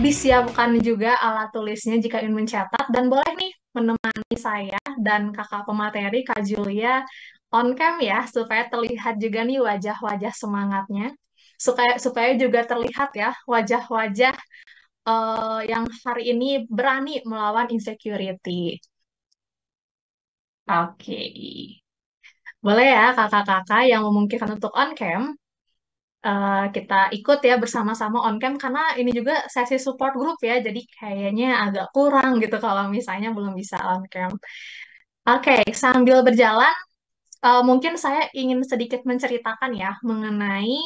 disiapkan juga alat tulisnya jika ingin mencatat dan boleh nih menemani saya dan kakak pemateri Kak Julia on cam ya supaya terlihat juga nih wajah-wajah semangatnya supaya supaya juga terlihat ya wajah-wajah yang hari ini berani melawan insecurity. Oke. Boleh ya kakak-kakak yang memungkinkan untuk on cam, kita ikut ya bersama-sama on cam karena ini juga sesi support group ya, jadi kayaknya agak kurang gitu kalau misalnya belum bisa on cam. Oke, sambil berjalan, mungkin saya ingin sedikit menceritakan ya mengenai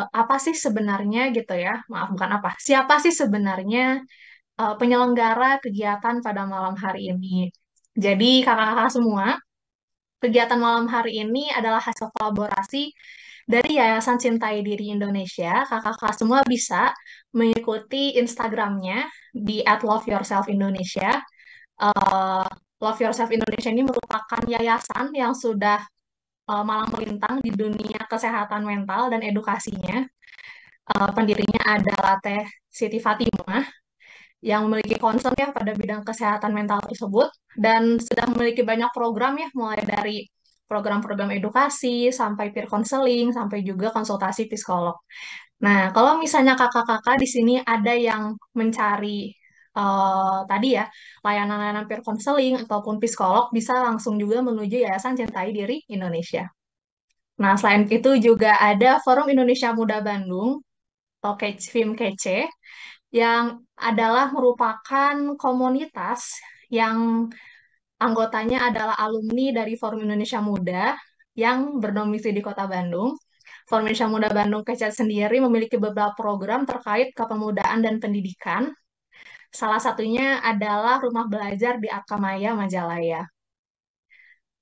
apa sih sebenarnya gitu ya, maaf bukan apa, siapa sih sebenarnya penyelenggara kegiatan pada malam hari ini. Jadi kakak-kakak semua, kegiatan malam hari ini adalah hasil kolaborasi dari Yayasan Cintai Diri Indonesia. Kakak-kakak semua bisa mengikuti Instagramnya di @loveyourselfindonesia. Eh, Love Yourself Indonesia ini merupakan yayasan yang sudah malang melintang di dunia kesehatan mental dan edukasinya. Pendirinya adalah Teh Siti Fatimah yang memiliki concern ya pada bidang kesehatan mental tersebut dan sudah memiliki banyak program ya mulai dari program-program edukasi sampai peer counseling sampai juga konsultasi psikolog. Nah, kalau misalnya kakak-kakak di sini ada yang mencari tadi ya layanan-layanan peer counseling ataupun psikolog bisa langsung juga menuju Yayasan Cintai Diri Indonesia. Nah, selain itu juga ada Forum Indonesia Muda Bandung atau FIM KC yang adalah merupakan komunitas yang anggotanya adalah alumni dari Forum Indonesia Muda yang berdomisili di Kota Bandung. Forum Indonesia Muda Bandung Kecil sendiri memiliki beberapa program terkait kepemudaan dan pendidikan. Salah satunya adalah Rumah Belajar di Akamaya Majalaya.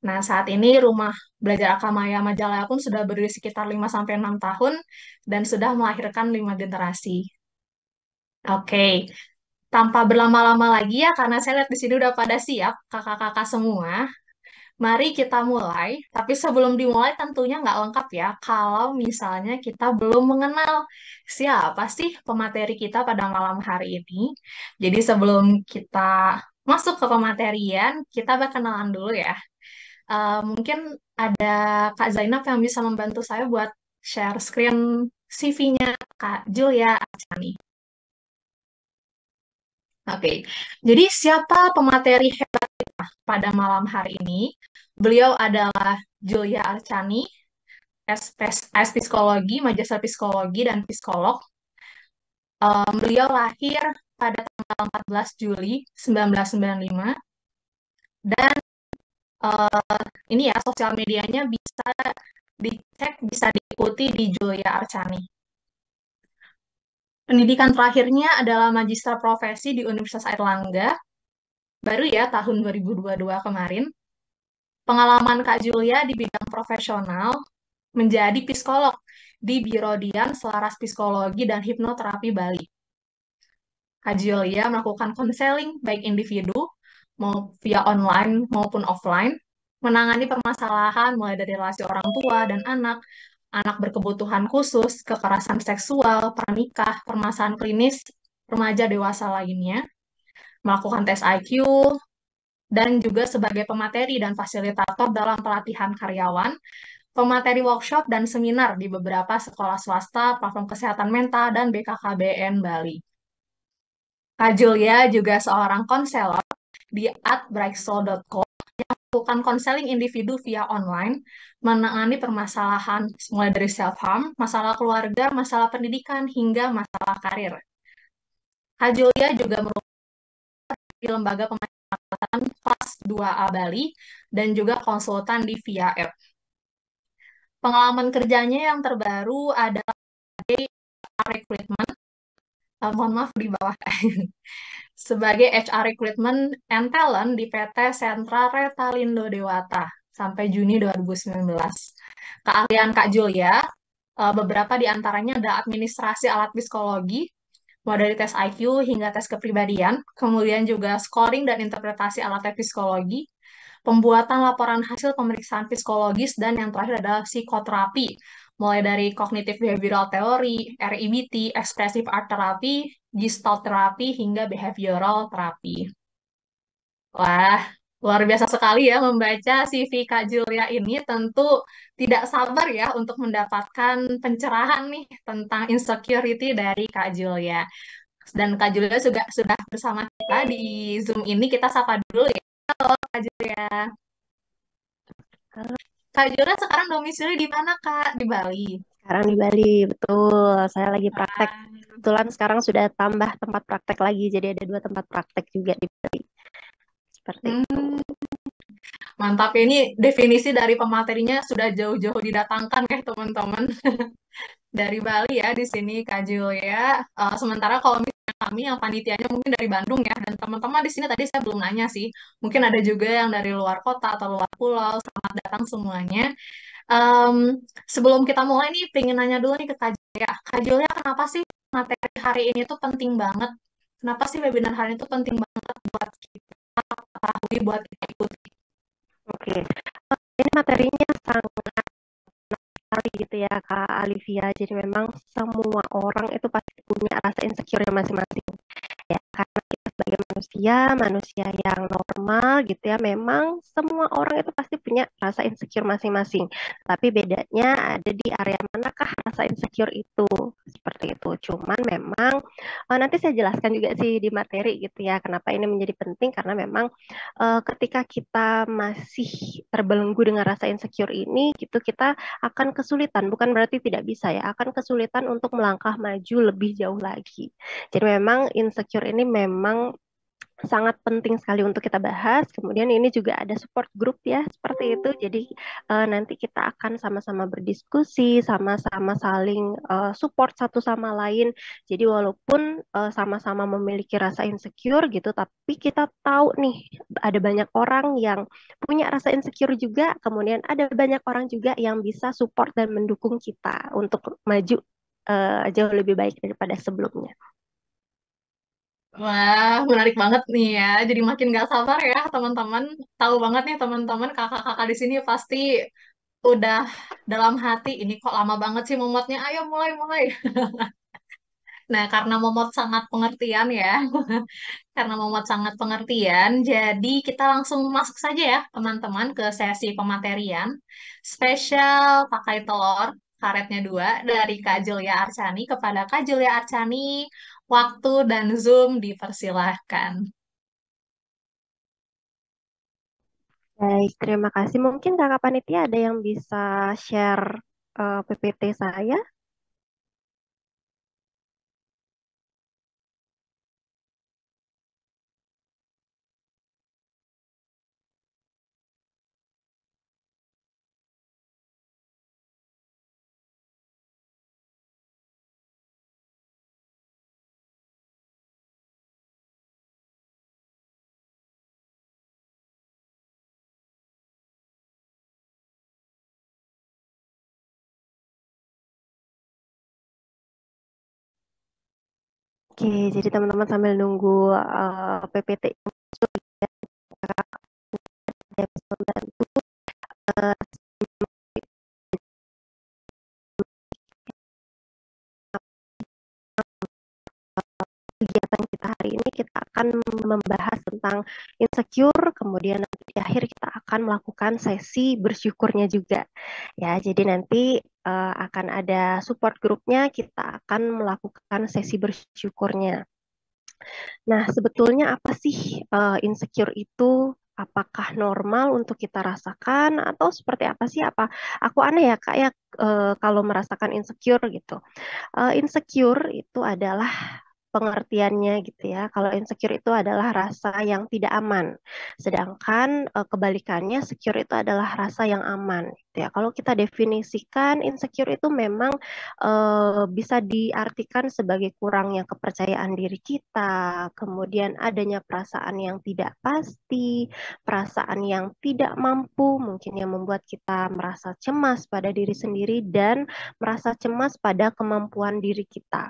Nah, saat ini Rumah Belajar Akamaya Majalaya pun sudah berdiri sekitar 5 sampai 6 tahun dan sudah melahirkan 5 generasi. Oke, tanpa berlama-lama lagi ya, karena saya lihat di sini udah pada siap kakak-kakak semua. Mari kita mulai. Tapi sebelum dimulai tentunya nggak lengkap ya kalau misalnya kita belum mengenal siapa sih pemateri kita pada malam hari ini. Jadi sebelum kita masuk ke pematerian, kita berkenalan dulu ya. Mungkin ada Kak Zainab yang bisa membantu saya buat share screen CV-nya Kak Julia Archani. Oke, jadi siapa pemateri hebat kita pada malam hari ini? Beliau adalah Julia Archani, S Psikologi, Magister Psikologi dan Psikolog. Beliau lahir pada tanggal 14 Juli 1995 dan ini ya sosial medianya bisa dicek, bisa diikuti di Julia Archani. Pendidikan terakhirnya adalah Magister Profesi di Universitas Airlangga, baru ya tahun 2022 kemarin. Pengalaman Kak Julia di bidang profesional menjadi psikolog di Biro Dian Selaras Psikologi dan Hipnoterapi Bali. Kak Julia melakukan konseling baik individu mau via online maupun offline, menangani permasalahan mulai dari relasi orang tua dan anak, anak berkebutuhan khusus, kekerasan seksual, pernikah, permasalahan klinis, remaja dewasa lainnya, melakukan tes IQ, dan juga sebagai pemateri dan fasilitator dalam pelatihan karyawan, pemateri workshop dan seminar di beberapa sekolah swasta, platform kesehatan mental, dan BKKBN Bali. Kak Julia juga seorang konselor di @brightsoul.co yang melakukan konseling individu via online, menangani permasalahan mulai dari self-harm, masalah keluarga, masalah pendidikan, hingga masalah karir. Kak Julia juga merupakan di Lembaga Pemasyarakatan kelas 2A Bali dan juga konsultan di Via App. Pengalaman kerjanya yang terbaru adalah sebagai HR recruitment, mohon maaf di bawah, sebagai HR recruitment and talent di PT Sentra Retalindo Dewata sampai Juni 2019. Keahlian Kak Julia, beberapa di antaranya ada administrasi alat psikologi, mulai dari tes IQ hingga tes kepribadian, kemudian juga scoring dan interpretasi alat tes psikologi, pembuatan laporan hasil pemeriksaan psikologis, dan yang terakhir adalah psikoterapi. Mulai dari cognitive behavioral theory, REBT, expressive art therapy, gestalt therapy, hingga behavioral therapy. Wah, luar biasa sekali ya membaca CV Kak Julia ini. Tentu tidak sabar ya untuk mendapatkan pencerahan nih tentang insecurity dari Kak Julia. Dan Kak Julia juga sudah bersama kita di Zoom ini. Kita sapa dulu ya, Kak Julia. Halo, Kak Julia sekarang domisili di mana, Kak? Di Bali. sekarang di Bali, betul. Saya lagi praktek. Ah, Kebetulan sekarang sudah tambah tempat praktek lagi, jadi ada 2 tempat praktek juga di Bali. Seperti itu. hmm, mantap ya, ini definisi dari pematerinya sudah jauh-jauh didatangkan ya teman-teman. Dari Bali ya di sini Kak Julia. Sementara kalau misalnya kami yang panitianya mungkin dari Bandung ya, dan teman-teman di sini tadi saya belum nanya sih. Mungkin ada juga yang dari luar kota atau luar pulau. Selamat datang semuanya. Sebelum kita mulai nih, pengen nanya dulu nih ke Kak Julia. Kak Julia, kenapa sih materi hari ini tuh penting banget? Kenapa sih webinar hari ini tuh penting banget buat kita ketahui, buat kita ikuti? Oke, ini materinya sangat sekali gitu ya, Kak Alivia. Jadi memang semua orang itu pasti punya rasa insecure masing-masing. Ya, karena kita sebagai manusia, manusia yang normal gitu ya, memang semua orang itu pasti punya rasa insecure masing-masing. Tapi bedanya ada di area manakah rasa insecure itu, seperti itu. Cuman memang nanti saya jelaskan juga sih di materi gitu ya, kenapa ini menjadi penting karena memang ketika kita masih terbelenggu dengan rasa insecure ini, gitu kita akan kesulitan, bukan berarti tidak bisa ya, akan kesulitan untuk melangkah maju lebih jauh lagi. Jadi memang insecure ini memang sangat penting sekali untuk kita bahas. Kemudian ini juga ada support group ya, seperti itu. Jadi nanti kita akan sama-sama berdiskusi, sama-sama saling support satu sama lain. Jadi walaupun sama-sama memiliki rasa insecure gitu, tapi kita tahu nih ada banyak orang yang punya rasa insecure juga. Kemudian ada banyak orang juga yang bisa support dan mendukung kita untuk maju jauh lebih baik daripada sebelumnya. Wah, menarik banget nih ya. Jadi makin gak sabar ya teman-teman. Tahu banget nih teman-teman kakak-kakak di sini pasti udah dalam hati ini kok lama banget sih momotnya. Ayo mulai mulai. Nah, karena momot sangat pengertian ya. Karena momot sangat pengertian, jadi kita langsung masuk saja ya teman-teman ke sesi pematerian. Spesial pakai telur karetnya 2 dari Kak Julia Archani kepada Kak Julia Archani. Waktu dan Zoom dipersilahkan. Baik, terima kasih. Mungkin Kakak Panitia ada yang bisa share PPT saya? Oke, jadi teman-teman sambil nunggu PPT yang bisa membantu kegiatan kita hari ini, kita akan membahas tentang insecure, kemudian nanti di akhir kita akan melakukan sesi bersyukurnya juga. Ya, jadi nanti akan ada support grupnya, kita akan melakukan sesi bersyukurnya. Nah, sebetulnya apa sih insecure itu? Apakah normal untuk kita rasakan atau seperti apa sih? Apa aku aneh ya Kak ya kalau merasakan insecure gitu. Insecure itu adalah pengertiannya gitu ya. Kalau insecure itu adalah rasa yang tidak aman. Sedangkan kebalikannya secure itu adalah rasa yang aman gitu ya. Kalau kita definisikan insecure itu memang bisa diartikan sebagai kurangnya kepercayaan diri kita, kemudian adanya perasaan yang tidak pasti, perasaan yang tidak mampu, mungkin yang membuat kita merasa cemas pada diri sendiri dan merasa cemas pada kemampuan diri kita.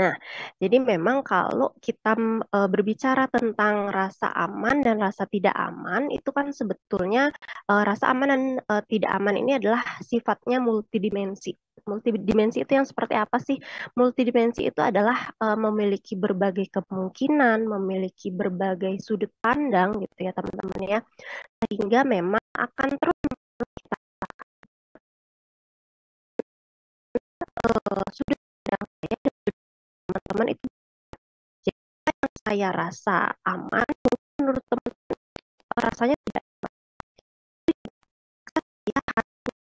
Nah, jadi memang kalau kita berbicara tentang rasa aman dan rasa tidak aman, itu kan sebetulnya rasa aman dan tidak aman ini adalah sifatnya multidimensi. Multidimensi itu yang seperti apa sih? Multidimensi itu adalah memiliki berbagai kemungkinan, memiliki berbagai sudut pandang gitu ya teman-teman ya. Sehingga memang akan terus kita sudut pandang saya dan teman-teman itu. Jadi yang saya rasa aman, mungkin menurut teman rasanya tidak ya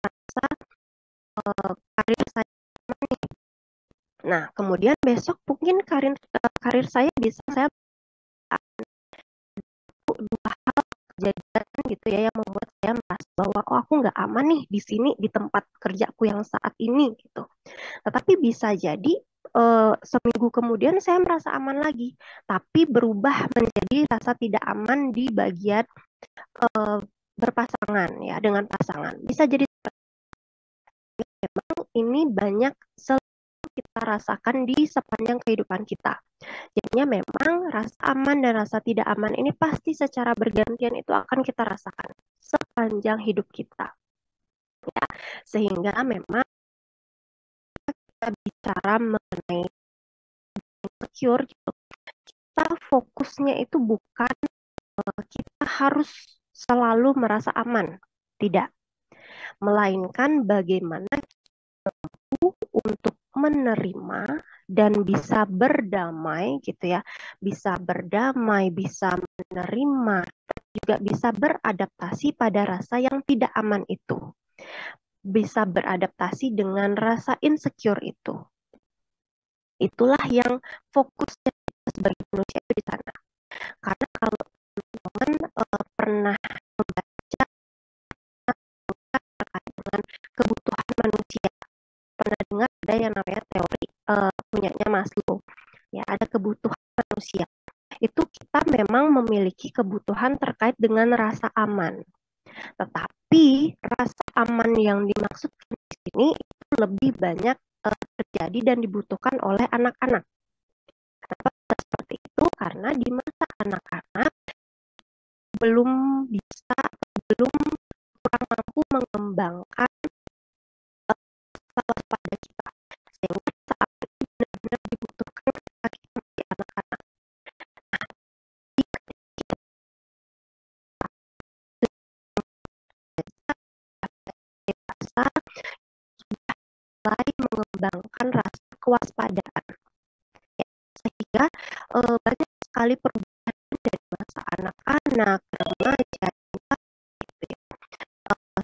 rasa karir saya aman nih. Nah, kemudian besok mungkin karir saya bisa saya dua hal kejadian gitu ya yang membuat saya merasa bahwa oh aku nggak aman nih di sini di tempat kerjaku yang saat ini gitu. Tetapi bisa jadi seminggu kemudian saya merasa aman lagi, tapi berubah menjadi rasa tidak aman di bagian eh, berpasangan ya dengan pasangan. Bisa jadi memang ini banyak selalu kita rasakan di sepanjang kehidupan kita. Jadinya memang rasa aman dan rasa tidak aman ini pasti secara bergantian itu akan kita rasakan sepanjang hidup kita. Ya. Sehingga memang kita bicara mengenai secure gitu, kita fokusnya itu bukan kita harus selalu merasa aman. Tidak. Melainkan bagaimana untuk menerima dan bisa berdamai gitu ya, bisa berdamai, bisa menerima, juga bisa beradaptasi pada rasa yang tidak aman itu, bisa beradaptasi dengan rasa insecure itu. Itulah yang fokusnya kita sebagai manusia di sana. Karena kalau teman-teman pernah membaca terkait dengan kebutuhan manusia, pernah dengar ada yang namanya teori punyanya Maslow. Ya, ada kebutuhan manusia. Itu kita memang memiliki kebutuhan terkait dengan rasa aman. Tetapi rasa aman yang dimaksudkan di sini itu lebih banyak terjadi dan dibutuhkan oleh anak-anak. Kenapa seperti itu? Karena di masa anak-anak belum bisa, belum kurang mampu mengembangkan salah pada kita. Sehingga saat ini benar-benar dibutuhkan ketika kita masih anak-anak. Dewasa mulai mengembangkan rasa kewaspadaan. Ya, sehingga banyak sekali perubahan dari masa anak-anak, remaja, gitu ya.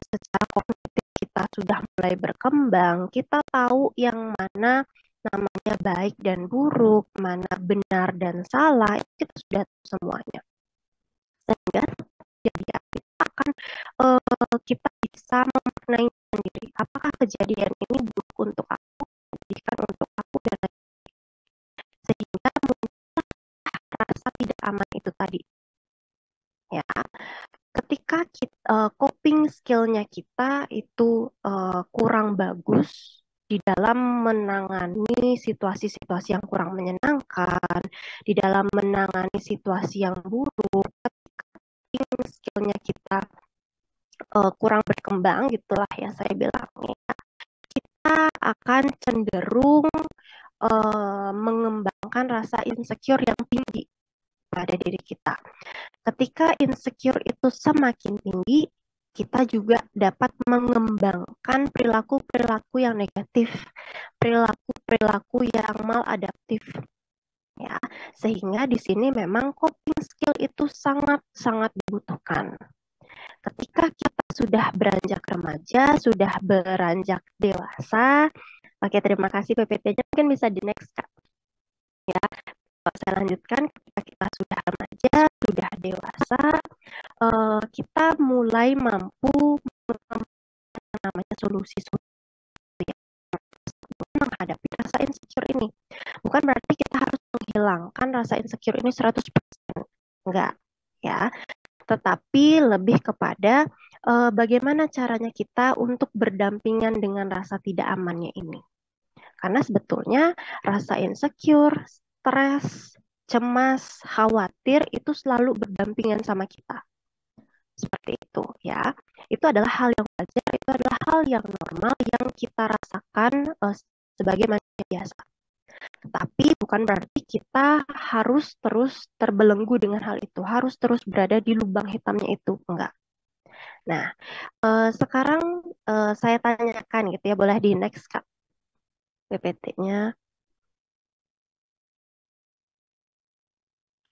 Secara kognitif kita sudah mulai berkembang, kita tahu yang mana namanya baik dan buruk, mana benar dan salah, kita sudah tahu semuanya. Sehingga kejadian kita akan kita bisa memaknai sendiri apakah kejadian ini buruk untuk aku, menjadikan untuk aku dan sehingga muncullah rasa tidak aman itu tadi. Ya, ketika kita, coping skillnya kita itu kurang bagus di dalam menangani situasi-situasi yang kurang menyenangkan, di dalam menangani situasi yang buruk, ketika skillnya kita kurang berkembang gitulah ya saya bilangnya, kita akan cenderung mengembangkan rasa insecure yang tinggi pada diri kita. Ketika insecure itu semakin tinggi, kita juga dapat mengembangkan perilaku-perilaku yang negatif, perilaku-perilaku yang maladaptif. Ya, sehingga di sini memang coping skill itu sangat-sangat dibutuhkan. Ketika kita sudah beranjak remaja, sudah beranjak dewasa, oke terima kasih PPT-nya, mungkin bisa di next Kak. Ya, saya lanjutkan ketika kita sudah remaja, sudah dewasa, kita mulai mampu namanya solusi menghadapi rasa insecure ini. Bukan berarti kita harus menghilangkan rasa insecure ini 100%. Enggak, ya. Tetapi lebih kepada bagaimana caranya kita untuk berdampingan dengan rasa tidak amannya ini. Karena sebetulnya rasa insecure, stres, cemas, khawatir itu selalu berdampingan sama kita. Seperti itu ya. Itu adalah hal yang wajar, itu adalah hal yang normal yang kita rasakan sebagai manusia biasa. Tapi bukan berarti kita harus terus terbelenggu dengan hal itu, harus terus berada di lubang hitamnya itu, enggak. Nah, sekarang saya tanyakan gitu ya, boleh di next Kak PPT-nya.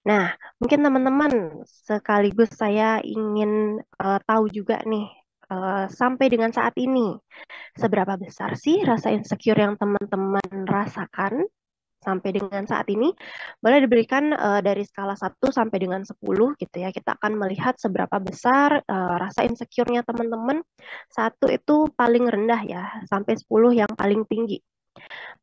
Nah, mungkin teman-teman sekaligus saya ingin tahu juga nih, sampai dengan saat ini, seberapa besar sih rasa insecure yang teman-teman rasakan sampai dengan saat ini? Boleh diberikan dari skala 1 sampai dengan 10 gitu ya. Kita akan melihat seberapa besar rasa insecure-nya teman-teman. 1 itu paling rendah ya, sampai 10 yang paling tinggi.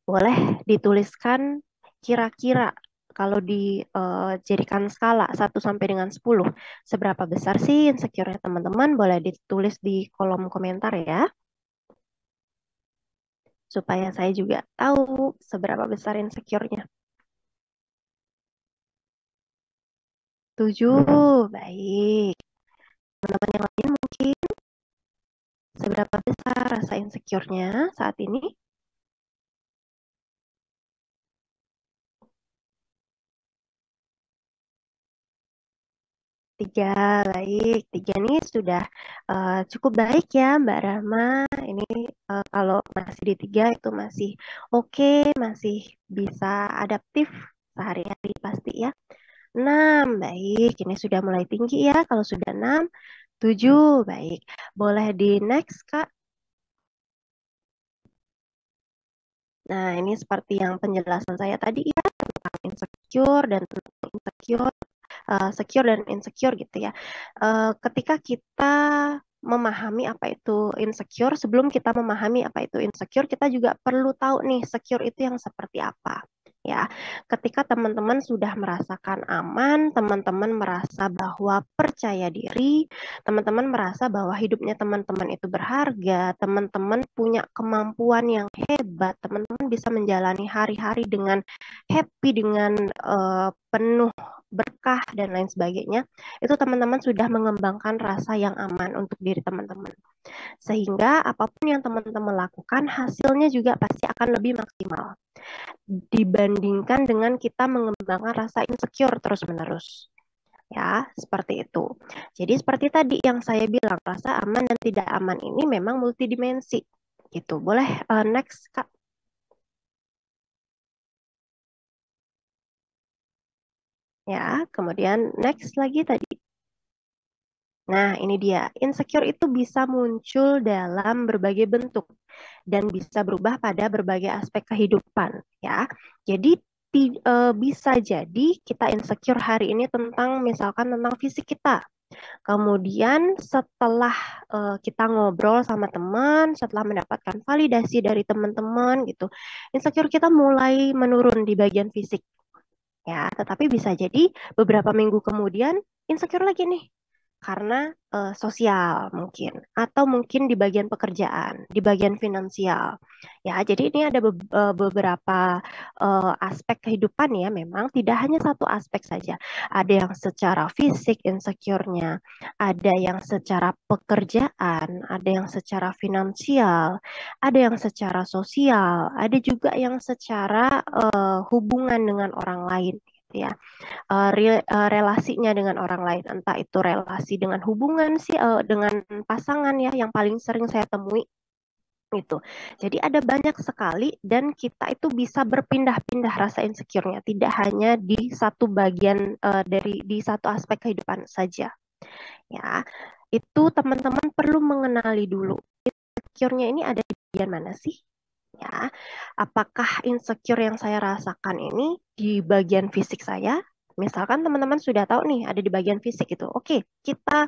Boleh dituliskan kira-kira kalau dijadikan skala 1 sampai dengan 10, seberapa besar sih insecure-nya teman-teman? Boleh ditulis di kolom komentar ya, supaya saya juga tahu seberapa besar insecure-nya. 7, baik. Teman-teman yang lain mungkin seberapa besar rasa insecure-nya saat ini? 3, baik. 3 ini sudah cukup baik ya Mbak Rahma. Ini kalau masih di 3 itu masih oke, masih bisa adaptif sehari-hari pasti ya. 6, baik. Ini sudah mulai tinggi ya. Kalau sudah 6, 7, baik. Boleh di next Kak. Nah, ini seperti yang penjelasan saya tadi ya, tentang insecure dan tentang insecure, secure dan insecure gitu ya. Ketika kita memahami apa itu insecure, sebelum kita memahami apa itu insecure, kita juga perlu tahu nih secure itu yang seperti apa. Ya, ketika teman-teman sudah merasakan aman, teman-teman merasa bahwa percaya diri, teman-teman merasa bahwa hidupnya teman-teman itu berharga, teman-teman punya kemampuan yang hebat, teman-teman bisa menjalani hari-hari dengan happy, dengan penuh berkah dan lain sebagainya, itu teman-teman sudah mengembangkan rasa yang aman untuk diri teman-teman. Sehingga apapun yang teman-teman lakukan, hasilnya juga pasti akan lebih maksimal dibandingkan dengan kita mengembangkan rasa insecure terus-menerus. Ya, seperti itu. Jadi seperti tadi yang saya bilang, rasa aman dan tidak aman ini memang multidimensi. Gitu. Boleh next, Kak. Ya, kemudian next lagi tadi. Nah, ini dia. Insecure itu bisa muncul dalam berbagai bentuk dan bisa berubah pada berbagai aspek kehidupan, ya. Jadi bisa jadi kita insecure hari ini tentang misalkan tentang fisik kita. Kemudian setelah kita ngobrol sama teman, setelah mendapatkan validasi dari teman-teman gitu, insecure kita mulai menurun di bagian fisik. Ya, tetapi bisa jadi beberapa minggu kemudian insecure lagi nih karena sosial mungkin atau mungkin di bagian pekerjaan, di bagian finansial. Ya, jadi ini ada beberapa aspek kehidupan ya, memang tidak hanya satu aspek saja. Ada yang secara fisik insecure-nya, ada yang secara pekerjaan, ada yang secara finansial, ada yang secara sosial, ada juga yang secara hubungan dengan orang lain gitu ya. Relasinya dengan orang lain, entah itu relasi dengan hubungan sih, dengan pasangan ya, yang paling sering saya temui itu. Jadi ada banyak sekali dan kita itu bisa berpindah-pindah rasa insecure-nya, tidak hanya di satu bagian dari di satu aspek kehidupan saja. Ya, itu teman-teman perlu mengenali dulu insecure-nya ini ada di bagian mana sih? Ya, apakah insecure yang saya rasakan ini di bagian fisik saya? Misalkan teman-teman sudah tahu nih ada di bagian fisik itu. Oke, kita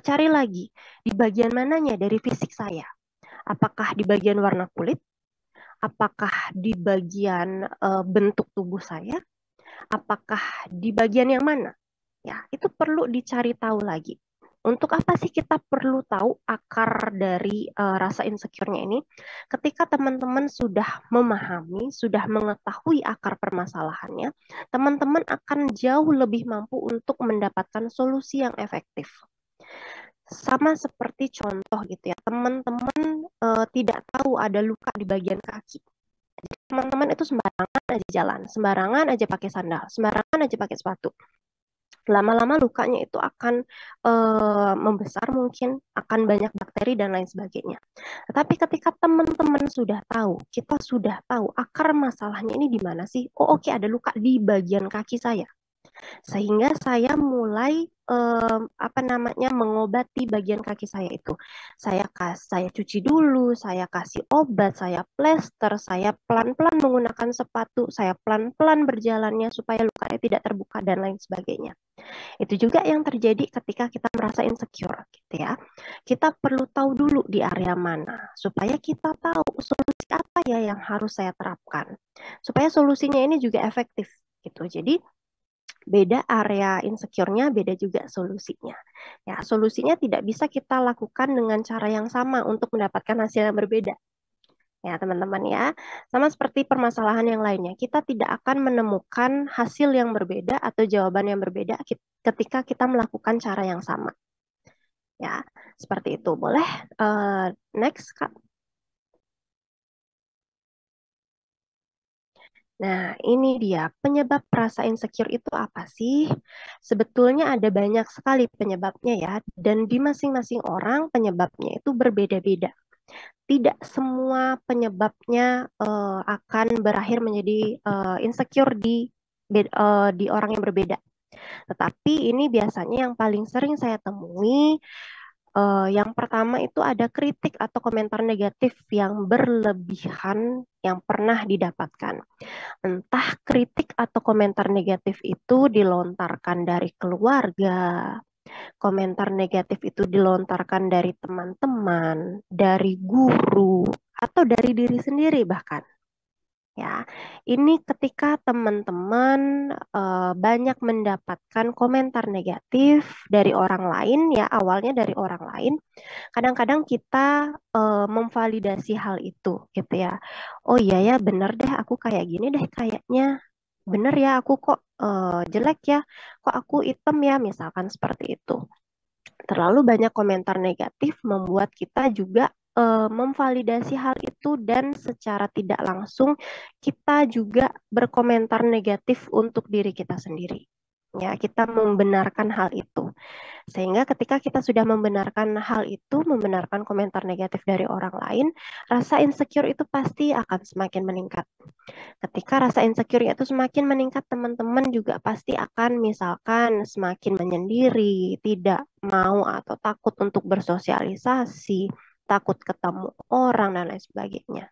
cari lagi di bagian mananya dari fisik saya. Apakah di bagian warna kulit? Apakah di bagian bentuk tubuh saya? Apakah di bagian yang mana? Ya, itu perlu dicari tahu lagi. Untuk apa sih kita perlu tahu akar dari rasa insecure-nya ini? Ketika teman-teman sudah memahami, sudah mengetahui akar permasalahannya, teman-teman akan jauh lebih mampu untuk mendapatkan solusi yang efektif. Sama seperti contoh gitu ya, teman-teman tidak tahu ada luka di bagian kaki. Teman-teman itu sembarangan aja jalan, sembarangan aja pakai sandal, sembarangan aja pakai sepatu. Lama-lama lukanya itu akan membesar, mungkin akan banyak bakteri dan lain sebagainya. Tetapi ketika teman-teman sudah tahu, kita sudah tahu akar masalahnya ini di mana sih? Oh, oke, ada luka di bagian kaki saya. Sehingga saya mulai apa namanya mengobati bagian kaki saya itu. Saya cuci dulu, saya kasih obat, saya plester, saya pelan-pelan menggunakan sepatu, saya pelan-pelan berjalannya supaya lukanya tidak terbuka dan lain sebagainya. Itu juga yang terjadi ketika kita merasa insecure, gitu ya. Kita perlu tahu dulu di area mana, supaya kita tahu solusi apa ya yang harus saya terapkan, supaya solusinya ini juga efektif, gitu. Jadi beda area insecure-nya, beda juga solusinya. Ya, solusinya tidak bisa kita lakukan dengan cara yang sama untuk mendapatkan hasil yang berbeda. Ya, teman-teman ya. Sama seperti permasalahan yang lainnya, kita tidak akan menemukan hasil yang berbeda atau jawaban yang berbeda ketika kita melakukan cara yang sama. Ya, seperti itu. Boleh next, Kak. Nah, ini dia penyebab rasa insecure itu apa sih? Sebetulnya ada banyak sekali penyebabnya ya, dan di masing-masing orang penyebabnya itu berbeda-beda. Tidak semua penyebabnya akan berakhir menjadi insecure di orang yang berbeda. Tetapi ini biasanya yang paling sering saya temui, yang pertama itu ada kritik atau komentar negatif yang berlebihan yang pernah didapatkan. Entah kritik atau komentar negatif itu dilontarkan dari keluarga, komentar negatif itu dilontarkan dari teman-teman, dari guru, atau dari diri sendiri bahkan. Ya, ini ketika teman-teman banyak mendapatkan komentar negatif dari orang lain, ya awalnya dari orang lain. Kadang-kadang kita memvalidasi hal itu, gitu ya. Oh iya ya, bener deh, aku kayak gini deh kayaknya. Bener ya, aku kok jelek ya, kok aku hitam ya, misalkan seperti itu. Terlalu banyak komentar negatif membuat kita juga memvalidasi hal itu dan secara tidak langsung kita juga berkomentar negatif untuk diri kita sendiri. Ya, kita membenarkan hal itu. Sehingga ketika kita sudah membenarkan hal itu, membenarkan komentar negatif dari orang lain, rasa insecure itu pasti akan semakin meningkat. Ketika rasa insecure itu semakin meningkat, teman-teman juga pasti akan misalkan semakin menyendiri, tidak mau atau takut untuk bersosialisasi, takut ketemu orang dan lain sebagainya.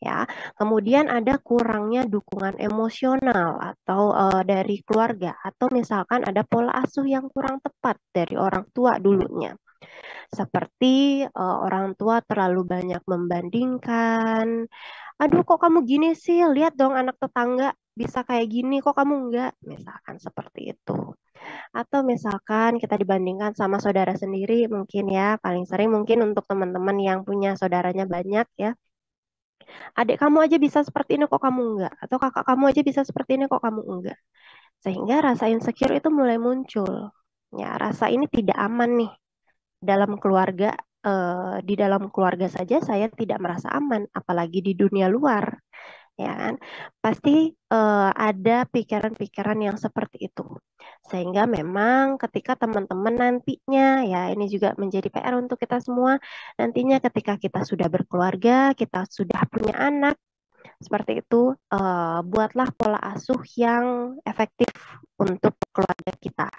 Ya, kemudian ada kurangnya dukungan emosional atau dari keluarga atau misalkan ada pola asuh yang kurang tepat dari orang tua dulunya. Seperti orang tua terlalu banyak membandingkan. Aduh, kok kamu gini sih? Lihat dong anak tetangga bisa kayak gini, kok kamu enggak? Misalkan seperti itu. Atau misalkan kita dibandingkan sama saudara sendiri, mungkin ya, paling sering mungkin untuk teman-teman yang punya saudaranya banyak ya. Adik kamu aja bisa seperti ini, kok kamu enggak? Atau kakak kamu aja bisa seperti ini, kok kamu enggak? Sehingga rasa insecure itu mulai muncul. Ya, rasa ini tidak aman nih dalam keluarga. Di dalam keluarga saja saya tidak merasa aman, apalagi di dunia luar, ya kan? Pasti ada pikiran-pikiran yang seperti itu. Sehingga memang ketika teman-teman nantinya, ya ini juga menjadi PR untuk kita semua, nantinya ketika kita sudah berkeluarga, kita sudah punya anak, seperti itu, buatlah pola asuh yang efektif untuk keluarga kita.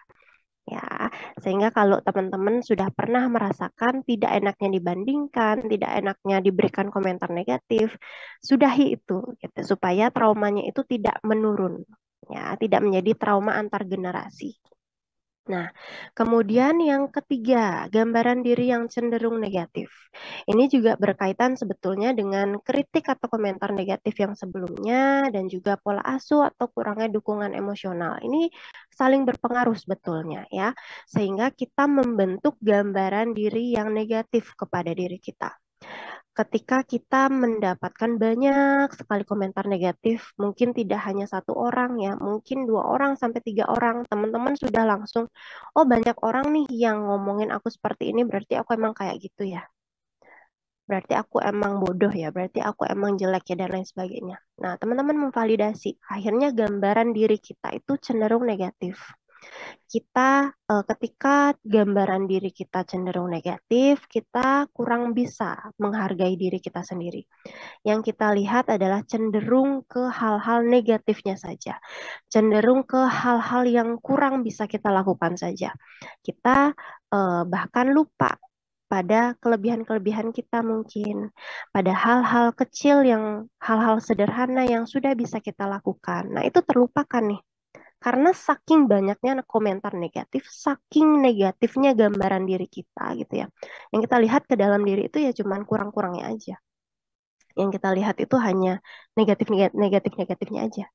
Ya, sehingga kalau teman-teman sudah pernah merasakan tidak enaknya dibandingkan, tidak enaknya diberikan komentar negatif, sudahi itu, gitu, supaya traumanya itu tidak menurun, ya, tidak menjadi trauma antar generasi. Nah, kemudian yang ketiga, gambaran diri yang cenderung negatif. Ini juga berkaitan sebetulnya dengan kritik atau komentar negatif yang sebelumnya dan juga pola asuh atau kurangnya dukungan emosional. Ini saling berpengaruh sebetulnya ya, sehingga kita membentuk gambaran diri yang negatif kepada diri kita. Ketika kita mendapatkan banyak sekali komentar negatif, mungkin tidak hanya satu orang ya, mungkin dua orang sampai tiga orang, teman-teman sudah langsung, oh banyak orang nih yang ngomongin aku seperti ini, berarti aku emang kayak gitu ya. Berarti aku emang bodoh ya, berarti aku emang jelek ya, dan lain sebagainya. Nah, teman-teman memvalidasi, akhirnya gambaran diri kita itu cenderung negatif. Ketika gambaran diri kita cenderung negatif, kita kurang bisa menghargai diri kita sendiri. Yang kita lihat adalah cenderung ke hal-hal negatifnya saja, cenderung ke hal-hal yang kurang bisa kita lakukan saja. Kita bahkan lupa pada kelebihan-kelebihan kita mungkin, pada hal-hal kecil yang hal-hal sederhana yang sudah bisa kita lakukan. Nah, itu terlupakan nih. Karena saking banyaknya komentar negatif, saking negatifnya gambaran diri kita gitu ya. Yang kita lihat ke dalam diri itu ya cuman kurang-kurangnya aja. Yang kita lihat itu hanya negatif-negatifnya aja.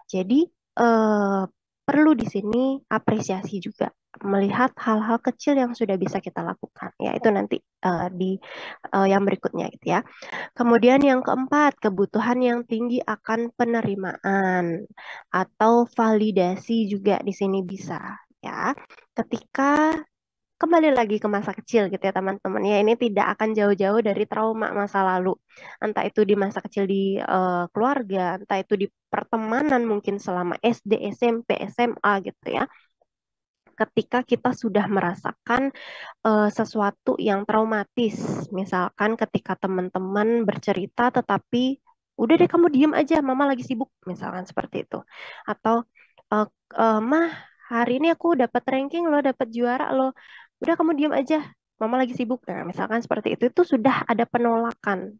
Jadi eh, perlu di sini apresiasi juga melihat hal-hal kecil yang sudah bisa kita lakukan. Ya itu nanti yang berikutnya gitu ya. Kemudian yang keempat, kebutuhan yang tinggi akan penerimaan atau validasi juga di sini bisa ya. Ketika kembali lagi ke masa kecil gitu ya teman-teman ya, ini tidak akan jauh-jauh dari trauma masa lalu, entah itu di masa kecil di keluarga, entah itu di pertemanan mungkin selama SD, SMP, SMA gitu ya. Ketika kita sudah merasakan sesuatu yang traumatis, misalkan ketika teman-teman bercerita tetapi udah deh kamu diem aja, mama lagi sibuk, misalkan seperti itu, atau eh, mah hari ini aku dapat ranking lo, dapat juara lo, udah kamu diem aja, mama lagi sibuk, nah misalkan seperti itu sudah ada penolakan.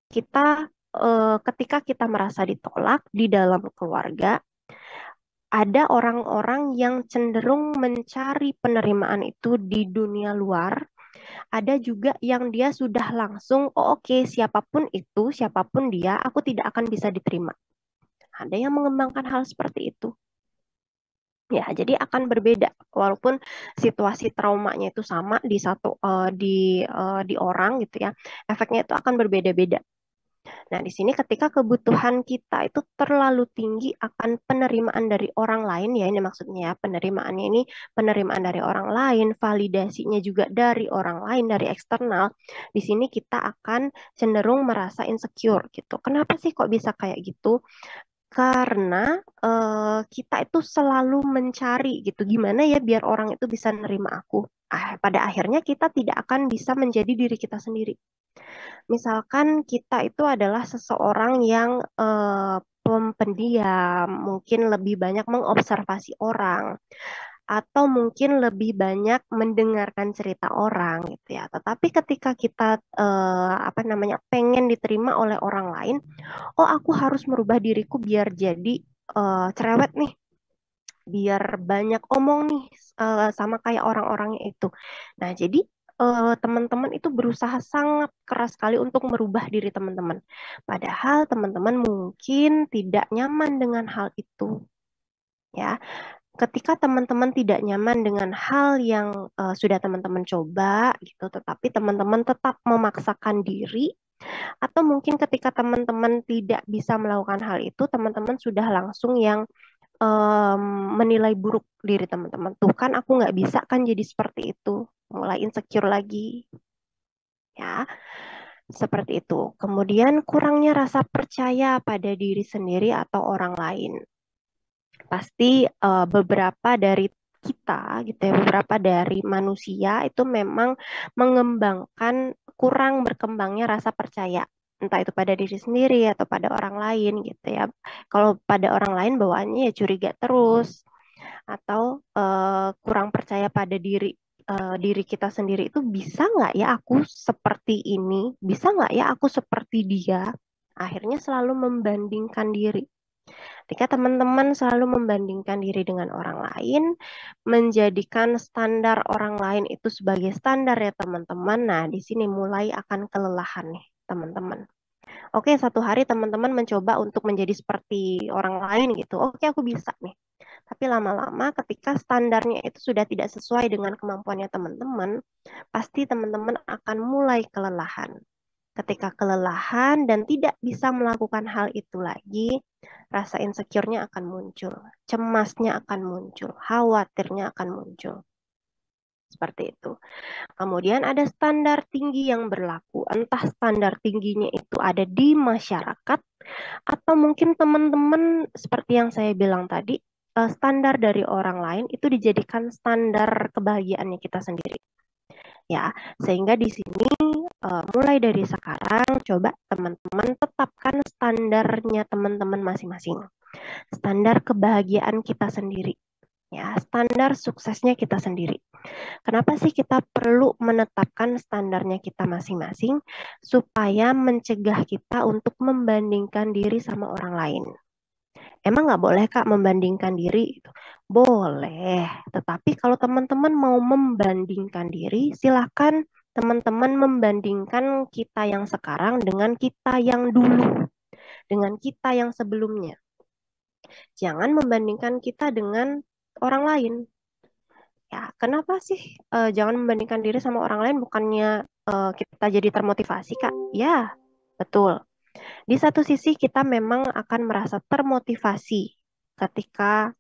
Kita ketika kita merasa ditolak di dalam keluarga, ada orang-orang yang cenderung mencari penerimaan itu di dunia luar, ada juga yang dia sudah langsung, oh oke, siapapun itu, siapapun dia, aku tidak akan bisa diterima. Ada yang mengembangkan hal seperti itu. Ya, jadi akan berbeda walaupun situasi traumanya itu sama di di orang gitu ya. Efeknya itu akan berbeda-beda. Nah, di sini ketika kebutuhan kita itu terlalu tinggi akan penerimaan dari orang lain, ya ini maksudnya ya, penerimaannya ini penerimaan dari orang lain, validasinya juga dari orang lain, dari eksternal. Di sini kita akan cenderung merasa insecure gitu. Kenapa sih kok bisa kayak gitu? Karena kita itu selalu mencari gitu, gimana ya biar orang itu bisa nerima aku. Pada akhirnya kita tidak akan bisa menjadi diri kita sendiri. Misalkan kita itu adalah seseorang yang pendiam, mungkin lebih banyak mengobservasi orang, atau mungkin lebih banyak mendengarkan cerita orang gitu ya. Tetapi ketika kita apa namanya pengen diterima oleh orang lain, oh aku harus merubah diriku biar jadi cerewet nih, biar banyak omong nih sama kayak orang-orangnya itu. Nah, jadi teman-teman itu berusaha sangat keras sekali untuk merubah diri teman-teman. Padahal teman-teman mungkin tidak nyaman dengan hal itu. Ya, ketika teman-teman tidak nyaman dengan hal yang sudah teman-teman coba gitu, tetapi teman-teman tetap memaksakan diri, atau mungkin ketika teman-teman tidak bisa melakukan hal itu, teman-teman sudah langsung yang em, menilai buruk diri teman-teman. Tuh kan aku nggak bisa kan jadi seperti itu. Mulai insecure lagi. Ya, seperti itu. Kemudian kurangnya rasa percaya pada diri sendiri atau orang lain. Pasti beberapa dari kita gitu ya, beberapa dari manusia itu memang mengembangkan kurang berkembangnya rasa percaya, entah itu pada diri sendiri atau pada orang lain gitu ya. Kalau pada orang lain bawaannya ya curiga terus, atau kurang percaya pada diri kita sendiri, itu bisa nggak ya aku seperti ini, bisa nggak ya aku seperti dia, akhirnya selalu membandingkan diri. Ketika teman-teman selalu membandingkan diri dengan orang lain, menjadikan standar orang lain itu sebagai standar ya teman-teman. Nah, di sini mulai akan kelelahan nih teman-teman. Oke, satu hari teman-teman mencoba untuk menjadi seperti orang lain gitu. Oke, aku bisa nih. Tapi lama-lama ketika standarnya itu sudah tidak sesuai dengan kemampuannya teman-teman, pasti teman-teman akan mulai kelelahan. Ketika kelelahan dan tidak bisa melakukan hal itu lagi, rasa insecure-nya akan muncul, cemasnya akan muncul, khawatirnya akan muncul. Seperti itu. Kemudian ada standar tinggi yang berlaku. Entah standar tingginya itu ada di masyarakat atau mungkin teman-teman seperti yang saya bilang tadi, standar dari orang lain itu dijadikan standar kebahagiaannya kita sendiri. Ya, sehingga di sini mulai dari sekarang coba teman-teman tetapkan standarnya teman-teman masing-masing. Standar kebahagiaan kita sendiri. Ya, standar suksesnya kita sendiri. Kenapa sih kita perlu menetapkan standarnya kita masing-masing supaya mencegah kita untuk membandingkan diri sama orang lain? Emang nggak boleh Kak membandingkan diri? Boleh, tetapi kalau teman-teman mau membandingkan diri, silakan teman-teman membandingkan kita yang sekarang dengan kita yang dulu, dengan kita yang sebelumnya. Jangan membandingkan kita dengan orang lain. Ya, kenapa sih jangan membandingkan diri sama orang lain? Bukannya kita jadi termotivasi, Kak? Ya, betul. Di satu sisi kita memang akan merasa termotivasi ketika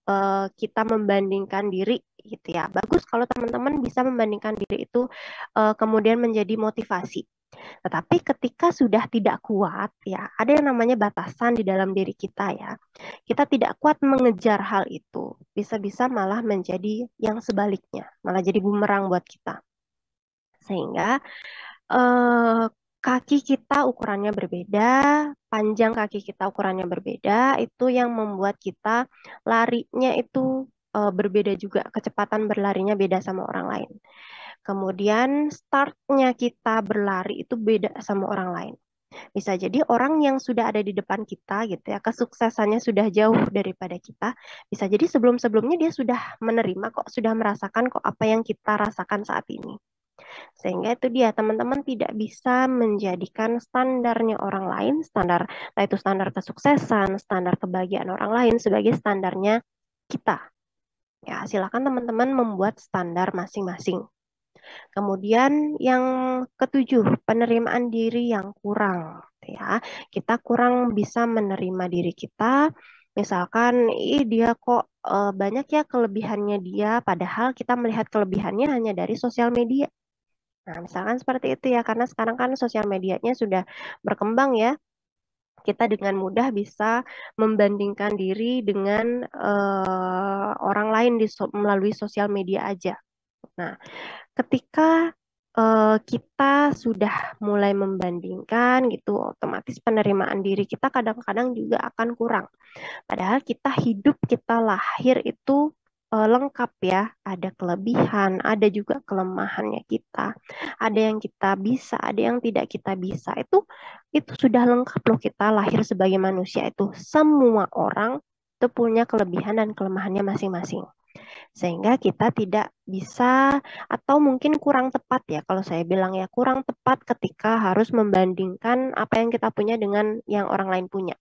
kita membandingkan diri gitu ya. Bagus kalau teman-teman bisa membandingkan diri itu kemudian menjadi motivasi. Tetapi ketika sudah tidak kuat ya, ada yang namanya batasan di dalam diri kita ya. Kita tidak kuat mengejar hal itu. Bisa-bisa malah menjadi yang sebaliknya, malah jadi bumerang buat kita. Sehingga eh, kaki kita ukurannya berbeda, panjang kaki kita ukurannya berbeda, itu yang membuat kita larinya itu berbeda juga, kecepatan berlarinya beda sama orang lain. Kemudian startnya kita berlari itu beda sama orang lain. Bisa jadi orang yang sudah ada di depan kita gitu ya, kesuksesannya sudah jauh daripada kita. Bisa jadi sebelum-sebelumnya dia sudah menerima kok, sudah merasakan kok apa yang kita rasakan saat ini. Sehingga itu dia, teman-teman tidak bisa menjadikan standarnya orang lain, standar, entah itu standar kesuksesan, standar kebahagiaan orang lain sebagai standarnya kita. Ya, silakan teman-teman membuat standar masing-masing. Kemudian yang ketujuh, penerimaan diri yang kurang. Ya, kita kurang bisa menerima diri kita. Misalkan, ih dia kok banyak ya kelebihannya dia, padahal kita melihat kelebihannya hanya dari sosial media. Nah, misalkan seperti itu ya, karena sekarang kan sosial medianya sudah berkembang ya. Kita dengan mudah bisa membandingkan diri dengan orang lain melalui sosial media aja. Nah, ketika kita sudah mulai membandingkan gitu, otomatis penerimaan diri kita kadang-kadang juga akan kurang. Padahal kita hidup, kita lahir itu lengkap ya, ada kelebihan, ada juga kelemahannya kita, ada yang kita bisa, ada yang tidak kita bisa. Itu sudah lengkap loh kita lahir sebagai manusia itu. Semua orang itu punya kelebihan dan kelemahannya masing-masing. Sehingga kita tidak bisa atau mungkin kurang tepat ya kalau saya bilang ya kurang tepat ketika harus membandingkan apa yang kita punya dengan yang orang lain punya.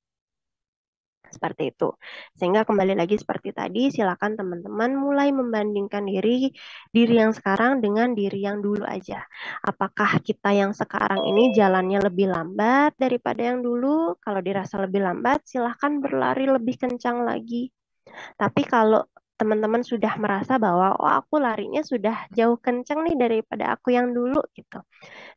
Seperti itu. Sehingga kembali lagi seperti tadi, silakan teman-teman mulai membandingkan diri yang sekarang dengan diri yang dulu aja. Apakah kita yang sekarang ini jalannya lebih lambat daripada yang dulu? Kalau dirasa lebih lambat, silahkan berlari lebih kencang lagi. Tapi kalau teman-teman sudah merasa bahwa oh aku larinya sudah jauh kencang nih daripada aku yang dulu gitu.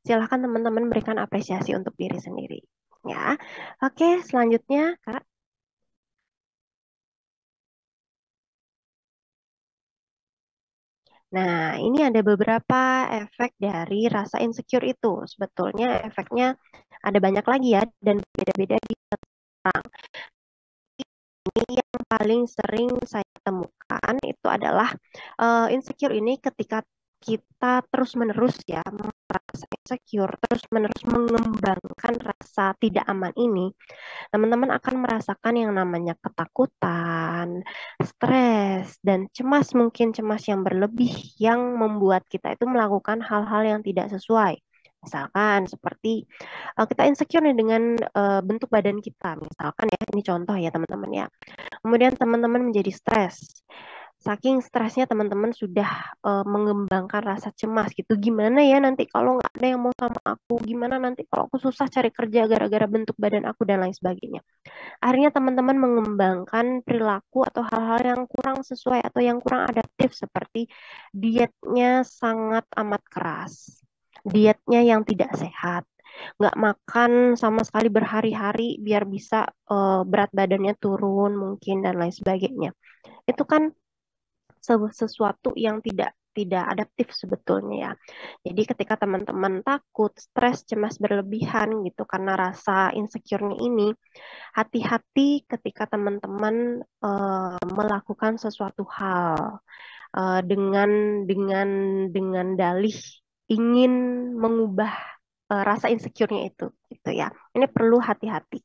Silahkan teman-teman berikan apresiasi untuk diri sendiri. Ya, oke selanjutnya Kak. Nah, ini ada beberapa efek dari rasa insecure itu. Sebetulnya efeknya ada banyak lagi ya, dan beda-beda di orang. Ini yang paling sering saya temukan itu adalah insecure ini ketika kita terus-menerus ya rasa insecure, terus-menerus mengembangkan rasa tidak aman ini, teman-teman akan merasakan yang namanya ketakutan, stres, dan cemas, mungkin cemas yang berlebih yang membuat kita itu melakukan hal-hal yang tidak sesuai. Misalkan seperti kita insecure nih dengan bentuk badan kita, misalkan ya, ini contoh ya teman-teman ya. Kemudian teman-teman menjadi stres. Saking stresnya teman-teman sudah mengembangkan rasa cemas gitu. Gimana ya nanti kalau nggak ada yang mau sama aku? Gimana nanti kalau aku susah cari kerja gara-gara bentuk badan aku dan lain sebagainya. Akhirnya teman-teman mengembangkan perilaku atau hal-hal yang kurang sesuai atau yang kurang adaptif seperti dietnya sangat amat keras. Dietnya yang tidak sehat. Nggak makan sama sekali berhari-hari biar bisa berat badannya turun mungkin dan lain sebagainya. Itu kan sesuatu yang tidak tidak adaptif sebetulnya ya. Jadi ketika teman-teman takut, stres, cemas berlebihan gitu karena rasa insecure-nya ini, hati-hati ketika teman-teman melakukan sesuatu hal dengan dengan dalih ingin mengubah rasa insecure-nya itu gitu ya. Ini perlu hati-hati.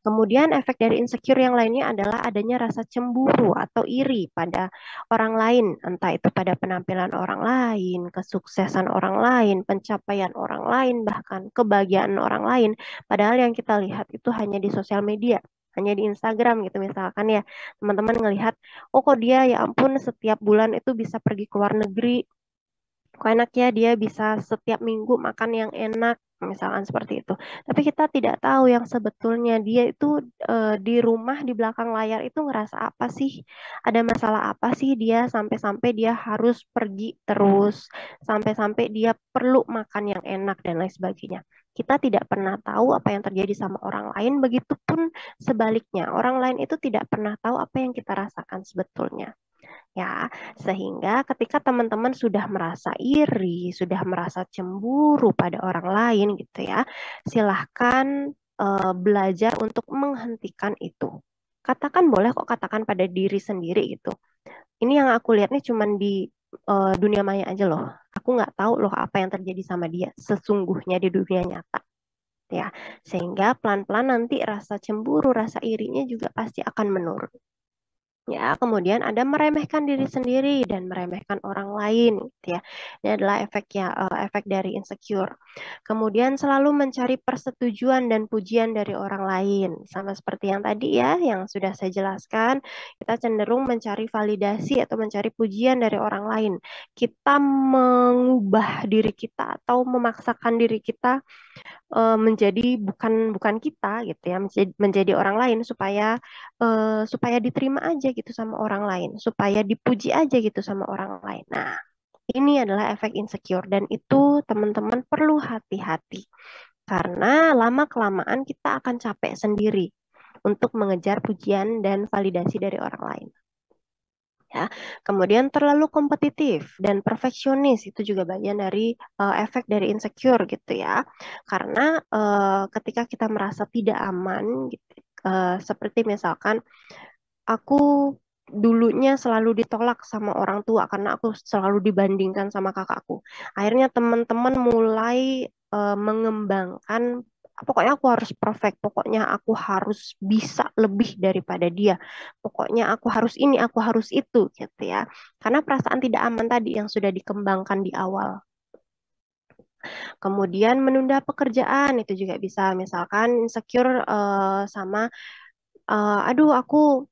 Kemudian efek dari insecure yang lainnya adalah adanya rasa cemburu atau iri pada orang lain, entah itu pada penampilan orang lain, kesuksesan orang lain, pencapaian orang lain, bahkan kebahagiaan orang lain. Padahal yang kita lihat itu hanya di sosial media, hanya di Instagram gitu misalkan ya. Teman-teman ngelihat, oh kok dia ya ampun setiap bulan itu bisa pergi ke luar negeri, kok enak ya dia bisa setiap minggu makan yang enak, misalkan seperti itu. Tapi kita tidak tahu yang sebetulnya dia itu di rumah di belakang layar itu ngerasa apa sih? Ada masalah apa sih dia sampai-sampai dia harus pergi terus, sampai-sampai dia perlu makan yang enak dan lain sebagainya. Kita tidak pernah tahu apa yang terjadi sama orang lain, begitupun sebaliknya. Orang lain itu tidak pernah tahu apa yang kita rasakan sebetulnya ya. Sehingga ketika teman-teman sudah merasa iri, sudah merasa cemburu pada orang lain gitu ya, silahkan belajar untuk menghentikan itu. Katakan boleh kok katakan pada diri sendiri gitu. Ini yang aku lihat nih cuman di dunia maya aja loh. Aku nggak tahu loh apa yang terjadi sama dia sesungguhnya di dunia nyata. Ya, sehingga pelan-pelan nanti rasa cemburu, rasa irinya juga pasti akan menurun. Ya, kemudian ada meremehkan diri sendiri dan meremehkan orang lain, gitu ya. Ini adalah efek dari insecure. Kemudian selalu mencari persetujuan dan pujian dari orang lain, sama seperti yang tadi ya, yang sudah saya jelaskan. Kita cenderung mencari validasi atau mencari pujian dari orang lain. Kita mengubah diri kita atau memaksakan diri kita menjadi bukan bukan kita gitu ya, menjadi orang lain supaya diterima aja gitu sama orang lain, supaya dipuji aja gitu sama orang lain. Nah, ini adalah efek insecure dan itu teman-teman perlu hati-hati karena lama-kelamaan kita akan capek sendiri untuk mengejar pujian dan validasi dari orang lain ya. Kemudian terlalu kompetitif dan perfeksionis itu juga bagian dari efek dari insecure gitu ya. Karena ketika kita merasa tidak aman gitu, seperti misalkan aku dulunya selalu ditolak sama orang tua karena aku selalu dibandingkan sama kakakku. Akhirnya teman-teman mulai mengembangkan pokoknya aku harus perfect, pokoknya aku harus bisa lebih daripada dia. Pokoknya aku harus ini, aku harus itu gitu ya. Karena perasaan tidak aman tadi yang sudah dikembangkan di awal. Kemudian menunda pekerjaan itu juga bisa misalkan insecure sama aduh aku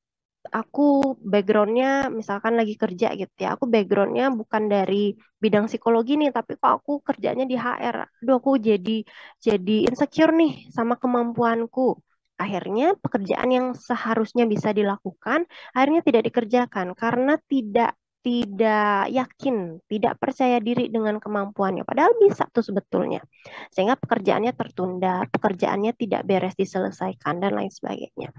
backgroundnya misalkan lagi kerja gitu ya, aku backgroundnya bukan dari bidang psikologi nih, tapi kok aku kerjanya di HR. Aduh, aku jadi insecure nih sama kemampuanku. Akhirnya pekerjaan yang seharusnya bisa dilakukan, akhirnya tidak dikerjakan karena tidak tidak yakin, tidak percaya diri dengan kemampuannya. Padahal bisa tuh sebetulnya. Sehingga pekerjaannya tertunda, pekerjaannya tidak beres diselesaikan, dan lain sebagainya.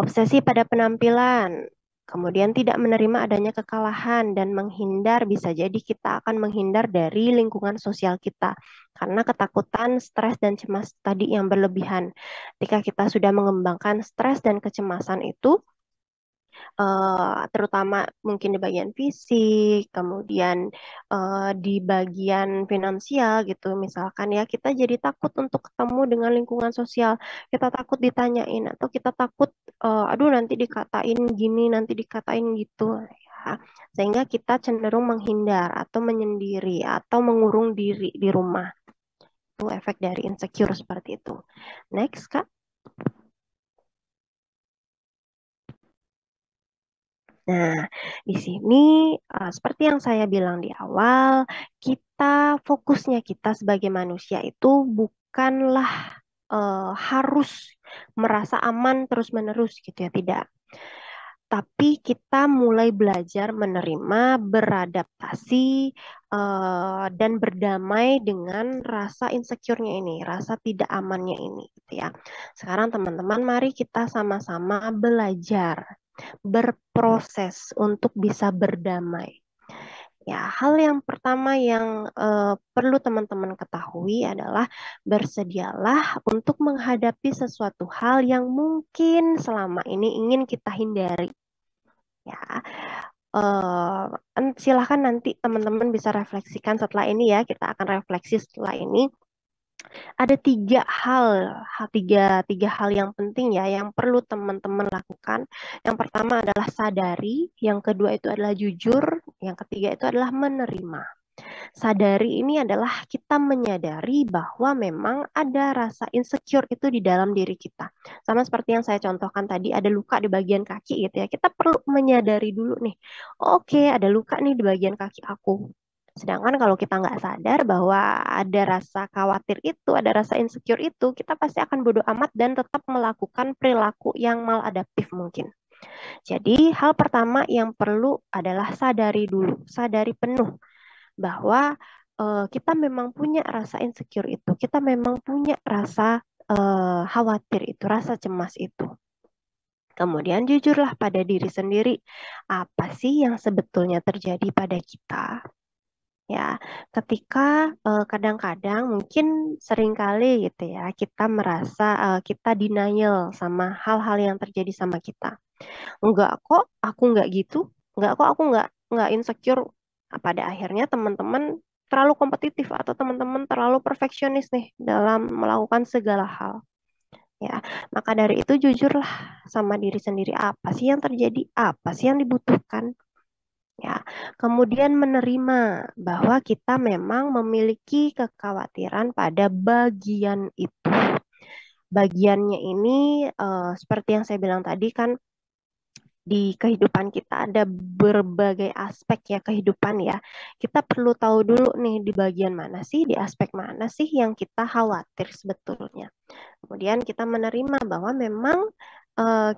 Obsesi pada penampilan, kemudian tidak menerima adanya kekalahan dan menghindar, bisa jadi kita akan menghindar dari lingkungan sosial kita karena ketakutan, stres, dan cemas tadi yang berlebihan. Ketika kita sudah mengembangkan stres dan kecemasan itu, Terutama mungkin di bagian fisik, kemudian di bagian finansial gitu. Misalkan ya kita jadi takut untuk ketemu dengan lingkungan sosial, kita takut ditanyain atau kita takut, aduh nanti dikatain gini, nanti dikatain gitu. Ya. Sehingga kita cenderung menghindar atau menyendiri atau mengurung diri di rumah. Itu efek dari insecure seperti itu. Next, Kak. Nah, di sini seperti yang saya bilang di awal, fokusnya kita sebagai manusia itu bukanlah harus merasa aman terus-menerus gitu ya, tidak. Tapi kita mulai belajar menerima, beradaptasi, dan berdamai dengan rasa insecure-nya ini, rasa tidak amannya ini gitu ya. Sekarang teman-teman, mari kita sama-sama belajar berproses untuk bisa berdamai. Ya, hal yang pertama yang perlu teman-teman ketahui adalah bersedialah untuk menghadapi sesuatu hal yang mungkin selama ini ingin kita hindari. Ya, silahkan nanti teman-teman bisa refleksikan setelah ini ya. Kita akan refleksi setelah ini. Ada tiga hal yang penting ya yang perlu teman-teman lakukan. Yang pertama adalah sadari, yang kedua itu adalah jujur, yang ketiga itu adalah menerima. Sadari ini adalah kita menyadari bahwa memang ada rasa insecure itu di dalam diri kita. Sama seperti yang saya contohkan tadi, ada luka di bagian kaki gitu ya. Kita perlu menyadari dulu nih, oke ada luka nih di bagian kaki aku. Sedangkan kalau kita nggak sadar bahwa ada rasa khawatir itu, ada rasa insecure itu, kita pasti akan bodoh amat dan tetap melakukan perilaku yang maladaptif mungkin. Jadi hal pertama yang perlu adalah sadari dulu, sadari penuh bahwa kita memang punya rasa insecure itu, kita memang punya rasa khawatir itu, rasa cemas itu. Kemudian jujurlah pada diri sendiri, apa sih yang sebetulnya terjadi pada kita? Ya, ketika kadang-kadang mungkin seringkali gitu ya, kita merasa kita denial sama hal-hal yang terjadi sama kita. Enggak kok, aku enggak gitu. Enggak kok, aku enggak insecure. Pada akhirnya teman-teman terlalu kompetitif atau teman-teman terlalu perfeksionis nih dalam melakukan segala hal. Ya, maka dari itu jujurlah sama diri sendiri apa sih yang terjadi, apa sih yang dibutuhkan. Ya, kemudian menerima bahwa kita memang memiliki kekhawatiran pada bagian itu. Bagiannya ini seperti yang saya bilang tadi kan di kehidupan kita ada berbagai aspek ya kehidupan ya. Kita perlu tahu dulu nih di bagian mana sih, di aspek mana sih yang kita khawatir sebetulnya. Kemudian kita menerima bahwa memang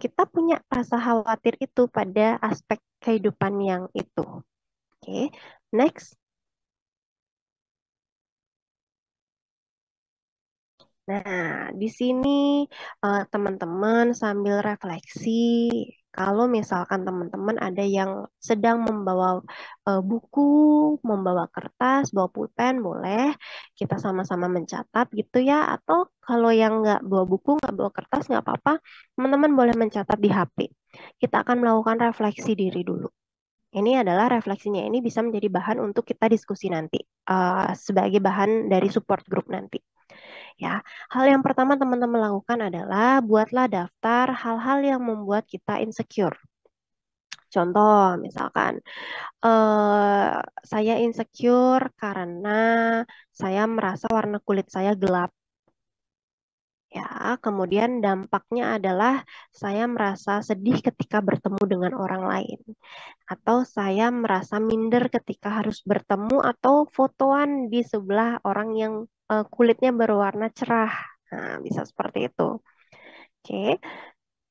kita punya rasa khawatir itu pada aspek kehidupan yang itu. Oke, next. Nah, di sini teman-teman sambil refleksi, kalau misalkan teman-teman ada yang sedang membawa buku, membawa kertas, bawa pulpen, boleh kita sama-sama mencatat gitu ya. Atau kalau yang nggak bawa buku, nggak bawa kertas, nggak apa-apa, teman-teman boleh mencatat di HP. Kita akan melakukan refleksi diri dulu. Ini adalah refleksinya ini bisa menjadi bahan untuk kita diskusi nanti, sebagai bahan dari support group nanti. Ya, hal yang pertama teman-teman lakukan adalah buatlah daftar hal-hal yang membuat kita insecure. Contoh, misalkan saya insecure karena saya merasa warna kulit saya gelap. Ya, kemudian dampaknya adalah saya merasa sedih ketika bertemu dengan orang lain, atau saya merasa minder ketika harus bertemu atau fotoan di sebelah orang yang kulitnya berwarna cerah. Nah, bisa seperti itu. Oke,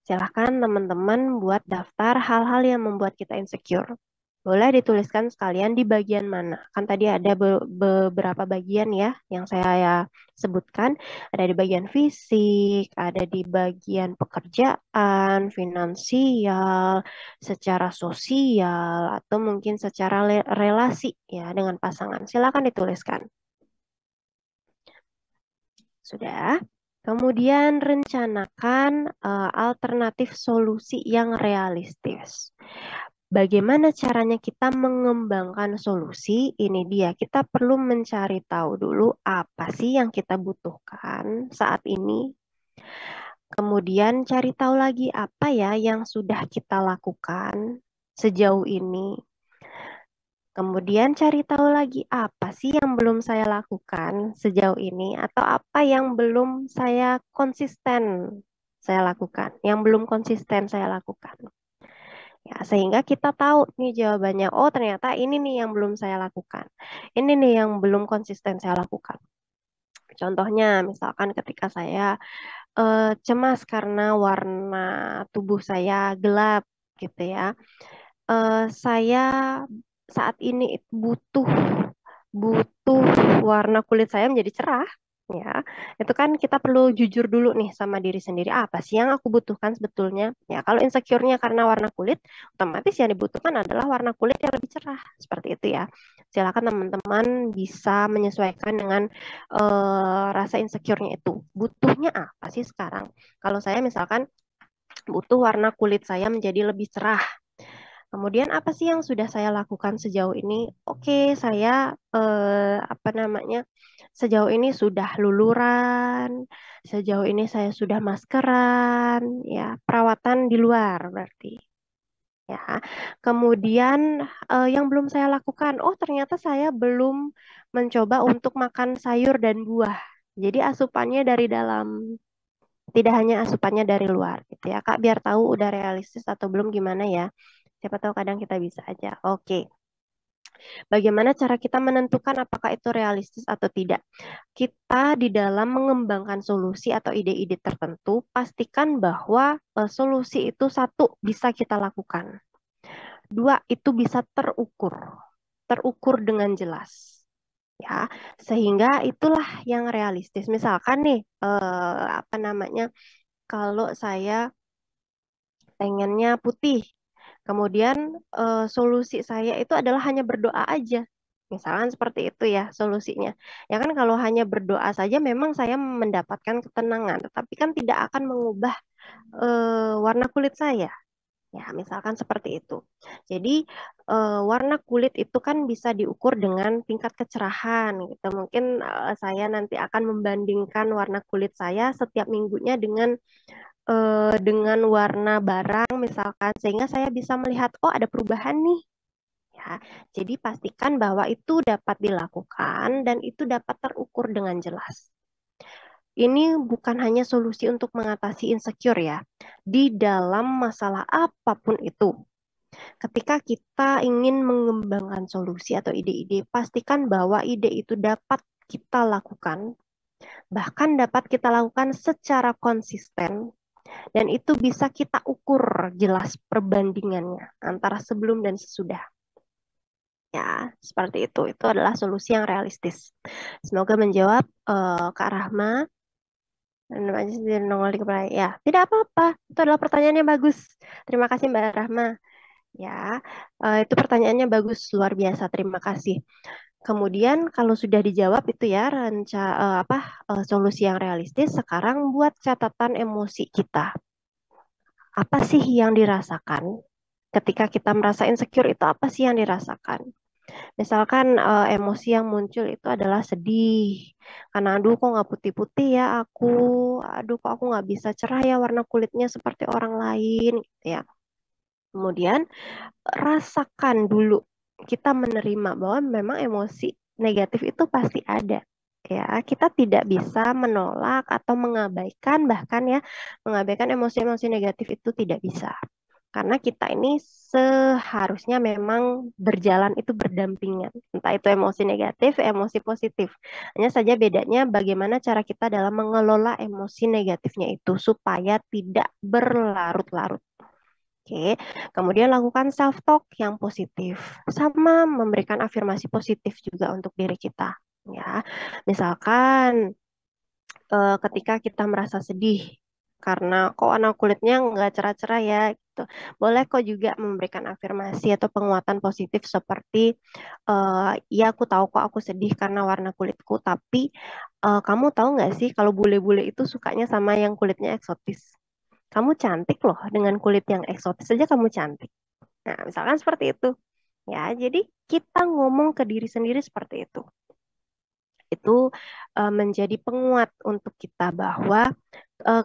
silahkan teman-teman buat daftar hal-hal yang membuat kita insecure. Boleh dituliskan sekalian di bagian mana. Kan tadi ada beberapa bagian ya yang saya ya sebutkan. Ada di bagian fisik, ada di bagian pekerjaan, finansial, secara sosial, atau mungkin secara relasi ya dengan pasangan. Silakan dituliskan. Sudah? Kemudian rencanakan alternatif solusi yang realistis. Bagaimana caranya kita mengembangkan solusi? Ini dia, kita perlu mencari tahu dulu apa sih yang kita butuhkan saat ini. Kemudian cari tahu lagi apa ya yang sudah kita lakukan sejauh ini. Kemudian cari tahu lagi apa sih yang belum saya lakukan sejauh ini atau apa yang belum saya konsisten saya lakukan, yang belum konsisten saya lakukan. Ya, sehingga kita tahu nih jawabannya, oh ternyata ini nih yang belum saya lakukan. Ini nih yang belum konsisten saya lakukan. Contohnya, misalkan ketika saya cemas karena warna tubuh saya gelap gitu ya. Saya saat ini butuh butuh warna kulit saya menjadi cerah, ya. Itu kan kita perlu jujur dulu nih sama diri sendiri. Apa sih yang aku butuhkan sebetulnya? Ya, kalau insecure-nya karena warna kulit, otomatis yang dibutuhkan adalah warna kulit yang lebih cerah. Seperti itu ya. Silakan teman-teman bisa menyesuaikan dengan rasa insecure-nya itu. Butuhnya apa sih sekarang? Kalau saya misalkan butuh warna kulit saya menjadi lebih cerah. Kemudian apa sih yang sudah saya lakukan sejauh ini? Oke, saya apa namanya? Sejauh ini sudah luluran, sejauh ini saya sudah maskeran, ya, perawatan di luar berarti. Ya. Kemudian yang belum saya lakukan, oh ternyata saya belum mencoba untuk makan sayur dan buah. Jadi asupannya dari dalam, tidak hanya asupannya dari luar gitu ya. Kak, biar tahu udah realistis atau belum gimana ya. Siapa tahu kadang kita bisa aja. Oke. Bagaimana cara kita menentukan apakah itu realistis atau tidak? Kita di dalam mengembangkan solusi atau ide-ide tertentu, pastikan bahwa solusi itu satu bisa kita lakukan. Dua, itu bisa terukur. Terukur dengan jelas. Ya, sehingga itulah yang realistis. Misalkan nih, apa namanya, kalau saya pengennya putih, kemudian solusi saya itu adalah hanya berdoa aja. Misalkan seperti itu ya solusinya. Ya kan kalau hanya berdoa saja memang saya mendapatkan ketenangan, tetapi kan tidak akan mengubah warna kulit saya. Ya, misalkan seperti itu. Jadi warna kulit itu kan bisa diukur dengan tingkat kecerahan gitu. Mungkin saya nanti akan membandingkan warna kulit saya setiap minggunya dengan warna barang misalkan sehingga saya bisa melihat oh ada perubahan nih ya. Jadi pastikan bahwa itu dapat dilakukan dan itu dapat terukur dengan jelas. Ini bukan hanya solusi untuk mengatasi insecure ya. Di dalam masalah apapun itu, ketika kita ingin mengembangkan solusi atau ide-ide, pastikan bahwa ide itu dapat kita lakukan, bahkan dapat kita lakukan secara konsisten dan itu bisa kita ukur jelas perbandingannya antara sebelum dan sesudah. Ya, seperti itu. Itu adalah solusi yang realistis. Semoga menjawab Kak Rahma. Dan aja nongol di kepala. Ya, tidak apa-apa. Itu adalah pertanyaan yang bagus. Terima kasih Mbak Rahma. Ya, itu pertanyaannya bagus, luar biasa. Terima kasih. Kemudian kalau sudah dijawab itu ya solusi yang realistis, sekarang buat catatan emosi kita. Apa sih yang dirasakan ketika kita merasa insecure itu apa sih yang dirasakan? Misalkan emosi yang muncul itu adalah sedih. Karena aduh kok nggak putih-putih ya aku. Aduh kok aku nggak bisa cerah ya warna kulitnya seperti orang lain gitu ya. Kemudian rasakan dulu kita menerima bahwa memang emosi negatif itu pasti ada. Ya, kita tidak bisa menolak atau mengabaikan bahkan ya mengabaikan emosi-emosi negatif itu tidak bisa. Karena kita ini seharusnya memang berjalan itu berdampingan. Entah itu emosi negatif, emosi positif. Hanya saja bedanya bagaimana cara kita dalam mengelola emosi negatifnya itu supaya tidak berlarut-larut. Oke, kemudian lakukan self talk yang positif, sama memberikan afirmasi positif juga untuk diri kita. Ya, misalkan ketika kita merasa sedih karena kok warna kulitnya nggak cerah-cerah ya, gitu. Boleh kok juga memberikan afirmasi atau penguatan positif seperti ya aku tahu kok aku sedih karena warna kulitku, tapi kamu tahu nggak sih kalau bule-bule itu sukanya sama yang kulitnya eksotis. Kamu cantik loh dengan kulit yang eksotis saja kamu cantik. Nah, misalkan seperti itu. Ya, jadi kita ngomong ke diri sendiri seperti itu. Itu menjadi penguat untuk kita bahwa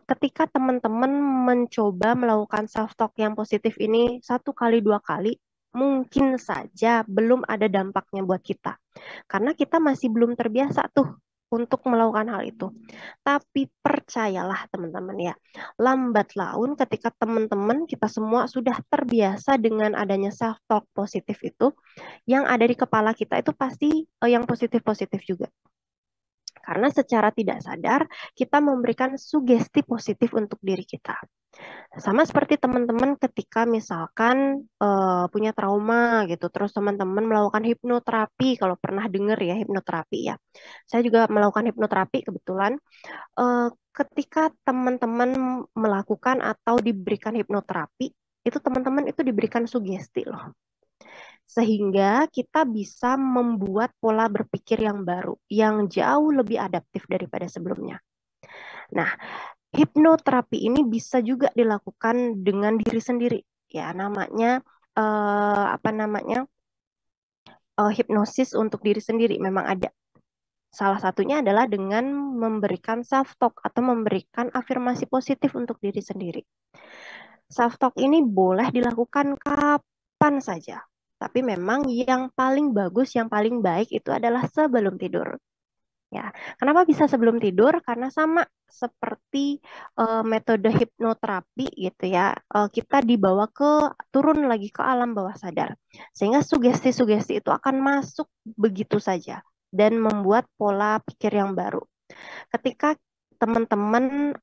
ketika teman-teman mencoba melakukan self talk yang positif ini satu kali dua kali, mungkin saja belum ada dampaknya buat kita. Karena kita masih belum terbiasa tuh untuk melakukan hal itu. Tapi percayalah teman-teman ya, lambat laun ketika teman-teman kita semua sudah terbiasa dengan adanya self talk positif itu, yang ada di kepala kita itu pasti yang positif-positif juga. Karena secara tidak sadar kita memberikan sugesti positif untuk diri kita. Sama seperti teman-teman ketika misalkan punya trauma gitu, terus teman-teman melakukan hipnoterapi, kalau pernah dengar ya hipnoterapi ya. Saya juga melakukan hipnoterapi kebetulan. Ketika teman-teman melakukan atau diberikan hipnoterapi, itu teman-teman itu diberikan sugesti loh. Sehingga kita bisa membuat pola berpikir yang baru, yang jauh lebih adaptif daripada sebelumnya. Nah, hipnoterapi ini bisa juga dilakukan dengan diri sendiri. Ya, namanya apa namanya hipnosis untuk diri sendiri memang ada. Salah satunya adalah dengan memberikan self talk atau memberikan afirmasi positif untuk diri sendiri. Self talk ini boleh dilakukan kapan saja. Tapi memang yang paling bagus, yang paling baik itu adalah sebelum tidur. Ya, kenapa bisa sebelum tidur? Karena sama seperti metode hipnoterapi gitu ya, kita dibawa ke turun lagi ke alam bawah sadar, sehingga sugesti-sugesti itu akan masuk begitu saja dan membuat pola pikir yang baru. Ketika teman-teman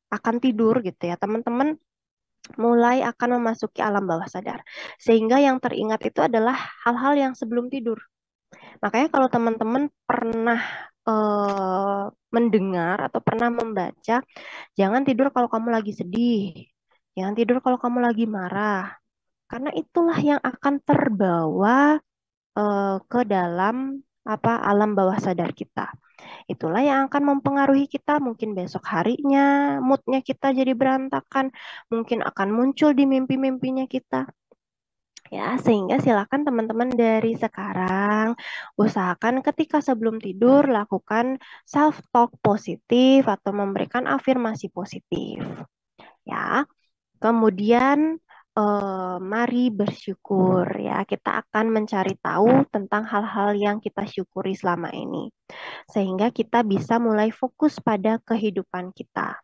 akan tidur gitu ya, teman-teman mulai akan memasuki alam bawah sadar, sehingga yang teringat itu adalah hal-hal yang sebelum tidur. Makanya kalau teman-teman pernah mendengar atau pernah membaca, jangan tidur kalau kamu lagi sedih, jangan tidur kalau kamu lagi marah, karena itulah yang akan terbawa ke dalam alam bawah sadar kita. Itulah yang akan mempengaruhi kita. Mungkin besok harinya moodnya kita jadi berantakan, mungkin akan muncul di mimpi-mimpinya kita. Ya, sehingga silakan teman-teman dari sekarang usahakan ketika sebelum tidur lakukan self talk positif atau memberikan afirmasi positif. Ya, kemudian mari bersyukur ya. Kita akan mencari tahu tentang hal-hal yang kita syukuri selama ini sehingga kita bisa mulai fokus pada kehidupan kita.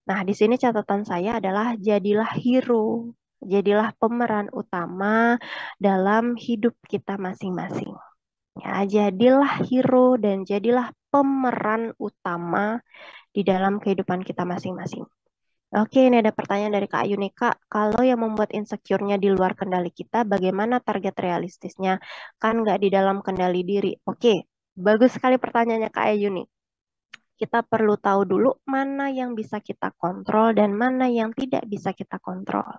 Nah, di sini catatan saya adalah jadilah hero, jadilah pemeran utama dalam hidup kita masing-masing. Ya, jadilah hero dan jadilah pemeran utama di dalam kehidupan kita masing-masing. Oke, ini ada pertanyaan dari Kak Yunika. Kalau yang membuat insecure-nya di luar kendali kita, bagaimana target realistisnya? Kan nggak di dalam kendali diri. Oke, bagus sekali pertanyaannya Kak Yuni. Kita perlu tahu dulu mana yang bisa kita kontrol dan mana yang tidak bisa kita kontrol.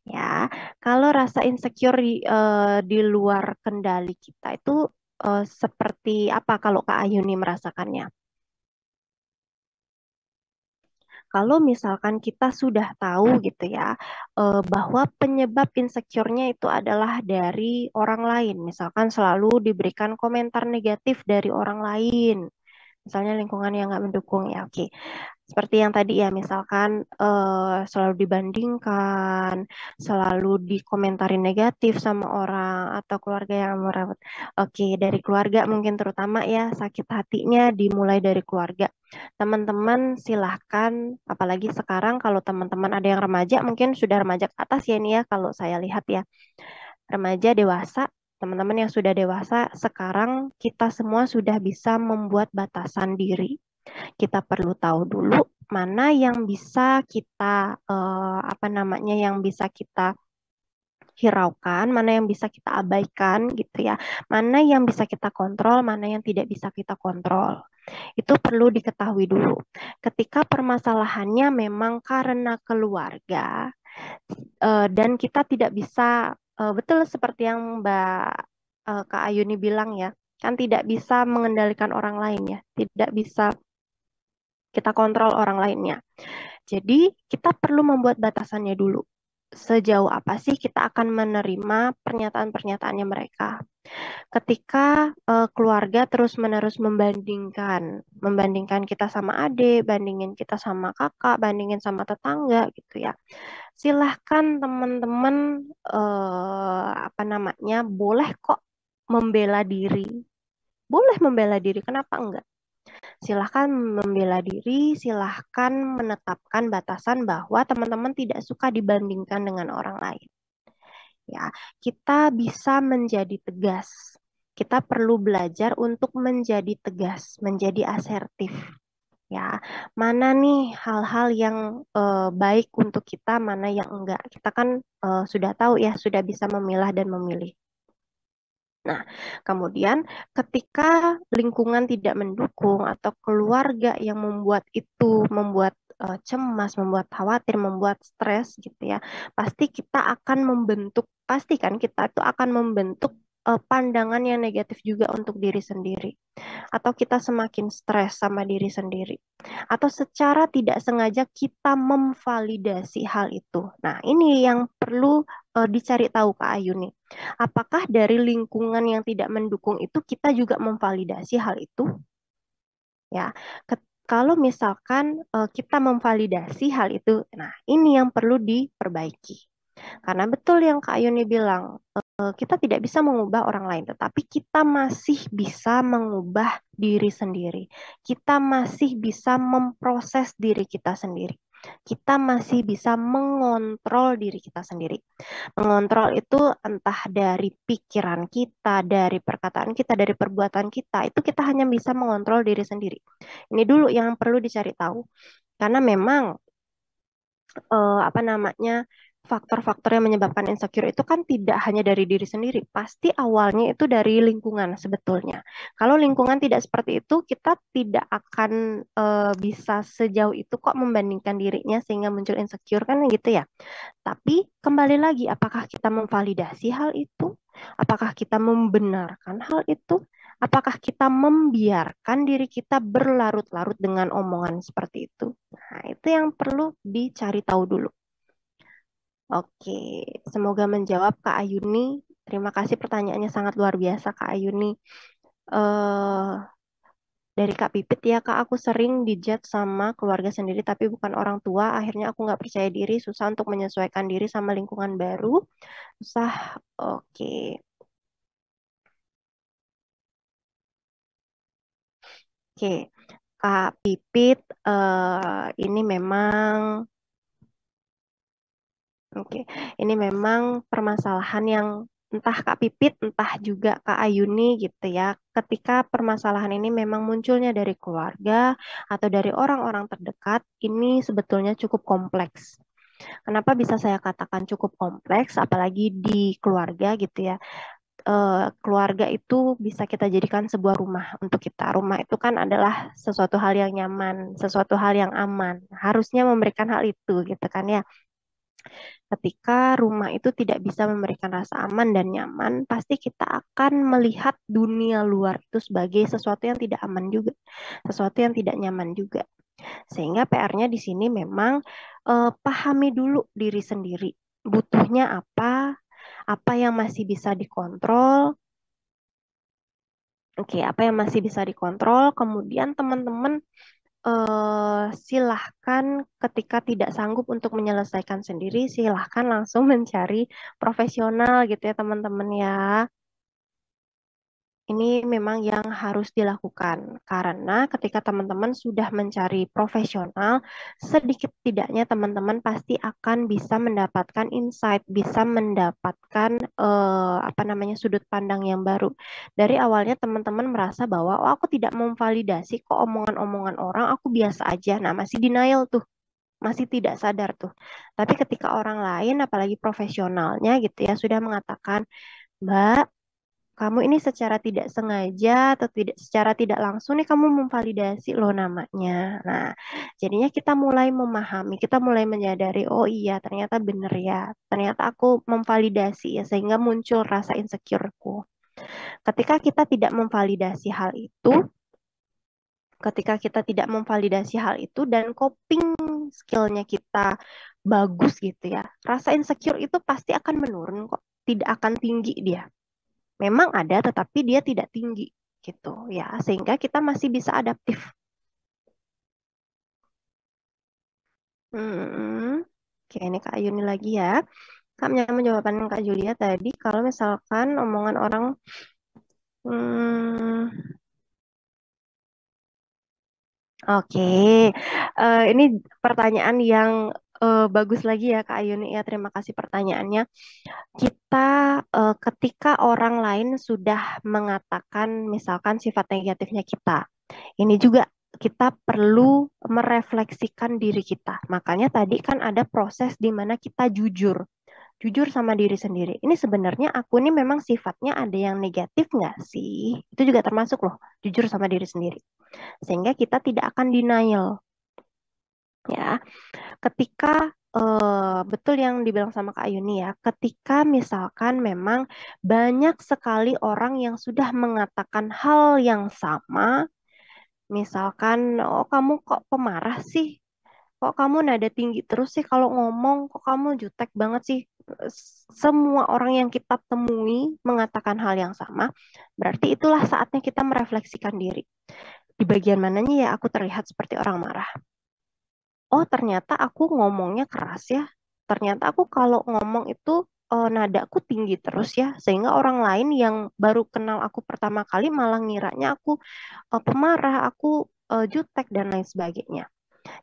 Ya, kalau rasa insecure di luar kendali kita itu seperti apa kalau Kak Ayuni merasakannya? Kalau misalkan kita sudah tahu gitu ya, bahwa penyebab insecure-nya itu adalah dari orang lain, misalkan selalu diberikan komentar negatif dari orang lain, misalnya lingkungan yang nggak mendukung ya, oke. Seperti yang tadi ya, misalkan selalu dibandingkan, selalu dikomentarin negatif sama orang atau keluarga yang merawat. Oke, dari keluarga mungkin terutama ya sakit hatinya dimulai dari keluarga. Teman-teman silahkan, apalagi sekarang kalau teman-teman ada yang remaja, mungkin sudah remaja ke atas ya ini ya kalau saya lihat ya. Remaja dewasa, teman-teman yang sudah dewasa, sekarang kita semua sudah bisa membuat batasan diri. Kita perlu tahu dulu mana yang bisa kita apa namanya yang bisa kita hiraukan, mana yang bisa kita abaikan gitu ya. Mana yang bisa kita kontrol, mana yang tidak bisa kita kontrol. Itu perlu diketahui dulu. Ketika permasalahannya memang karena keluarga, Dan kita tidak bisa, betul seperti yang Kak Ayuni bilang ya, kan tidak bisa mengendalikan orang lain ya, tidak bisa kita kontrol orang lainnya. Jadi kita perlu membuat batasannya dulu. Sejauh apa sih kita akan menerima pernyataan-pernyataannya mereka? Ketika keluarga terus-menerus membandingkan kita sama adik, bandingin kita sama kakak, bandingin sama tetangga gitu ya. Silahkan teman-teman apa namanya, boleh kok membela diri. Boleh membela diri, kenapa enggak? Silahkan membela diri, silahkan menetapkan batasan bahwa teman-teman tidak suka dibandingkan dengan orang lain. Ya, kita bisa menjadi tegas. Kita perlu belajar untuk menjadi tegas, menjadi asertif. Ya, mana nih hal-hal yang baik untuk kita, mana yang enggak. Kita kan sudah tahu ya, sudah bisa memilah dan memilih. Nah, kemudian ketika lingkungan tidak mendukung atau keluarga yang membuat cemas, membuat khawatir, membuat stres gitu ya, pasti kan kita itu akan membentuk pandangan yang negatif juga untuk diri sendiri atau kita semakin stres sama diri sendiri, atau secara tidak sengaja kita memvalidasi hal itu. Nah, ini yang perlu dicari tahu Kak Ayu nih. Apakah dari lingkungan yang tidak mendukung itu kita juga memvalidasi hal itu? Ya, kalau misalkan kita memvalidasi hal itu, nah ini yang perlu diperbaiki. Karena betul yang Kak Yuni bilang, kita tidak bisa mengubah orang lain, tetapi kita masih bisa mengubah diri sendiri. Kita masih bisa memproses diri kita sendiri. Kita masih bisa mengontrol diri kita sendiri. Mengontrol itu entah dari pikiran kita, dari perkataan kita, dari perbuatan kita, itu kita hanya bisa mengontrol diri sendiri. Ini dulu yang perlu dicari tahu. Karena memang apa namanya, faktor-faktor yang menyebabkan insecure itu kan tidak hanya dari diri sendiri, pasti awalnya itu dari lingkungan sebetulnya. Kalau lingkungan tidak seperti itu, kita tidak akan bisa sejauh itu kok membandingkan dirinya sehingga muncul insecure kan gitu ya. Tapi kembali lagi, apakah kita memvalidasi hal itu? Apakah kita membenarkan hal itu? Apakah kita membiarkan diri kita berlarut-larut dengan omongan seperti itu? Nah, itu yang perlu dicari tahu dulu. Oke, semoga menjawab Kak Ayuni. Terima kasih pertanyaannya sangat luar biasa Kak Ayuni. Eh dari Kak Pipit ya Kak, aku sering dijudge sama keluarga sendiri tapi bukan orang tua. Akhirnya aku nggak percaya diri, susah untuk menyesuaikan diri sama lingkungan baru. Susah, oke. Oke, Kak Pipit, ini memang Oke, ini memang permasalahan yang entah Kak Pipit, entah juga Kak Ayuni gitu ya. Ketika permasalahan ini memang munculnya dari keluarga atau dari orang-orang terdekat, ini sebetulnya cukup kompleks. Kenapa bisa saya katakan cukup kompleks, apalagi di keluarga gitu ya. Keluarga itu bisa kita jadikan sebuah rumah untuk kita. Rumah itu kan adalah sesuatu hal yang nyaman, sesuatu hal yang aman. Harusnya memberikan hal itu gitu kan ya. Ketika rumah itu tidak bisa memberikan rasa aman dan nyaman, pasti kita akan melihat dunia luar itu sebagai sesuatu yang tidak aman juga, sesuatu yang tidak nyaman juga. Sehingga PR-nya di sini memang pahami dulu diri sendiri. Butuhnya apa yang masih bisa dikontrol. Oke, apa yang masih bisa dikontrol, kemudian teman-teman silahkan ketika tidak sanggup untuk menyelesaikan sendiri, silahkan langsung mencari profesional gitu ya teman-teman ya. Ini memang yang harus dilakukan karena ketika teman-teman sudah mencari profesional, sedikit tidaknya teman-teman pasti akan bisa mendapatkan insight, bisa mendapatkan apa namanya sudut pandang yang baru. Dari awalnya teman-teman merasa bahwa oh, aku tidak memvalidasi kok omongan-omongan orang, aku biasa aja. Nah, masih denial tuh, masih tidak sadar tuh. Tapi ketika orang lain, apalagi profesionalnya gitu ya, sudah mengatakan, Mbak, Kamu ini secara tidak sengaja atau tidak secara tidak langsung nih kamu memvalidasi loh namanya. Nah, jadinya kita mulai memahami, kita mulai menyadari, oh iya ternyata bener ya. Ternyata aku memvalidasi ya sehingga muncul rasa insecureku. Ketika kita tidak memvalidasi hal itu, ketika kita tidak memvalidasi hal itu dan coping skillnya kita bagus gitu ya, rasa insecure itu pasti akan menurun kok, tidak akan tinggi dia. Memang ada, tetapi dia tidak tinggi gitu ya, sehingga kita masih bisa adaptif. Hmm. Oke, ini Kak Yuni lagi ya. Kak menyambung jawaban Kak Julia tadi, kalau misalkan omongan orang, hmm, oke, ini pertanyaan yang bagus lagi ya Kak Yuni ya. Terima kasih pertanyaannya. Kita ketika orang lain sudah mengatakan misalkan sifat negatifnya kita, ini juga kita perlu merefleksikan diri kita. Makanya tadi kan ada proses di mana kita jujur, jujur sama diri sendiri. Ini sebenarnya aku ini memang sifatnya ada yang negatif nggak sih? Itu juga termasuk loh, jujur sama diri sendiri. Sehingga kita tidak akan denial, ya. Ketika betul yang dibilang sama Kak Yuni ya, ketika misalkan memang banyak sekali orang yang sudah mengatakan hal yang sama, misalkan, oh kamu kok pemarah sih, kok kamu nada tinggi terus sih kalau ngomong, kok kamu jutek banget sih. Semua orang yang kita temui mengatakan hal yang sama, berarti itulah saatnya kita merefleksikan diri. Di bagian mananya ya aku terlihat seperti orang marah. Oh, ternyata aku ngomongnya keras ya. Ternyata aku kalau ngomong itu nadaku tinggi terus ya, sehingga orang lain yang baru kenal aku pertama kali malah ngiranya aku pemarah, aku jutek dan lain sebagainya.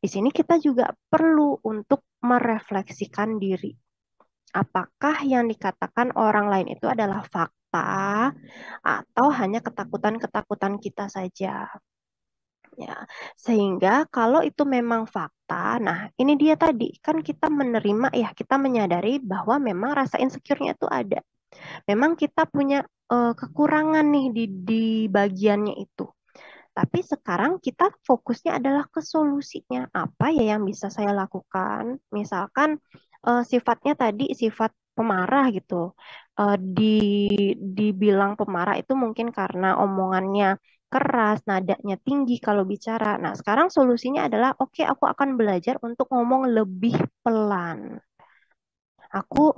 Di sini kita juga perlu untuk merefleksikan diri. Apakah yang dikatakan orang lain itu adalah fakta atau hanya ketakutan-ketakutan kita saja? Ya, sehingga kalau itu memang fakta, nah ini dia tadi kan kita menerima ya, kita menyadari bahwa memang rasa insecure-nya itu ada. Memang kita punya kekurangan nih di bagiannya itu. Tapi sekarang kita fokusnya adalah ke solusinya. Apa ya yang bisa saya lakukan? Misalkan sifatnya tadi sifat pemarah gitu. Dibilang pemarah itu mungkin karena omongannya keras, nadanya tinggi kalau bicara. Nah, sekarang solusinya adalah oke, aku akan belajar untuk ngomong lebih pelan. Aku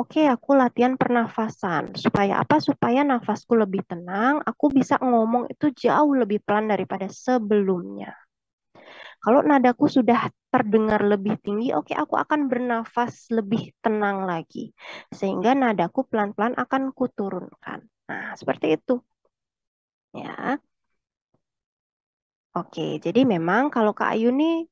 latihan pernafasan. Supaya apa? Supaya nafasku lebih tenang, aku bisa ngomong itu jauh lebih pelan daripada sebelumnya. Kalau nadaku sudah terdengar lebih tinggi, oke, aku akan bernafas lebih tenang lagi. Sehingga nadaku pelan-pelan akan kuturunkan. Nah, seperti itu. Ya. Oke, jadi memang kalau Kak Ayu nih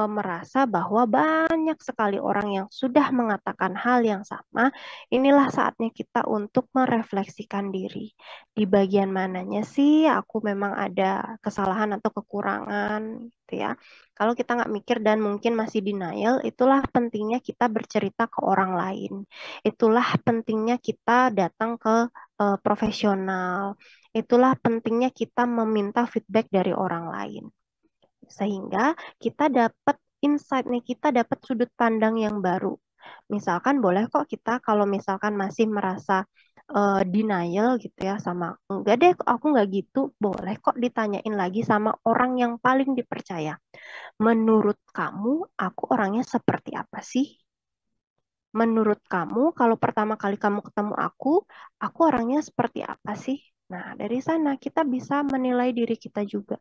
merasa bahwa banyak sekali orang yang sudah mengatakan hal yang sama, inilah saatnya kita untuk merefleksikan diri. Di bagian mananya sih aku memang ada kesalahan atau kekurangan, gitu ya. Kalau kita nggak mikir dan mungkin masih denial, itulah pentingnya kita bercerita ke orang lain. Itulah pentingnya kita datang ke profesional. Itulah pentingnya kita meminta feedback dari orang lain. Sehingga kita dapat insight nih, kita dapat sudut pandang yang baru. Misalkan boleh kok kita kalau misalkan masih merasa denial gitu ya sama enggak deh aku nggak gitu, boleh kok ditanyain lagi sama orang yang paling dipercaya. Menurut kamu aku orangnya seperti apa sih? Menurut kamu kalau pertama kali kamu ketemu aku orangnya seperti apa sih? Nah, dari sana kita bisa menilai diri kita juga.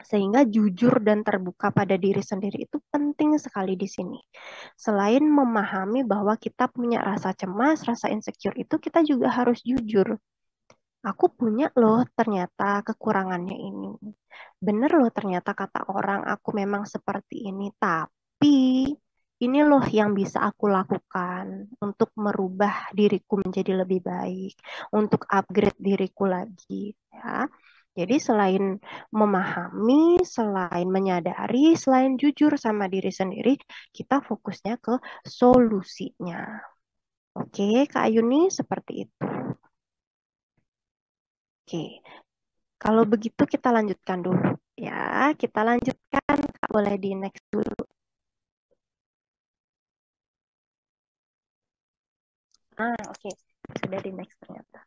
Sehingga jujur dan terbuka pada diri sendiri itu penting sekali di sini. Selain memahami bahwa kita punya rasa cemas, rasa insecure itu kita juga harus jujur. Aku punya loh ternyata kekurangannya ini. Bener loh ternyata kata orang aku memang seperti ini. Tapi ini loh yang bisa aku lakukan untuk merubah diriku menjadi lebih baik. Untuk upgrade diriku lagi. Ya. Jadi selain memahami, selain menyadari, selain jujur sama diri sendiri, kita fokusnya ke solusinya. Oke, Kak Ayuni seperti itu. Oke, kalau begitu kita lanjutkan dulu. Ya, kita lanjutkan. Kak, boleh di next dulu. Oke. Sudah di next ternyata.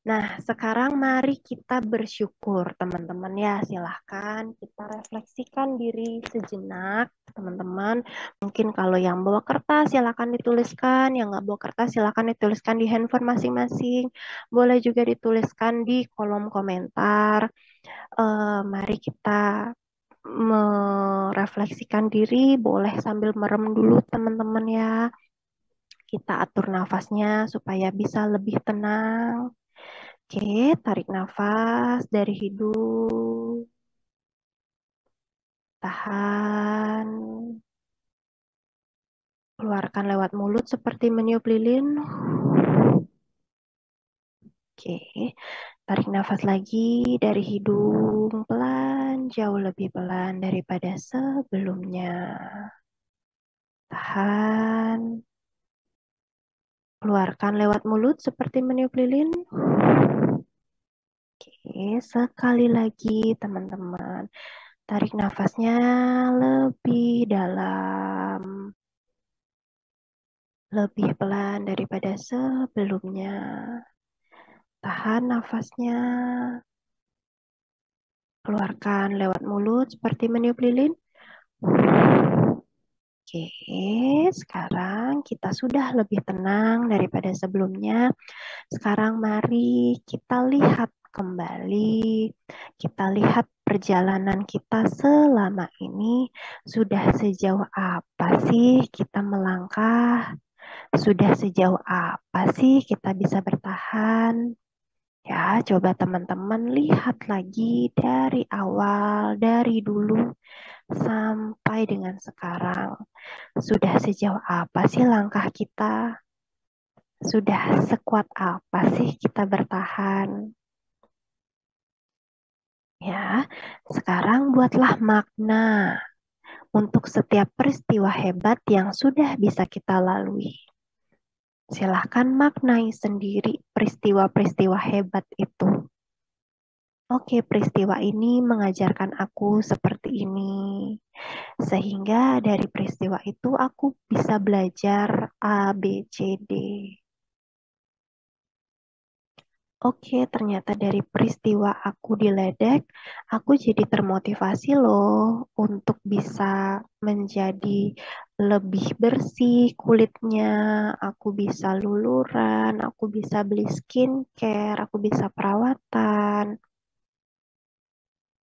Nah, sekarang mari kita bersyukur, teman-teman ya. Silahkan kita refleksikan diri sejenak, teman-teman. Mungkin kalau yang bawa kertas, silahkan dituliskan. Yang nggak bawa kertas, silahkan dituliskan di handphone masing-masing. Boleh juga dituliskan di kolom komentar. Mari kita merefleksikan diri, boleh sambil merem dulu, teman-teman ya. Kita atur nafasnya supaya bisa lebih tenang. Oke, tarik nafas dari hidung, tahan, keluarkan lewat mulut seperti meniup lilin. Oke, tarik nafas lagi dari hidung, pelan, jauh lebih pelan daripada sebelumnya. Tahan, keluarkan lewat mulut seperti meniup lilin. Oke, sekali lagi teman-teman. Tarik nafasnya lebih dalam, lebih pelan daripada sebelumnya. Tahan nafasnya, keluarkan lewat mulut seperti meniup lilin. Oke, sekarang kita sudah lebih tenang daripada sebelumnya. Sekarang mari kita lihat kembali. Kita lihat perjalanan kita selama ini sudah sejauh apa sih kita melangkah? Sudah sejauh apa sih kita bisa bertahan? Ya, coba teman-teman lihat lagi dari awal, dari dulu sampai dengan sekarang. Sudah sejauh apa sih langkah kita? Sudah sekuat apa sih kita bertahan? Ya, sekarang buatlah makna untuk setiap peristiwa hebat yang sudah bisa kita lalui. Silahkan maknai sendiri peristiwa-peristiwa hebat itu. Oke, peristiwa ini mengajarkan aku seperti ini. Sehingga dari peristiwa itu aku bisa belajar A, B, C, D. Oke, ternyata dari peristiwa aku diledek, aku jadi termotivasi loh untuk bisa menjadi lebih bersih kulitnya, aku bisa luluran, aku bisa beli skincare, aku bisa perawatan.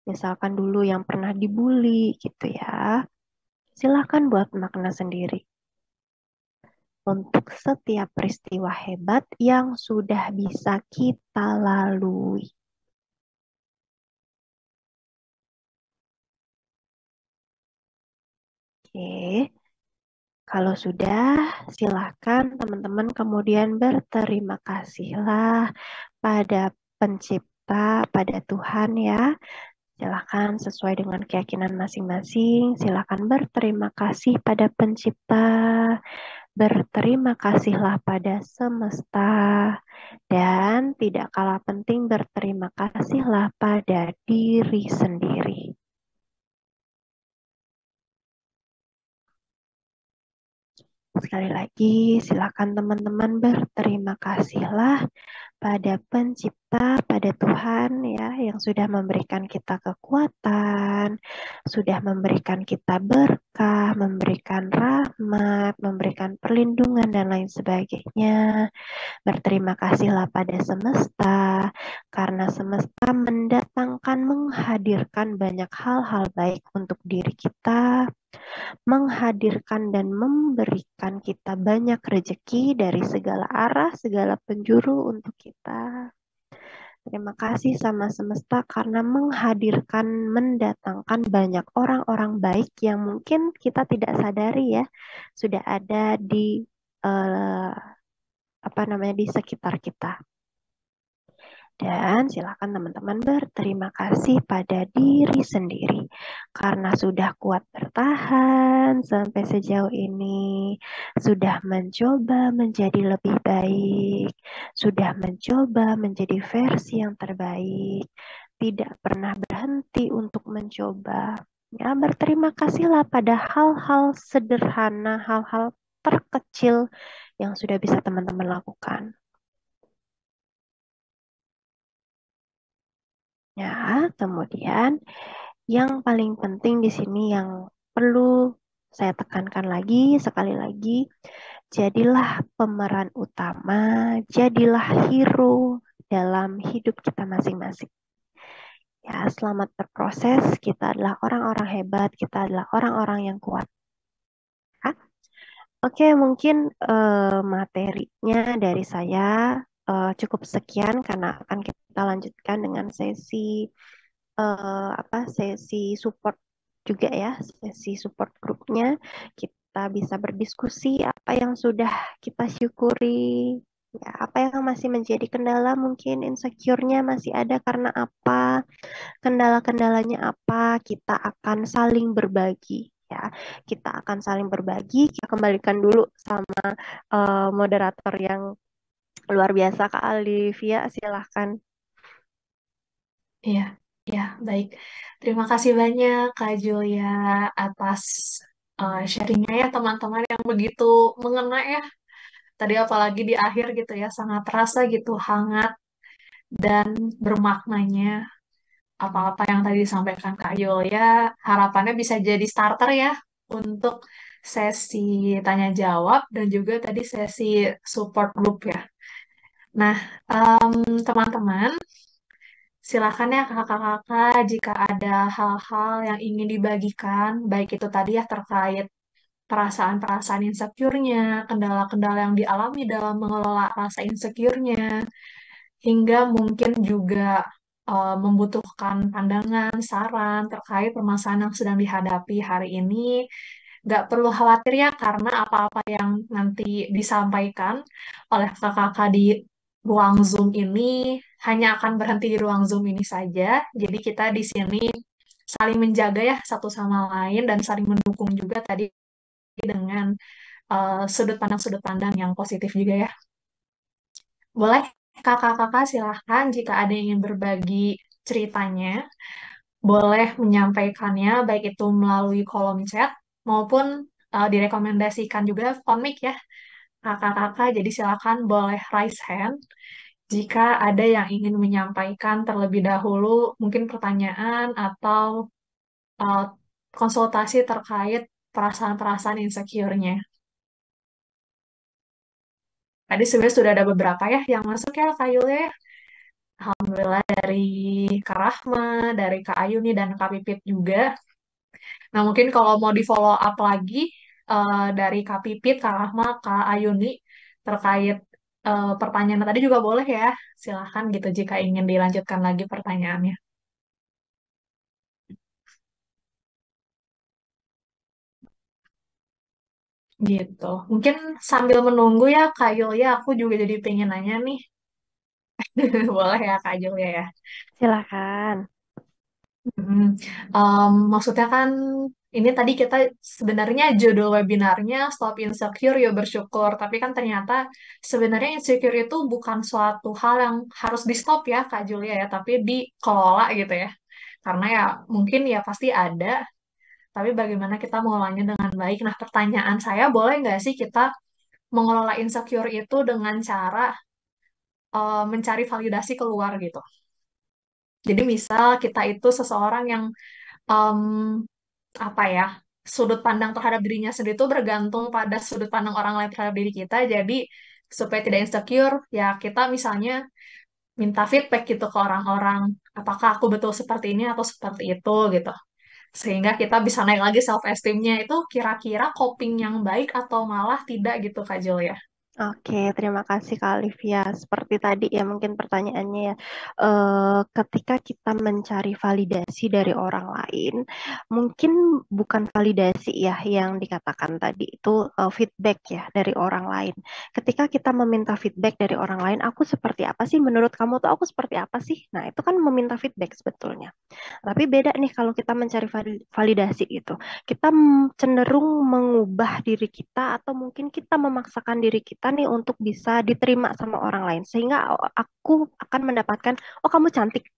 Misalkan dulu yang pernah dibully gitu ya. Silahkan buat makna sendiri untuk setiap peristiwa hebat yang sudah bisa kita lalui. Oke, kalau sudah, silahkan teman-teman kemudian berterima kasihlah pada pencipta, pada Tuhan ya. Silahkan sesuai dengan keyakinan masing-masing. Silahkan berterima kasih pada pencipta. Berterima kasihlah pada semesta. Dan tidak kalah penting berterima kasihlah pada diri sendiri. Sekali lagi, silakan teman-teman berterima kasihlah pada pencipta, pada Tuhan ya yang sudah memberikan kita kekuatan, sudah memberikan kita berkah, memberikan rahmat, memberikan perlindungan dan lain sebagainya. Berterima kasihlah pada semesta karena semesta mendatangkan, menghadirkan banyak hal-hal baik untuk diri kita, menghadirkan dan memberikan kita banyak rezeki dari segala arah, segala penjuru untuk kita. Terima kasih sama semesta karena menghadirkan, mendatangkan banyak orang-orang baik yang mungkin kita tidak sadari ya, sudah ada di di sekitar kita. Dan silakan teman-teman berterima kasih pada diri sendiri karena sudah kuat bertahan sampai sejauh ini, sudah mencoba menjadi lebih baik, sudah mencoba menjadi versi yang terbaik, tidak pernah berhenti untuk mencoba. Ya, berterima kasihlah pada hal-hal sederhana, hal-hal terkecil yang sudah bisa teman-teman lakukan. Ya, kemudian yang paling penting di sini yang perlu saya tekankan lagi, sekali lagi, jadilah pemeran utama, jadilah hero dalam hidup kita masing-masing. Ya, selamat berproses. Kita adalah orang-orang hebat, kita adalah orang-orang yang kuat. Ya. Oke, mungkin materinya dari saya cukup sekian karena akan kita lanjutkan dengan sesi support juga ya, sesi support grupnya. Kita bisa berdiskusi apa yang sudah kita syukuri, ya, apa yang masih menjadi kendala, mungkin insecure-nya masih ada karena apa, kendala-kendalanya apa, kita akan saling berbagi. Ya, kita akan saling berbagi. Kita kembalikan dulu sama moderator yang luar biasa, Kak Alivia, silahkan. Iya, iya, baik. Terima kasih banyak Kak Julia atas sharingnya ya teman-teman yang begitu mengena ya. Tadi apalagi di akhir gitu ya, sangat terasa gitu hangat dan bermaknanya apa-apa yang tadi disampaikan Kak Julia. Harapannya bisa jadi starter ya untuk sesi tanya jawab dan juga tadi sesi support group ya. Nah, teman-teman, silakan ya kakak-kakak jika ada hal-hal yang ingin dibagikan, baik itu tadi ya terkait perasaan-perasaan insecure-nya, kendala-kendala yang dialami dalam mengelola rasa insecure-nya, hingga mungkin juga membutuhkan pandangan, saran terkait permasalahan yang sedang dihadapi hari ini. Nggak perlu khawatir ya, karena apa-apa yang nanti disampaikan oleh kakak-kakak di ruang Zoom ini hanya akan berhenti di ruang Zoom ini saja. Jadi kita di sini saling menjaga ya satu sama lain dan saling mendukung juga tadi dengan sudut pandang yang positif juga ya. Boleh kakak-kakak silahkan jika ada yang ingin berbagi ceritanya, boleh menyampaikannya baik itu melalui kolom chat maupun direkomendasikan juga on mic ya kakak-kakak. Jadi silakan boleh raise hand jika ada yang ingin menyampaikan terlebih dahulu mungkin pertanyaan atau uh, konsultasi terkait perasaan-perasaan insecure-nya. Tadi sebenarnya sudah ada beberapa ya yang masuk ya Kak Yule. Alhamdulillah dari Kak Rahma, dari Kak Ayuni dan Kak Pipit juga. Nah mungkin kalau mau di follow up lagi dari Kak Pipit, Kak Rahma, Kak Ayuni terkait pertanyaan tadi juga boleh ya. Silahkan gitu jika ingin dilanjutkan lagi pertanyaannya. Gitu. Mungkin sambil menunggu ya Kak Yulia, aku juga jadi pengen nanya nih. Boleh ya Kak Julia ya. Silakan. Mm, maksudnya kan ini tadi kita sebenarnya judul webinarnya Stop Insecure Ya Bersyukur, tapi kan ternyata sebenarnya insecure itu bukan suatu hal yang harus di stop ya Kak Julia ya, tapi dikelola gitu ya. Karena ya mungkin ya pasti ada, tapi bagaimana kita mengelolanya dengan baik. Nah pertanyaan saya, boleh nggak sih kita mengelola insecure itu dengan cara mencari validasi keluar gitu. Jadi misal kita itu seseorang yang em, apa ya, sudut pandang terhadap dirinya sendiri itu bergantung pada sudut pandang orang lain terhadap diri kita. Jadi supaya tidak insecure, ya kita misalnya minta feedback gitu ke orang-orang, apakah aku betul seperti ini atau seperti itu gitu. Sehingga kita bisa naik lagi self esteemnya itu kira-kira coping yang baik atau malah tidak gitu Kak Jul ya. Oke, terima kasih Kak Olivia. Seperti tadi ya mungkin pertanyaannya ya, ketika kita mencari validasi dari orang lain, mungkin bukan validasi ya yang dikatakan tadi itu feedback ya dari orang lain. Ketika kita meminta feedback dari orang lain, aku seperti apa sih? Menurut kamu tuh aku seperti apa sih? Nah, itu kan meminta feedback sebetulnya. Tapi beda nih kalau kita mencari validasi itu. Kita cenderung mengubah diri kita atau mungkin kita memaksakan diri kita nih untuk bisa diterima sama orang lain. Sehingga aku akan mendapatkan, oh kamu cantik,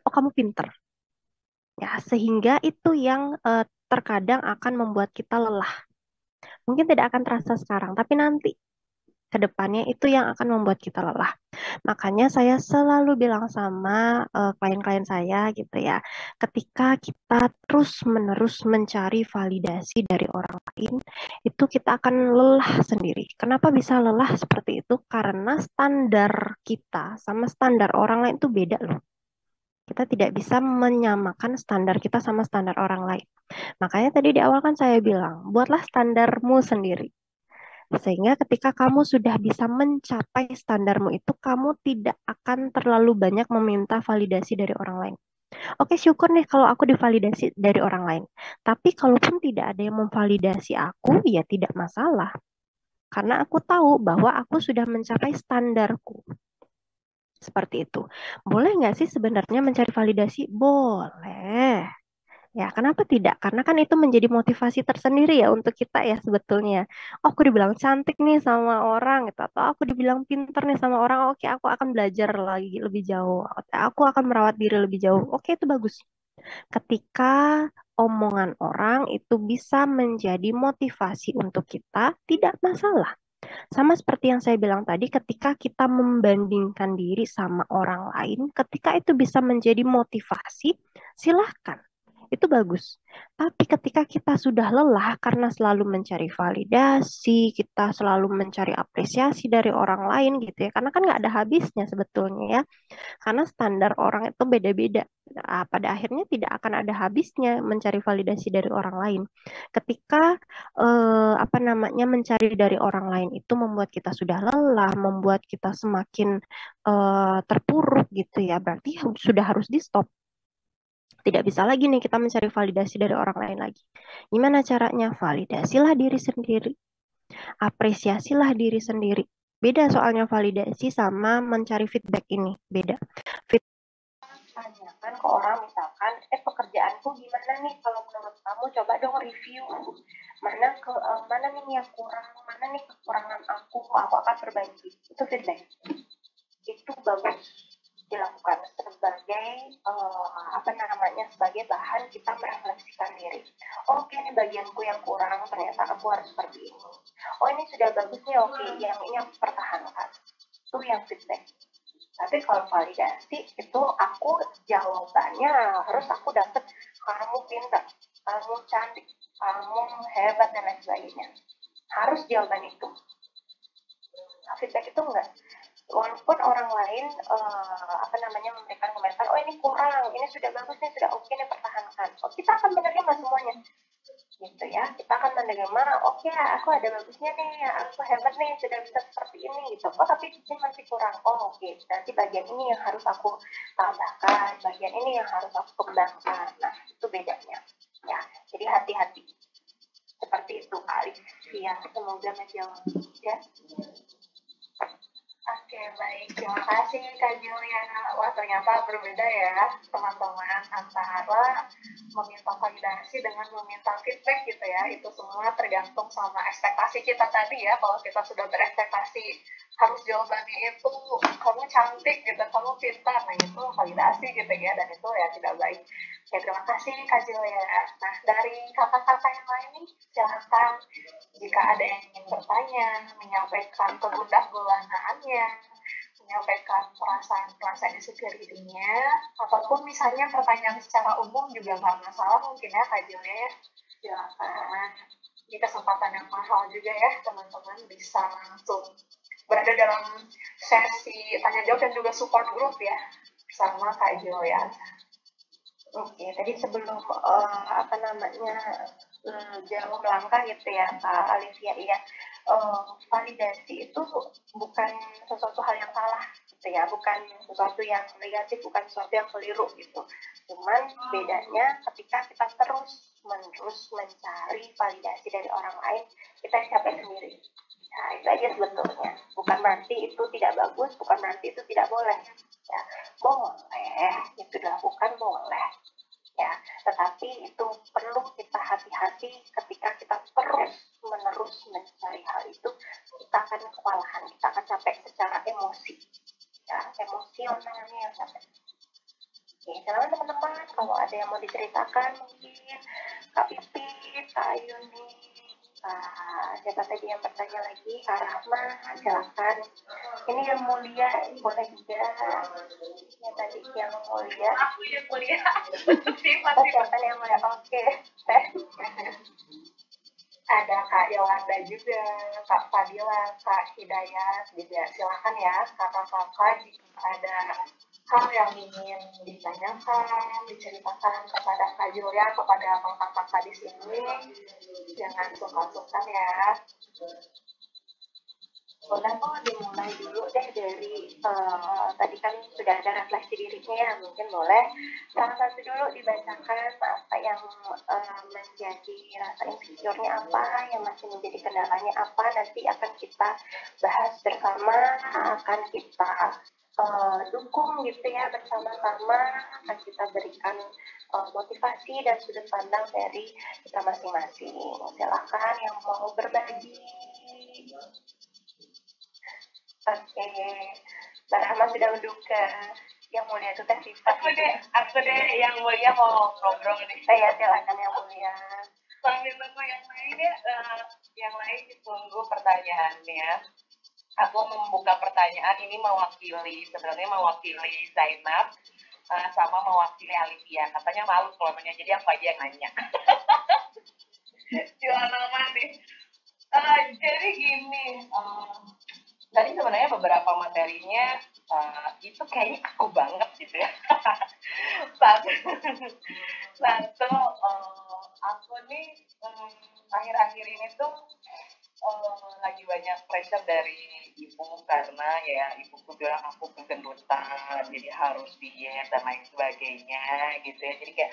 oh kamu pinter. Ya, sehingga itu yang terkadang akan membuat kita lelah. Mungkin tidak akan terasa sekarang, tapi nanti ke depannya itu yang akan membuat kita lelah. Makanya saya selalu bilang sama klien-klien saya gitu ya, ketika kita terus-menerus mencari validasi dari orang lain, itu kita akan lelah sendiri. Kenapa bisa lelah seperti itu? Karena standar kita sama standar orang lain itu beda loh. Kita tidak bisa menyamakan standar kita sama standar orang lain. Makanya tadi di awal kan saya bilang, buatlah standarmu sendiri. Sehingga ketika kamu sudah bisa mencapai standarmu itu, kamu tidak akan terlalu banyak meminta validasi dari orang lain. Oke, syukur nih kalau aku divalidasi dari orang lain. Tapi kalaupun tidak ada yang memvalidasi aku, ya tidak masalah. Karena aku tahu bahwa aku sudah mencapai standarku. Seperti itu. Boleh nggak sih sebenarnya mencari validasi? Boleh. Ya, kenapa tidak? Karena kan itu menjadi motivasi tersendiri ya untuk kita ya sebetulnya. Oh, aku dibilang cantik nih sama orang gitu, atau aku dibilang pinter nih sama orang, oke aku akan belajar lagi lebih jauh. Aku akan merawat diri lebih jauh. Oke, itu bagus. Ketika omongan orang itu bisa menjadi motivasi untuk kita, tidak masalah. Sama seperti yang saya bilang tadi, ketika kita membandingkan diri sama orang lain, ketika itu bisa menjadi motivasi, silahkan. Itu bagus. Tapi ketika kita sudah lelah karena selalu mencari validasi, kita selalu mencari apresiasi dari orang lain gitu ya, karena kan nggak ada habisnya sebetulnya ya, karena standar orang itu beda-beda. Nah, pada akhirnya tidak akan ada habisnya mencari validasi dari orang lain. Ketika apa namanya mencari dari orang lain itu membuat kita sudah lelah, membuat kita semakin terpuruk gitu ya, berarti sudah harus di stop. Tidak bisa lagi nih kita mencari validasi dari orang lain lagi. Gimana caranya? Validasilah diri sendiri. Apresiasilah diri sendiri. Beda soalnya validasi sama mencari feedback ini. Beda. Tanyakan ke orang misalkan, pekerjaanku gimana nih kalau menurut kamu, coba dong review. Mana nih yang kurang, mana nih kekurangan aku akan perbaiki. Itu feedback. Itu bagus dilakukan sebagai apa namanya, sebagai bahan kita merefleksikan diri. Oh, oke, ini bagianku yang kurang, ternyata aku harus seperti ini. Oh, ini sudah bagus nih, oke, yang ini aku pertahankan. Itu yang feedback. Tapi kalau validasi itu aku jawabannya harus aku dapat, kamu pintar, kamu cantik, kamu hebat dan lain sebagainya. Harus jawaban itu. Feedback itu enggak, walaupun orang lain apa namanya memberikan komentar, oh ini kurang, ini sudah bagus nih, sudah oke nih, pertahankan. Oh, kita akan menerima semuanya gitu ya, kita akan menerima, oke, aku ada bagusnya nih, aku hebat nih, sudah bisa seperti ini gitu. Oh, tapi ini masih kurang. Oh, oke, nanti bagian ini yang harus aku tambahkan, bagian ini yang harus aku kembangkan. Nah, itu bedanya ya, jadi hati-hati. Seperti itu kali ya, semoga menjawab ya. Oke, baik. Terima kasih Kak Juliana. Wah, ternyata berbeda ya, teman-teman, antara meminta validasi dengan meminta feedback gitu ya. Itu semua tergantung sama ekspektasi kita tadi ya. Kalau kita sudah berekspektasi harus jawabannya itu, kamu cantik gitu, kamu pintar, nah itu validasi gitu ya. Dan itu ya tidak baik. Ya, terima kasih Kak Juliana. Nah, dari kakak-kakak yang lain nih, silahkan jika ada yang ingin bertanya, menyampaikan kegundah gulanaannya, menyampaikan perasaan-perasaan insecure dirinya, ataupun misalnya pertanyaan secara umum juga nggak masalah mungkin ya Kak Julia ya. Silakan. Ini kesempatan yang mahal juga ya teman-teman, bisa langsung berada dalam sesi tanya jawab dan juga support group ya sama Kak Julia. Oke, tadi sebelum apa namanya jauh melangkah gitu ya Kak Alivia. Iya, validasi itu bukan sesuatu hal yang salah gitu ya, bukan sesuatu yang negatif, bukan sesuatu yang keliru gitu. Cuman bedanya ketika kita terus menerus mencari validasi dari orang lain, kita capek sendiri. Nah, itu aja sebetulnya. Bukan berarti itu tidak bagus, bukan berarti itu tidak boleh. Ya, boleh, itu dilakukan boleh. Ya, tetapi itu perlu kita hati-hati ketika kita terus menerus mencari hal itu, kita akan kewalahan, kita akan capek secara emosi. Ya, emosionalnya yang capek. Oke, silakan teman-teman, kalau ada yang mau diceritakan mungkin Kak Pipit, Kak Ayuni, siapa tadi yang bertanya lagi, Kak Rahma, silakan. Ini yang mulia boleh juga. Ya tadi yang mulia. Aku yang mulia. Siapa yang mulia? Oke. Ada Kak Yolanda juga, Kak Fadila, Kak Hidayat juga. Silakan ya kakak-kakak jika ada hal yang ingin ditanyakan, diceritakan kepada Kak Julia, kepada kakak-kakak di sini, jangan sungkan-sungkan ya. Boleh kok dimulai dulu deh dari tadi kan sudah ada refleksi dirinya ya, mungkin boleh salah satu dulu dibacakan apa yang menjadi rasa insecure-nya apa, yang masih menjadi kendalanya apa, nanti akan kita bahas bersama, akan kita dukung gitu ya bersama-sama, akan kita berikan motivasi dan sudut pandang dari kita masing-masing. Silahkan yang mau berbagi. Oke, Mbak Rahma sudah menduga yang mulia itu teh sifat. Aku deh yang mulia mau ngobrol nih. Saya silakan yang mulia. Sambil tunggu yang lain ya, yang lain ditunggu pertanyaannya. Aku membuka pertanyaan ini sebenarnya mewakili Zainab sama mewakili Alivia. Katanya malu kalau nanya, jadi aku aja yang nanya. Jual nama nih. Jadi gini, tadi sebenarnya beberapa materinya itu kayaknya aku banget gitu ya. satu aku nih akhir-akhir ini tuh lagi banyak pressure dari ibu karena ya ibuku bilang aku kegendutan jadi harus diet dan lain sebagainya gitu ya, jadi kayak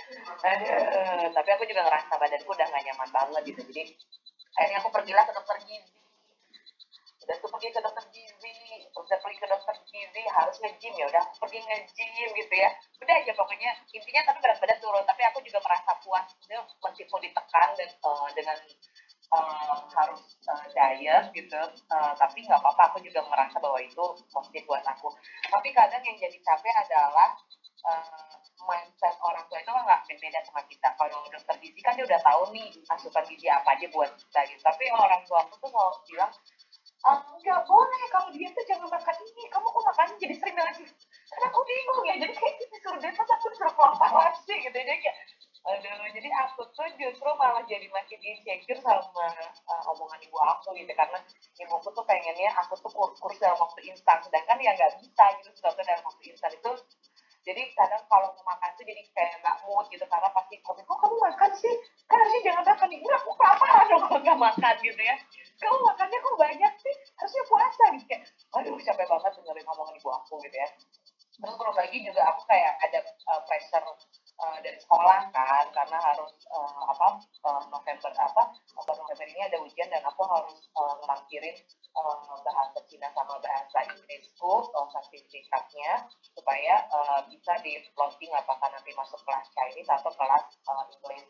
tapi aku juga ngerasa badanku udah gak nyaman banget gitu, jadi akhirnya aku pergilah ke dokter gizi. Udah tuh pergi ke dokter gizi harus nge-gym, ya udah aku pergi nge-gym gitu ya, udah aja pokoknya intinya, tapi berat badan turun, tapi aku juga merasa puas meskipun ditekan dan dengan harus diet gitu, tapi nggak apa-apa, aku juga merasa bahwa itu positif buat aku. Tapi kadang yang jadi capek adalah mindset orang tua itu kan nggak beda sama kita. Kalau dokter gizi kan dia udah tahu nih asupan gizi apa aja buat kita gitu, tapi orang tua aku tuh mau bilang nggak boleh, kalau dia tuh jangan makan ini, kamu kok makannya jadi sering lagi, karena aku bingung ya, jadi kayak disuruh dia tuh aku disuruh kelompok sih gitu, jadi kayak aduh, jadi aku tuh justru malah jadi makin insecure sama omongan ibu aku gitu, karena ibuku tuh pengennya aku tuh kurus dalam waktu instan, sedangkan ya nggak bisa gitu sesuatu dalam waktu instan itu. Jadi kadang kalau mau makan tuh jadi kayak nggak mood gitu, karena pasti kok kamu makan sih, kan harusnya jangan makan nih, aku kelaparan dong kalau nggak makan gitu ya, kamu makannya kok banyak sih, harusnya puasa gitu, kayak aduh capek banget dengerin omongan ibu aku gitu ya. Terus belum lagi juga aku kayak ada pressure dari sekolah kan, karena harus November November ini ada ujian dan aku harus ngelangkirin bahasa Cina sama bahasa Inggrisku sertifikatnya supaya bisa di plotting apakah nanti masuk kelas Chinese atau kelas English.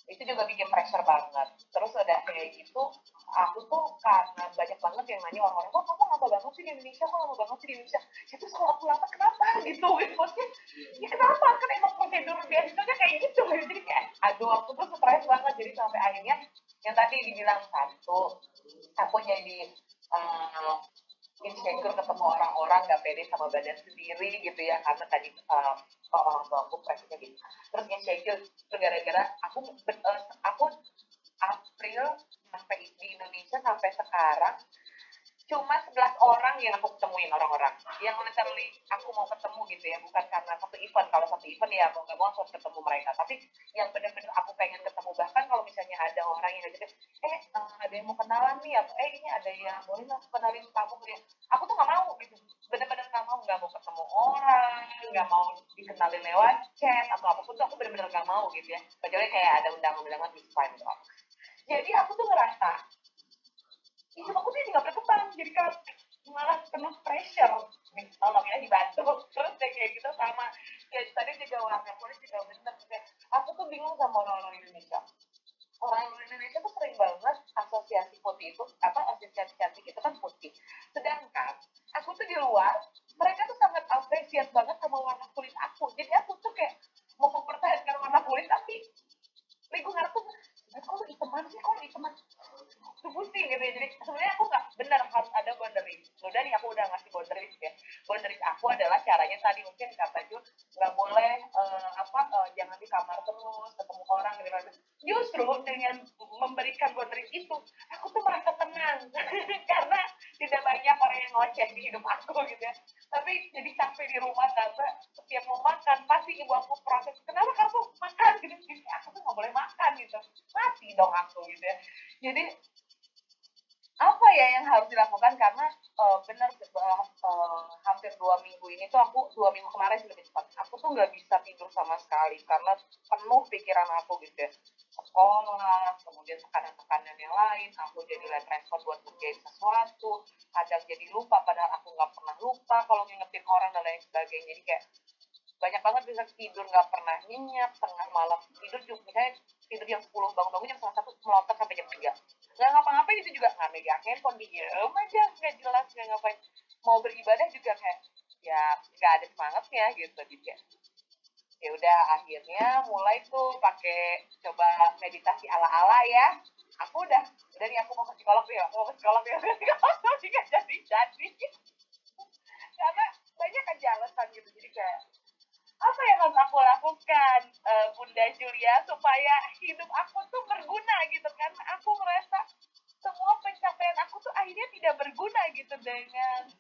Itu juga bikin pressure banget. Terus udah kayak gitu, aku tuh karena banyak banget yang nanya orang-orang, kok kamu lama banget sih di Indonesia, kok lama banget sih di Indonesia, itu kalau aku lama kenapa gitu, maksudnya ya kenapa, kan emang prosedur biasanya kayak gitu, jadi kayak aduh aku tuh stres banget, jadi sampai akhirnya yang tadi dibilang satu, aku jadi insecure ketemu orang-orang, gak pede sama badan sendiri gitu ya, karena tadi orang tua aku pressure gitu. Terus insecure gara-gara aku April sampai di Indonesia sampai sekarang cuma 11 orang yang aku ketemuin, orang-orang yang literally aku mau ketemu gitu ya, bukan karena satu event. Kalau satu event ya mau nggak mau harus ketemu mereka, tapi yang benar-benar aku pengen ketemu, bahkan kalau misalnya ada orang yang ngajakin, ada yang mau kenalan nih, apa ini ada yang boleh aku kenalin kamu dia, aku tuh nggak mau gitu, benar-benar nggak mau ketemu orang, nggak mau dikenalin lewat chat atau apapun tuh, aku benar-benar nggak mau gitu ya, kecuali kayak ada undangan-undangan di fine gitu. Jadi aku tuh ngerasa hidup aku tuh nggak berkembang, jadi kan malah penuh pressure nih, tolong ya dibantu. Terus kayak gitu sama ya tadi juga warga kulit juga bener kayak aku tuh bingung sama orang-orang Indonesia. Orang Indonesia tuh sering banget asosiasi putih itu apa, asosiasi cantik itu kan putih, sedangkan aku tuh di luar mereka tuh sangat apresiat banget sama warna kulit aku. Jadi aku tuh kayak mau mempertahankan warna kulit, tapi lingkungan aku kok lu iteman sih, kok lu iteman tuh pusing gitu ya. Jadi sebenarnya aku nggak benar harus ada boundaries. Udah nih, aku udah ngasih boundaries ya. Boundaries aku adalah caranya tadi mungkin kata Jun, nggak boleh jangan di kamar terus ketemu orang gitu. Justru dengan memberikan boundaries itu, aku tuh merasa tenang karena tidak banyak orang yang ngoceh di hidup aku gitu ya. Tapi jadi capek di rumah karena setiap mau makan pasti ibu aku protes, kenapa kamu makan gitu, aku tuh nggak boleh makan gitu, mati dong aku gitu ya. Jadi apa ya yang harus dilakukan, karena benar hampir 2 minggu ini tuh, aku 2 minggu kemarin sih lebih cepat, aku tuh nggak bisa tidur sama sekali karena penuh pikiran aku gitu ya, sekolah kemudian tekanan-tekanan yang lain, aku jadi let respon buat kerjain sesuatu, kadang jadi lupa padahal aku nggak pernah lupa kalau ngingetin orang dan lain sebagainya. Jadi kayak banyak banget bisa tidur nggak pernah nyenyak, tengah malam tidur juga misalnya tidur jam 10 bangun-bangun jam 1 melontar sampai jam 3, nggak ngapa-ngapain, itu juga nggak megang handphone, diem aja nggak jelas nggak ngapain, mau beribadah juga kayak ya nggak ada semangatnya gitu. Jadi ya udah akhirnya mulai tuh pakai coba meditasi ala-ala ya, aku udah nih, aku mau ke psikolog ya, tapi nggak jadi karena banyak aja alasan gitu. Jadi kayak apa yang harus aku lakukan, Bunda Julia, supaya hidup aku tuh berguna gitu kan. Aku merasa semua pencapaian aku tuh akhirnya tidak berguna gitu dengan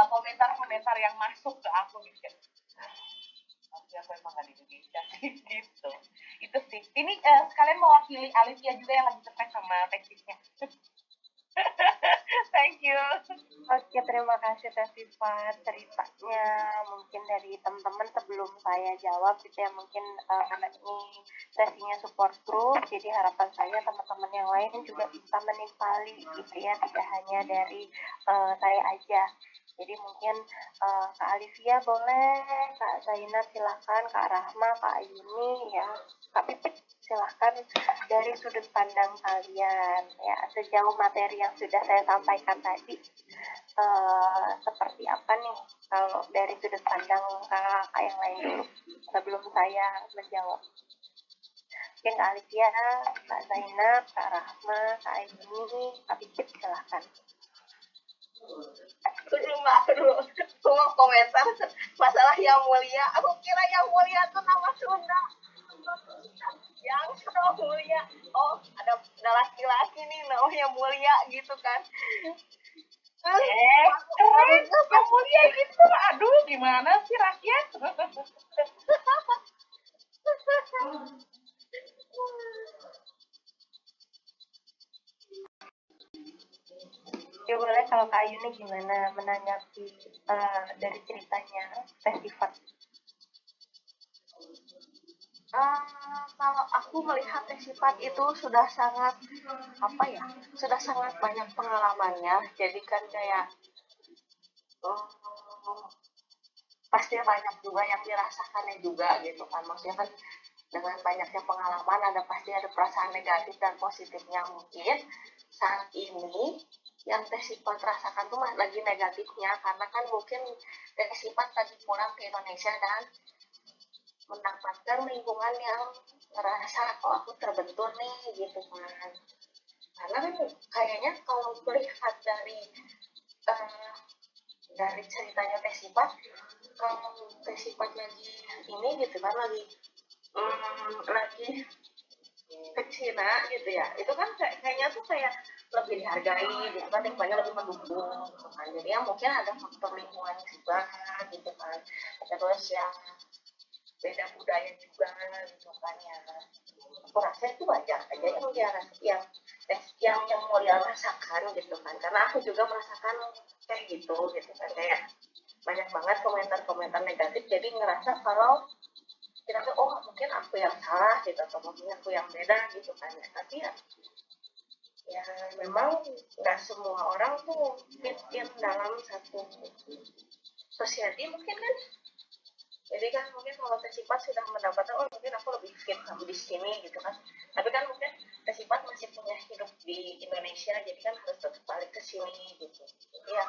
komentar-komentar yang masuk ke aku gitu. Tapi aku emang gak di Indonesia sih gitu. Itu sih. Ini sekalian mewakili Alivia juga yang lagi stres sama teksisnya. Thank you. Oke, terima kasih Teh Sifat ceritanya. Mungkin dari teman-teman sebelum saya jawab gitu ya, mungkin karena ini sesinya support group, jadi harapan saya teman-teman yang lain juga bisa menimpali gitu ya, tidak hanya dari saya aja. Jadi mungkin Kak Alivia boleh, Kak Zainab silahkan, Kak Rahma, Kak Ayuni ya, Kak Pipit silahkan dari sudut pandang kalian ya, sejauh materi yang sudah saya sampaikan tadi seperti apa nih kalau dari sudut pandang kakak yang lain dulu sebelum saya menjawab. Mungkin Kak Alivia, Kak Zainab, Kak Rahma, Kak Ayuni, Kak Pipit silahkan. Aku dulu mau komentar masalah yang mulia. Aku kira yang mulia itu nama Sunda. Yang mulia, oh ada laki-laki nih namanya mulia gitu kan. Keren, yang mulia gitu. Aduh, gimana sih rakyat? Ya boleh, kalau Kak Ayuni gimana menanggapi dari ceritanya festival? Kalau aku melihat sifat itu sudah sangat sudah sangat banyak pengalamannya. Jadi kan kayak pasti banyak juga yang dirasakannya juga gitu kan. Maksudnya kan dengan banyaknya pengalaman pasti ada perasaan negatif dan positifnya. Mungkin saat ini yang Teh Sifat rasakan tuh lagi negatifnya, karena kan mungkin Teh Sifat lagi pulang ke Indonesia dan mendapatkan lingkungan yang merasa kok aku terbentur nih gitu kan. Karena kan kayaknya kalau melihat dari ceritanya Teh Sifat, kalau Teh Sifat lagi ini gitu kan, lagi ke Cina gitu ya, itu kan kayaknya tuh kayak lebih dihargai gitu kan, lingkungannya lebih mendukung gitu kan. Jadi ya mungkin ada faktor lingkungan juga gitu kan, terus yang beda budaya juga gitu kan ya. Aku rasa itu wajar aja yang Mulia rasakan gitu kan, karena aku juga merasakan kayak gitu kan, kayak banyak banget komentar-komentar negatif, jadi ngerasa kalau kita tuh oh mungkin aku yang salah gitu, atau mungkin aku yang beda gitu kan ya. Tapi ya memang nggak semua orang tuh fit in dalam satu society mungkin kan. Jadi kan mungkin kalau Tesipat sudah mendapatkan oh mungkin aku lebih fit di sini gitu kan, tapi kan mungkin Tesipat masih punya hidup di Indonesia, jadi kan harus tetap balik ke sini gitu. Jadi ya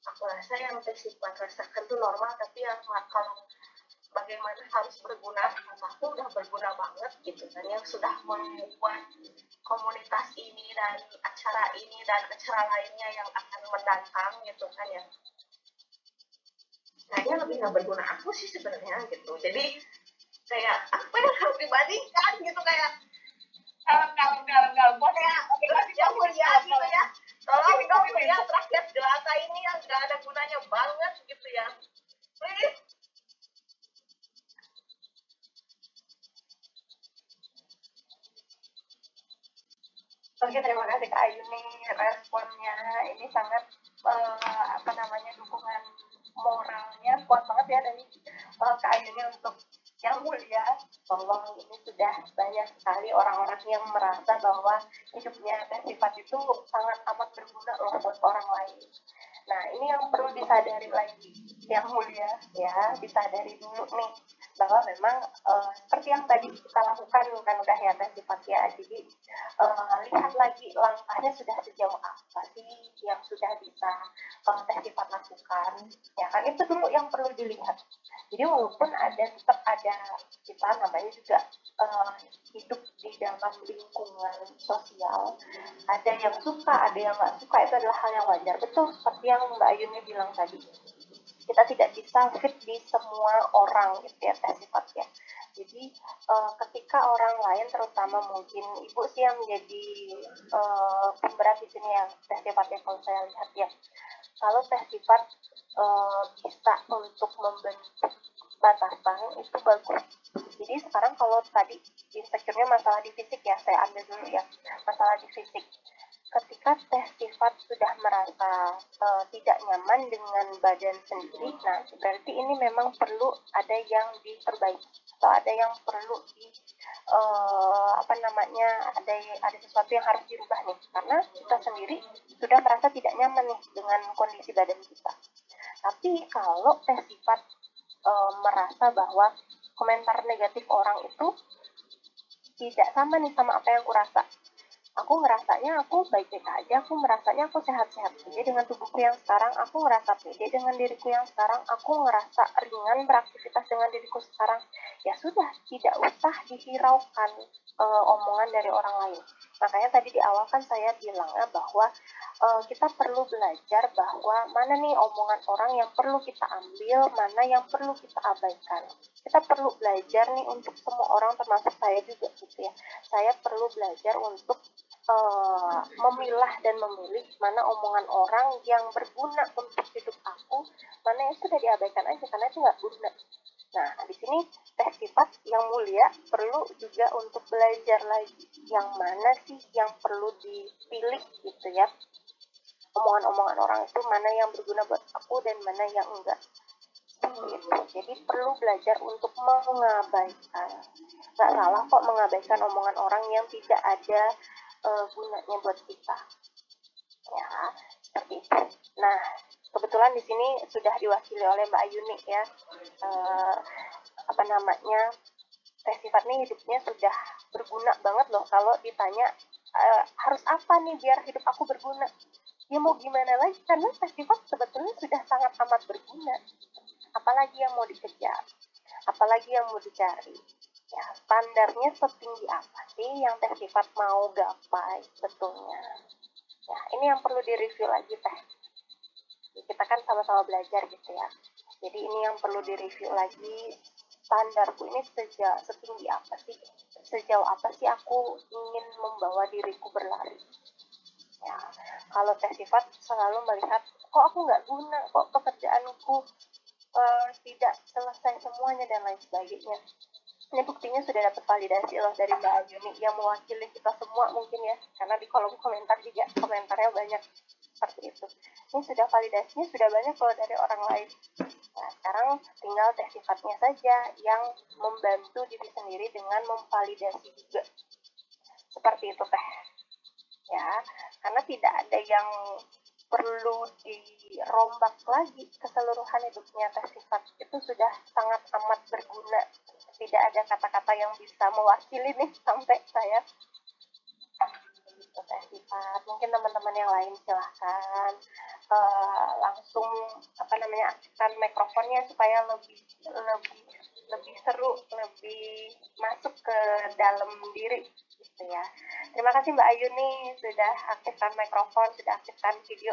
aku rasa yang Tesipat rasakan tuh normal, tapi yang kalau bagaimana harus berguna, aku udah berguna banget gitu kan, yang sudah membuat komunitas ini dan acara ini dan acara lainnya yang akan mendatang gitu kan ya, kayaknya lebih nggak berguna aku sih sebenarnya gitu. Jadi kayak apa yang harus dibandingkan gitu, kayak kalau ya yang mulia gitu ya, tolong dong ya rakyat jelata ini yang nggak ada gunanya banget gitu ya, please. Oke, terima kasih Kak Ayuni, responnya ini sangat dukungan moralnya kuat banget ya dari Kak Ayuni untuk yang mulia, bahwa ini sudah banyak sekali orang-orang yang merasa bahwa hidupnya Teh itu sangat amat berguna loh buat orang lain. Nah, ini yang perlu disadari lagi, yang mulia ya, disadari dulu nih bahwa memang seperti yang tadi kita lakukan kan udah ya Teh ya. Jadi lihat lagi langkahnya sudah sejauh apa sih yang sudah bisa Teh lakukan, ya kan itu dulu yang perlu dilihat. Jadi walaupun tetap ada kita namanya juga hidup di dalam lingkungan sosial, ada yang suka, ada yang nggak suka, itu adalah hal yang wajar. Betul seperti yang Mbak Ayuni bilang tadi, kita tidak bisa fit di semua orang gitu ya sifatnya. Jadi ketika orang lain, terutama mungkin ibu sih yang menjadi pemberat di sini yang sifatnya, kalau saya lihat ya, kalau sifat bisa untuk membentuk batasan itu bagus. Jadi sekarang kalau tadi insecure-nya masalah di fisik ya, saya ambil dulu ya, masalah di fisik. Ketika sifat sudah merasa tidak nyaman dengan badan sendiri, nah berarti ini memang perlu ada yang diperbaiki atau ada yang perlu ada sesuatu yang harus dirubah nih, karena kita sendiri sudah merasa tidak nyaman nih dengan kondisi badan kita. Tapi kalau sifat merasa bahwa komentar negatif orang itu tidak sama nih sama apa yang aku rasa. Aku ngerasanya aku baik-baik aja, aku merasanya aku sehat-sehat aja dengan tubuhku yang sekarang, aku ngerasa pede dengan diriku yang sekarang, aku ngerasa ringan beraktivitas dengan diriku sekarang. Ya sudah, tidak usah dihiraukan omongan dari orang lain. Makanya tadi di awal kan saya bilangnya bahwa kita perlu belajar bahwa mana nih omongan orang yang perlu kita ambil, mana yang perlu kita abaikan. Kita perlu belajar nih untuk semua orang, termasuk saya juga gitu ya. Saya perlu belajar untuk memilah dan memilih mana omongan orang yang berguna untuk hidup aku, mana yang sudah diabaikan aja karena itu nggak guna. Nah, di sini sifat yang mulia perlu juga untuk belajar lagi yang mana sih yang perlu dipilih gitu ya. Omongan-omongan orang itu mana yang berguna buat aku dan mana yang enggak. Gitu. Jadi perlu belajar untuk mengabaikan. Nggak salah kok mengabaikan omongan orang yang tidak ada gunanya buat kita, ya seperti itu. Nah, kebetulan di sini sudah diwakili oleh Mbak Ayuni ya, sifatnya hidupnya sudah berguna banget loh. Kalau ditanya harus apa nih biar hidup aku berguna, ya mau gimana lagi, karena sifat sebetulnya sudah sangat amat berguna. Apalagi yang mau dikejar, apalagi yang mau dicari. Ya, standarnya setinggi apa sih yang sifat mau gapai sebetulnya? Ya, ini yang perlu direview lagi Teh. Kita kan sama-sama belajar gitu ya. Jadi ini yang perlu direview lagi, standarku ini setinggi apa sih? Sejauh apa sih aku ingin membawa diriku berlari? Ya, kalau tes sifat selalu melihat, kok aku nggak guna, kok pekerjaanku tidak selesai semuanya dan lain sebagainya. Ini buktinya sudah dapat validasi loh dari Mbak Ayuni yang mewakili kita semua mungkin ya, karena di kolom komentar juga komentarnya banyak seperti itu. Ini sudah validasinya sudah banyak loh dari orang lain. Nah, sekarang tinggal tes sifatnya saja yang membantu diri sendiri dengan memvalidasi juga. Seperti itu teh. Ya, karena tidak ada yang perlu dirombak lagi keseluruhan hidupnya. Tes sifat itu sudah sangat amat berguna. Tidak ada kata-kata yang bisa mewakili nih sampai saya tes sifat. Mungkin teman-teman yang lain silahkan langsung aktifkan mikrofonnya supaya lebih seru, lebih masuk ke dalam diri gitu ya. Terima kasih Mbak Ayu nih sudah aktifkan mikrofon, sudah aktifkan video.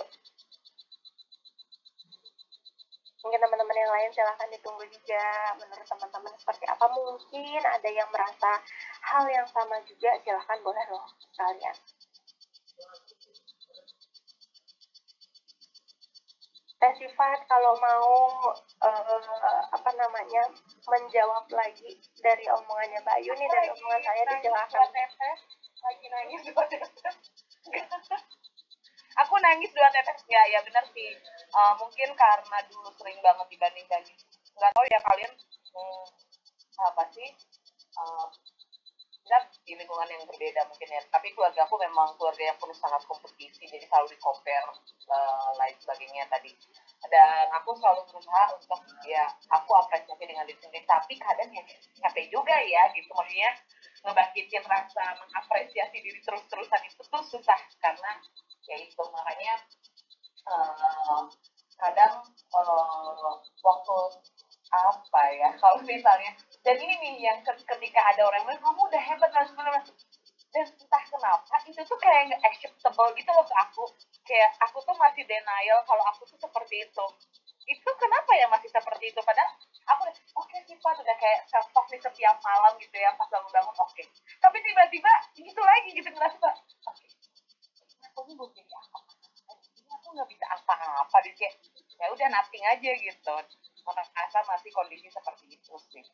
Mungkin teman-teman yang lain silahkan ditunggu juga menurut teman-teman seperti apa. Mungkin ada yang merasa hal yang sama juga, silahkan boleh loh sekalian. Tes sifat kalau mau menjawab lagi dari omongannya Mbak Ayu nih, dari omongan saya dijelaskan. Lagi nangis 2 tetes. Aku nangis 2 tetes ya benar sih. Mungkin karena dulu sering banget dibanding-banding. Nggak tahu ya kalian apa sih? Kita di lingkungan yang berbeda mungkin ya. Tapi keluarga aku memang keluarga yang penuh sangat kompetisi, jadi selalu di-compare lain sebagainya tadi. Dan aku selalu berusaha untuk ya aku apresiasi dengan diri sendiri, tapi kadang ya capek juga ya gitu, maksudnya ngebangkitin rasa mengapresiasi diri terus-terusan itu tuh susah karena ya itu makanya kadang waktu apa ya kalau misalnya dan ini nih yang ketika ada orang yang bilang kamu udah hebat dan sebenarnya dan entah kenapa itu tuh kayak nggak acceptable gitu loh ke aku, kayak aku tuh masih denial kalau aku tuh seperti itu kenapa ya masih seperti itu, padahal aku oke sifat udah kayak self talk di setiap malam gitu ya pas bangun oke. Tapi tiba-tiba gitu lagi gitu ngerasa oke aku ini belum jadi apa ini aku nggak bisa apa-apa di kayak ya udah nothing aja gitu, merasa masih kondisi seperti itu sih.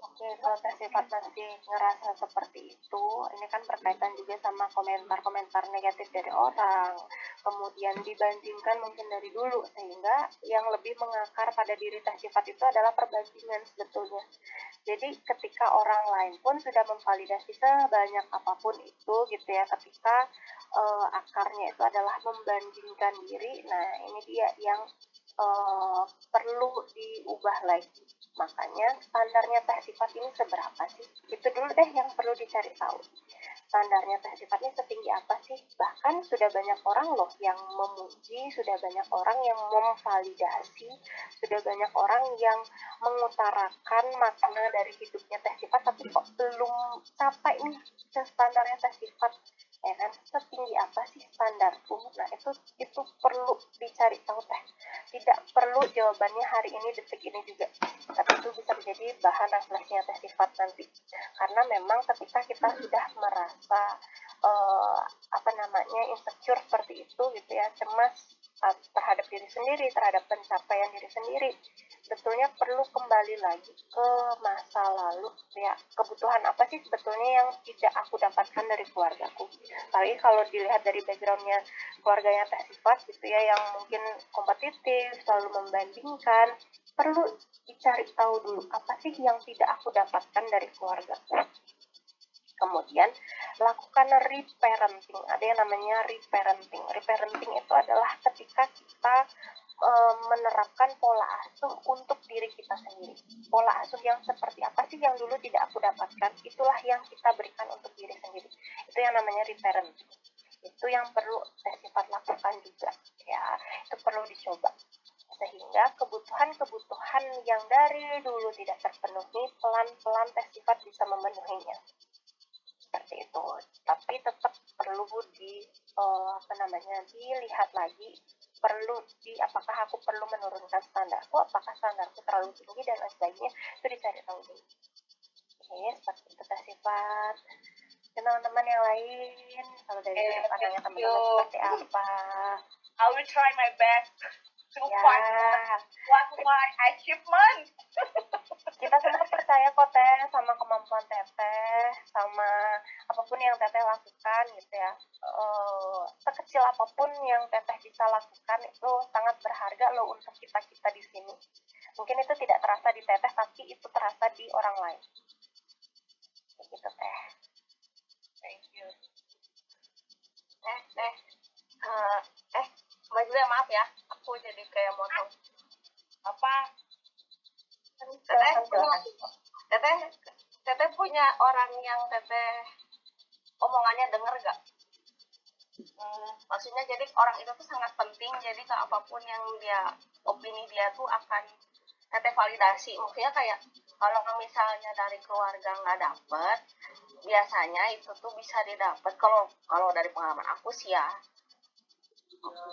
Oke, kalau tes sifat masih ngerasa seperti itu, ini kan berkaitan juga sama komentar-komentar negatif dari orang, kemudian dibandingkan mungkin dari dulu, sehingga yang lebih mengakar pada diri tes sifat itu adalah perbandingan sebetulnya. Jadi ketika orang lain pun sudah memvalidasi sebanyak apapun itu gitu ya, ketika akarnya itu adalah membandingkan diri, nah ini dia yang perlu diubah lagi. Makanya standarnya tes sifat ini seberapa sih? Itu dulu deh yang perlu dicari tahu. Standarnya tes sifatnya setinggi apa sih? Bahkan sudah banyak orang loh yang memuji, sudah banyak orang yang memvalidasi, sudah banyak orang yang mengutarakan makna dari hidupnya tes sifat, tapi kok belum capai nih ke standarnya tes sifat. Ya kan, setinggi apa sih standarku? Nah itu perlu dicari tahu teh. Tidak perlu jawabannya hari ini detik ini juga, tapi itu bisa menjadi bahan refleksinya tes sifat nanti. Karena memang ketika kita sudah merasa insecure seperti itu gitu ya, cemas terhadap diri sendiri, terhadap pencapaian diri sendiri, sebetulnya perlu kembali lagi ke masa lalu ya, kebutuhan apa sih sebetulnya yang tidak aku dapatkan dari keluargaku. Apalagi kalau dilihat dari backgroundnya keluarganya tes sifat gitu ya, yang mungkin kompetitif, selalu membandingkan, perlu dicari tahu dulu apa sih yang tidak aku dapatkan dari keluargaku. Kemudian lakukan reparenting. Ada yang namanya reparenting. Reparenting itu adalah ketika kita menerapkan pola asuh untuk diri kita sendiri. Pola asuh yang seperti apa sih yang dulu tidak aku dapatkan, itulah yang kita berikan untuk diri sendiri. Itu yang namanya reparenting. Itu yang perlu tes sifat lakukan juga ya. Itu perlu dicoba sehingga kebutuhan-kebutuhan yang dari dulu tidak terpenuhi, pelan-pelan tes sifat bisa memenuhinya. Seperti itu. Tapi tetap perlu dilihat lagi, perlu apakah aku perlu menurunkan standarku, apakah standarku terlalu tinggi dan lain sebagainya, itu dicari tahu dulu. Oke, seperti itu tes sifat. mungkin teman-teman yang lain kalau dari sudut pandangnya thank teman-teman you. seperti apa. I will try my best to Ya, find what my achievement. kita semua percaya kok Teh sama kemampuan Teteh, sama apapun yang Teteh lakukan gitu ya. Sekecil apapun yang Teteh bisa lakukan itu sangat berharga loh untuk kita-kita di sini. Mungkin itu tidak terasa di Teteh, tapi itu terasa di orang lain. Gitu Teh. Thank you. Mbak Julia maaf ya, aku jadi kayak motong. Apa? Teteh punya orang yang Teteh omongannya denger gak? Maksudnya jadi orang itu tuh sangat penting, jadi ke apapun yang dia, opini dia tuh akan Teteh validasi. Maksudnya kayak kalau misalnya dari keluarga nggak dapet, biasanya itu tuh bisa didapat kalau dari pengalaman aku sih ya.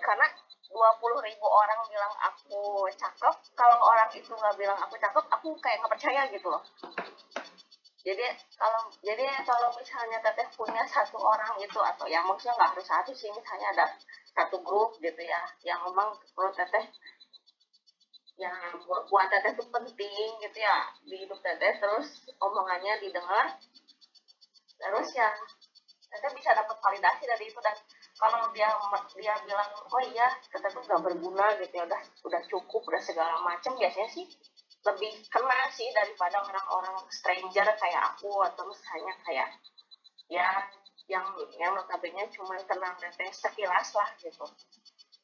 Karena 20.000 orang bilang aku cakep, kalau orang itu nggak bilang aku cakep, aku kayak nggak percaya gitu loh. Jadi kalau misalnya Teteh punya satu orang gitu, atau yang maksudnya nggak harus satu sih, misalnya ada satu grup gitu ya, yang memang menurut Teteh yang buat Teteh itu penting gitu ya di hidup Teteh, terus omongannya didengar, terus ya Teteh bisa dapat validasi dari itu. Dan kalau dia bilang oh iya Teteh tuh nggak berguna gitu ya, udah cukup, udah segala macam, biasanya sih lebih kena sih daripada orang-orang stranger kayak aku, atau misalnya kayak ya yang notabene cuma kenal Teteh sekilas lah gitu.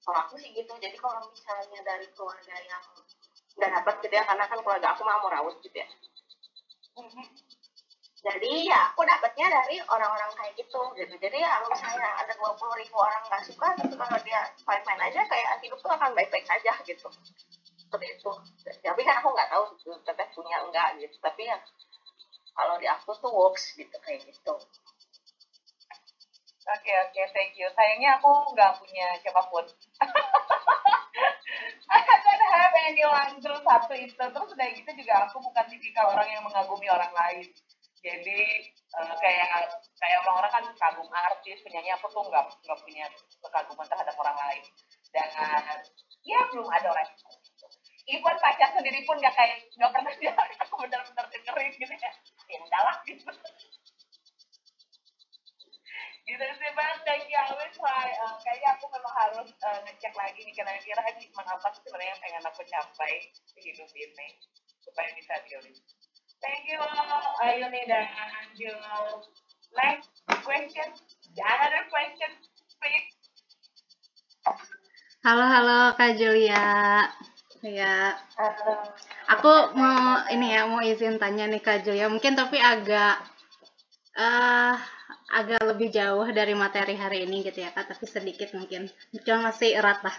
Kalau aku sih gitu. Jadi kalau misalnya dari keluarga yang nggak dapat gitu ya, karena kan keluarga aku mau rawat gitu ya, jadi ya aku dapatnya dari orang-orang kayak gitu. Jadi ya kalau misalnya ada 20.000 orang nggak suka, tapi kalau dia fine-fine aja, kayak hidup tuh akan baik-baik aja gitu. Seperti itu. Tapi kan aku nggak tahu Teteh punya enggak gitu, tapi ya kalau di aku tuh works gitu, kayak gitu. Oke, thank you. Sayangnya aku nggak punya siapapun. I don't have anyone, terus satu itu. Terus udah gitu juga aku bukan tipikal orang yang mengagumi orang lain. Jadi kayak orang-orang kan kagum artis, penyanyi, aku tuh nggak punya kekaguman terhadap orang lain. Dan ya belum ada orang. Even pacar sendiri pun nggak pernah bilang aku benar-benar dengerin gitu ya. Ya udahlah gitu. Gitu sih Bang, thank you. I will try. Kayaknya aku memang harus ngecek lagi nih kira-kira achievement apa sih sebenarnya yang pengen aku capai di hidup ini supaya bisa dirilis. Thank you, Ayuni dan Jul. Next question. Another question, please. Halo Kak Julia. Ya, aku mau izin tanya nih Kak Julia. Mungkin tapi agak lebih jauh dari materi hari ini gitu ya Kak, tapi sedikit mungkin. Cuma masih erat lah.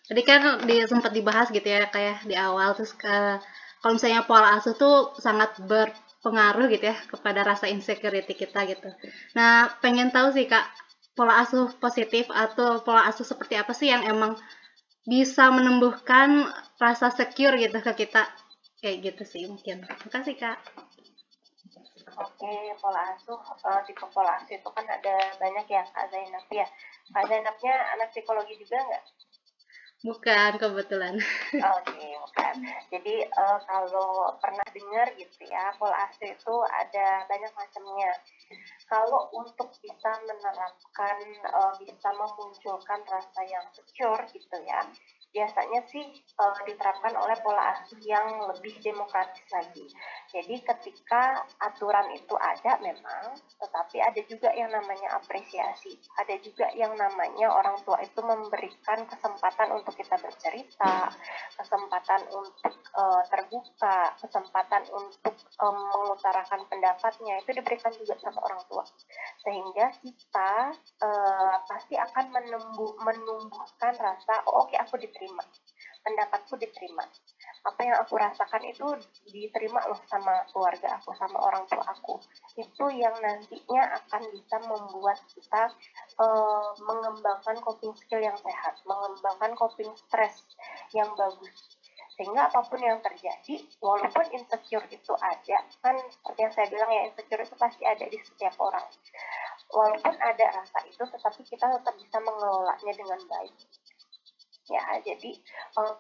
Tadi kan sempat dibahas gitu ya kayak di awal, terus kalau misalnya pola asuh tuh sangat berpengaruh gitu ya kepada rasa insecurity kita gitu. Nah, pengen tahu sih Kak, pola asuh positif atau pola asuh seperti apa sih yang emang bisa menumbuhkan rasa secure gitu ke kita, kayak gitu sih mungkin. Makasih Kak. Oke, pola asuh, tipe pola asuh itu kan ada banyak ya Kak Zainab ya. Kak Zainabnya anak psikologi juga nggak? Bukan, kebetulan. Oke, bukan. Jadi kalau pernah dengar gitu ya, pola asuh itu ada banyak macamnya. Kalau untuk bisa menerapkan, bisa memunculkan rasa yang secure gitu ya, biasanya sih diterapkan oleh pola asuh yang lebih demokratis lagi. Jadi ketika aturan itu ada memang, tetapi ada juga yang namanya apresiasi. Ada juga yang namanya orang tua itu memberikan kesempatan untuk kita bercerita, kesempatan untuk terbuka, kesempatan untuk mengutarakan pendapatnya, itu diberikan juga sama orang tua. Sehingga kita pasti akan menumbuhkan rasa, oh oke, aku diterima, pendapatku diterima, apa yang aku rasakan itu diterima loh sama keluarga aku, sama orang tua aku. Itu yang nantinya akan bisa membuat kita mengembangkan coping skill yang sehat, mengembangkan coping stress yang bagus. Sehingga apapun yang terjadi, walaupun insecure itu ada, kan seperti yang saya bilang ya, insecure itu pasti ada di setiap orang. walaupun ada rasa itu, tetapi kita tetap bisa mengelolanya dengan baik. Ya, jadi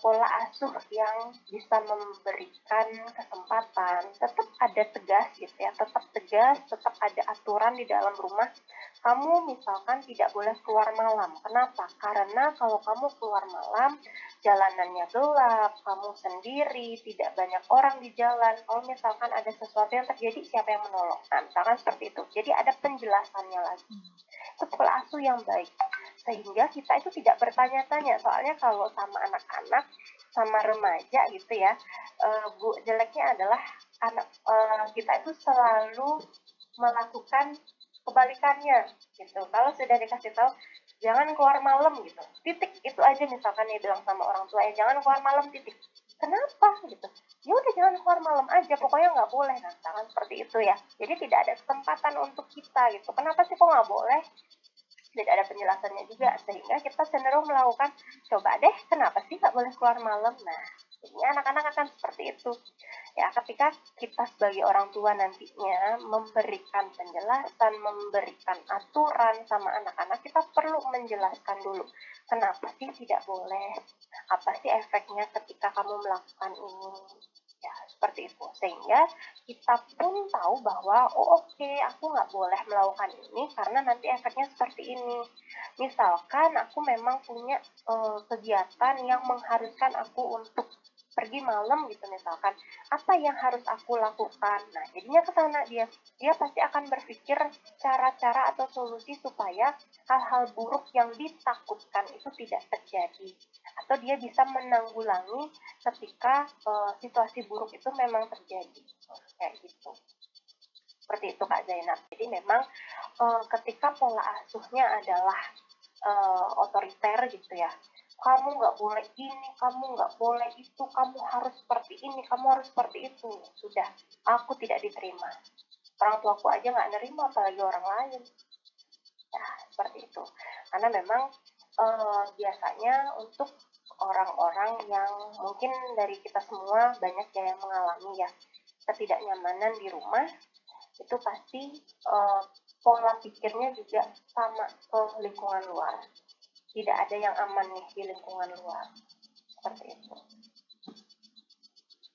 pola asuh yang bisa memberikan kesempatan, tetap ada tegas gitu ya, tetap tegas, tetap ada aturan di dalam rumah. Kamu misalkan tidak boleh keluar malam. Kenapa? Karena kalau kamu keluar malam, jalanannya gelap, kamu sendiri, tidak banyak orang di jalan. Kalau misalkan ada sesuatu yang terjadi, siapa yang menolong? Nah, misalkan seperti itu. Jadi ada penjelasannya lagi. Itu pola asuh yang baik. Sehingga kita itu tidak bertanya-tanya. Soalnya kalau sama anak-anak, sama remaja gitu ya, jeleknya adalah kita itu selalu melakukan kebalikannya gitu. Kalau sudah dikasih tahu jangan keluar malam gitu, titik, itu aja misalkan dia bilang sama orang tua, jangan keluar malam, titik. Kenapa gitu? Ya udah jangan keluar malam aja, pokoknya nggak boleh. Nah, misalkan seperti itu ya. Jadi tidak ada kesempatan untuk kita gitu. Kenapa sih kok nggak boleh? Tidak ada penjelasannya juga, sehingga kita cenderung melakukan, coba deh kenapa sih nggak boleh keluar malam. Nah, jadinya anak-anak akan seperti itu ya. Ketika kita sebagai orang tua nantinya memberikan penjelasan, memberikan aturan sama anak-anak, kita perlu menjelaskan dulu kenapa sih tidak boleh, apa sih efeknya ketika kamu melakukan ini ya, seperti itu. Sehingga kita pun tahu bahwa oke, aku nggak boleh melakukan ini karena nanti efeknya seperti ini. Misalkan aku memang punya kegiatan yang mengharuskan aku untuk pergi malam gitu misalkan, apa yang harus aku lakukan? Nah, jadinya ke sana dia pasti akan berpikir cara-cara atau solusi supaya hal-hal buruk yang ditakutkan itu tidak terjadi, atau dia bisa menanggulangi ketika situasi buruk itu memang terjadi, kayak gitu. Seperti itu Kak Zainab. Jadi memang ketika pola asuhnya adalah otoriter gitu ya, kamu nggak boleh ini, kamu nggak boleh itu, kamu harus seperti ini, kamu harus seperti itu, sudah, aku tidak diterima. Orang tuaku aja nggak nerima, apalagi orang lain. Ya, seperti itu. Karena memang biasanya untuk orang-orang yang mungkin dari kita semua banyak yang mengalami ya ketidaknyamanan di rumah, itu pasti pola pikirnya juga sama ke lingkungan luar. Tidak ada yang aman nih di lingkungan luar. Seperti itu.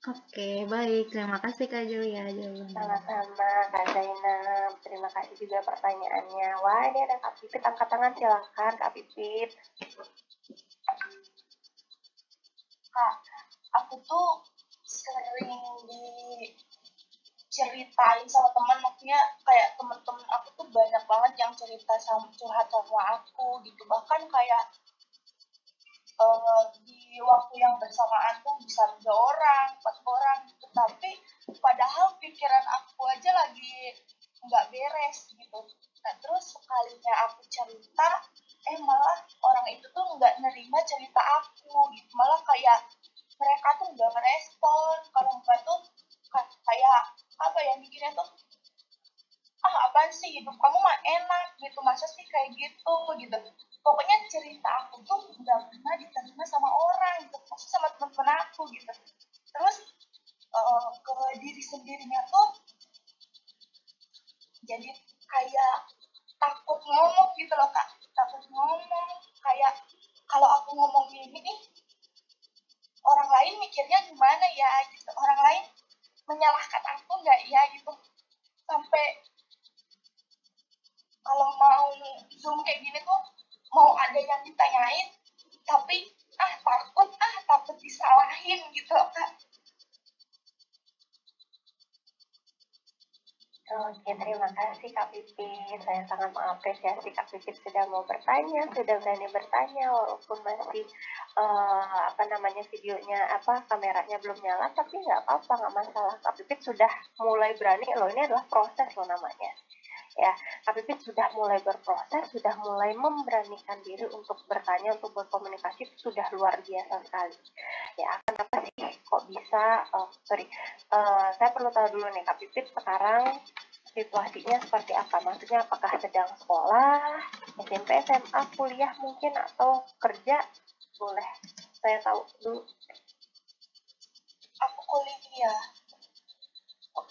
Oke, baik. Terima kasih Kak Julia jawabannya. Sama-sama Kak Zainab. Terima kasih juga pertanyaannya. Wah, ini ada Kak Pipit, angkat tangan silahkan Kak Pipit. Kak, aku tuh sering diceritain sama teman, maksudnya kayak temen-temen aku tuh banyak banget yang cerita sama curhat sama aku gitu, bahkan kayak di waktu yang bersamaan tuh bisa 3 orang, 4 orang gitu, tapi padahal pikiran aku aja lagi nggak beres gitu. Nah, terus sekalinya aku cerita, malah orang itu tuh nggak nerima cerita aku gitu, malah kayak mereka tuh nggak merespon. Kalau enggak tuh kayak apa ya, mikirnya tuh apaan sih, hidup kamu mah enak gitu, masa sih kayak gitu gitu. Pokoknya cerita aku tuh nggak pernah diterima sama orang gitu, maksudnya sama teman-teman aku gitu. Terus ke diri sendirinya tuh jadi kayak takut ngomong gitu loh Kak, takut ngomong. Kayak kalau aku ngomong ini nih, orang lain mikirnya gimana ya gitu, orang lain menyalahkan aku nggak ya gitu. Sampai kalau mau zoom kayak gini tuh mau ada yang ditanyain, tapi takut disalahin gitu loh Kak. Oke, terima kasih Kak Pipit. Saya sangat mengapresiasi Kak Pipit sudah mau bertanya, sudah berani bertanya walaupun masih videonya kameranya belum nyala, tapi nggak apa-apa, nggak masalah. Kak Pipit sudah mulai berani loh, ini adalah proses loh namanya. Ya, Kak Pipit sudah mulai berproses, sudah mulai memberanikan diri untuk bertanya, untuk berkomunikasi, sudah luar biasa sekali. Ya, kenapa sih kok bisa, saya perlu tahu dulu nih Kak Pipit sekarang situasinya seperti apa? Maksudnya apakah sedang sekolah, SMP, SMA, kuliah mungkin, atau kerja? Boleh saya tahu dulu? Aku kuliah.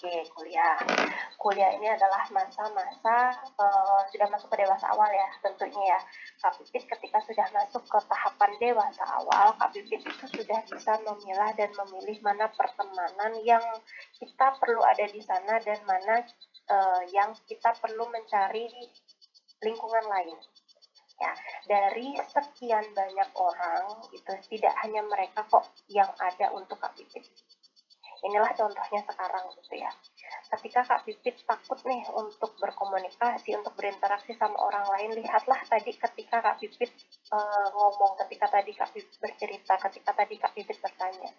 Oke, kuliah. Kuliah ini adalah masa-masa sudah masuk ke dewasa awal ya, tentunya ya. Kak Pipit ketika sudah masuk ke tahapan dewasa awal, Kak Pipit itu sudah bisa memilah dan memilih mana pertemanan yang kita perlu ada di sana dan mana yang kita perlu mencari lingkungan lain. Ya, dari sekian banyak orang itu tidak hanya mereka kok yang ada untuk Kak Pipit. Inilah contohnya sekarang gitu ya. Ketika Kak Pipit takut nih untuk berkomunikasi, untuk berinteraksi sama orang lain, lihatlah tadi ketika Kak Pipit ngomong, ketika tadi Kak Pipit bercerita, ketika tadi Kak Pipit bertanya.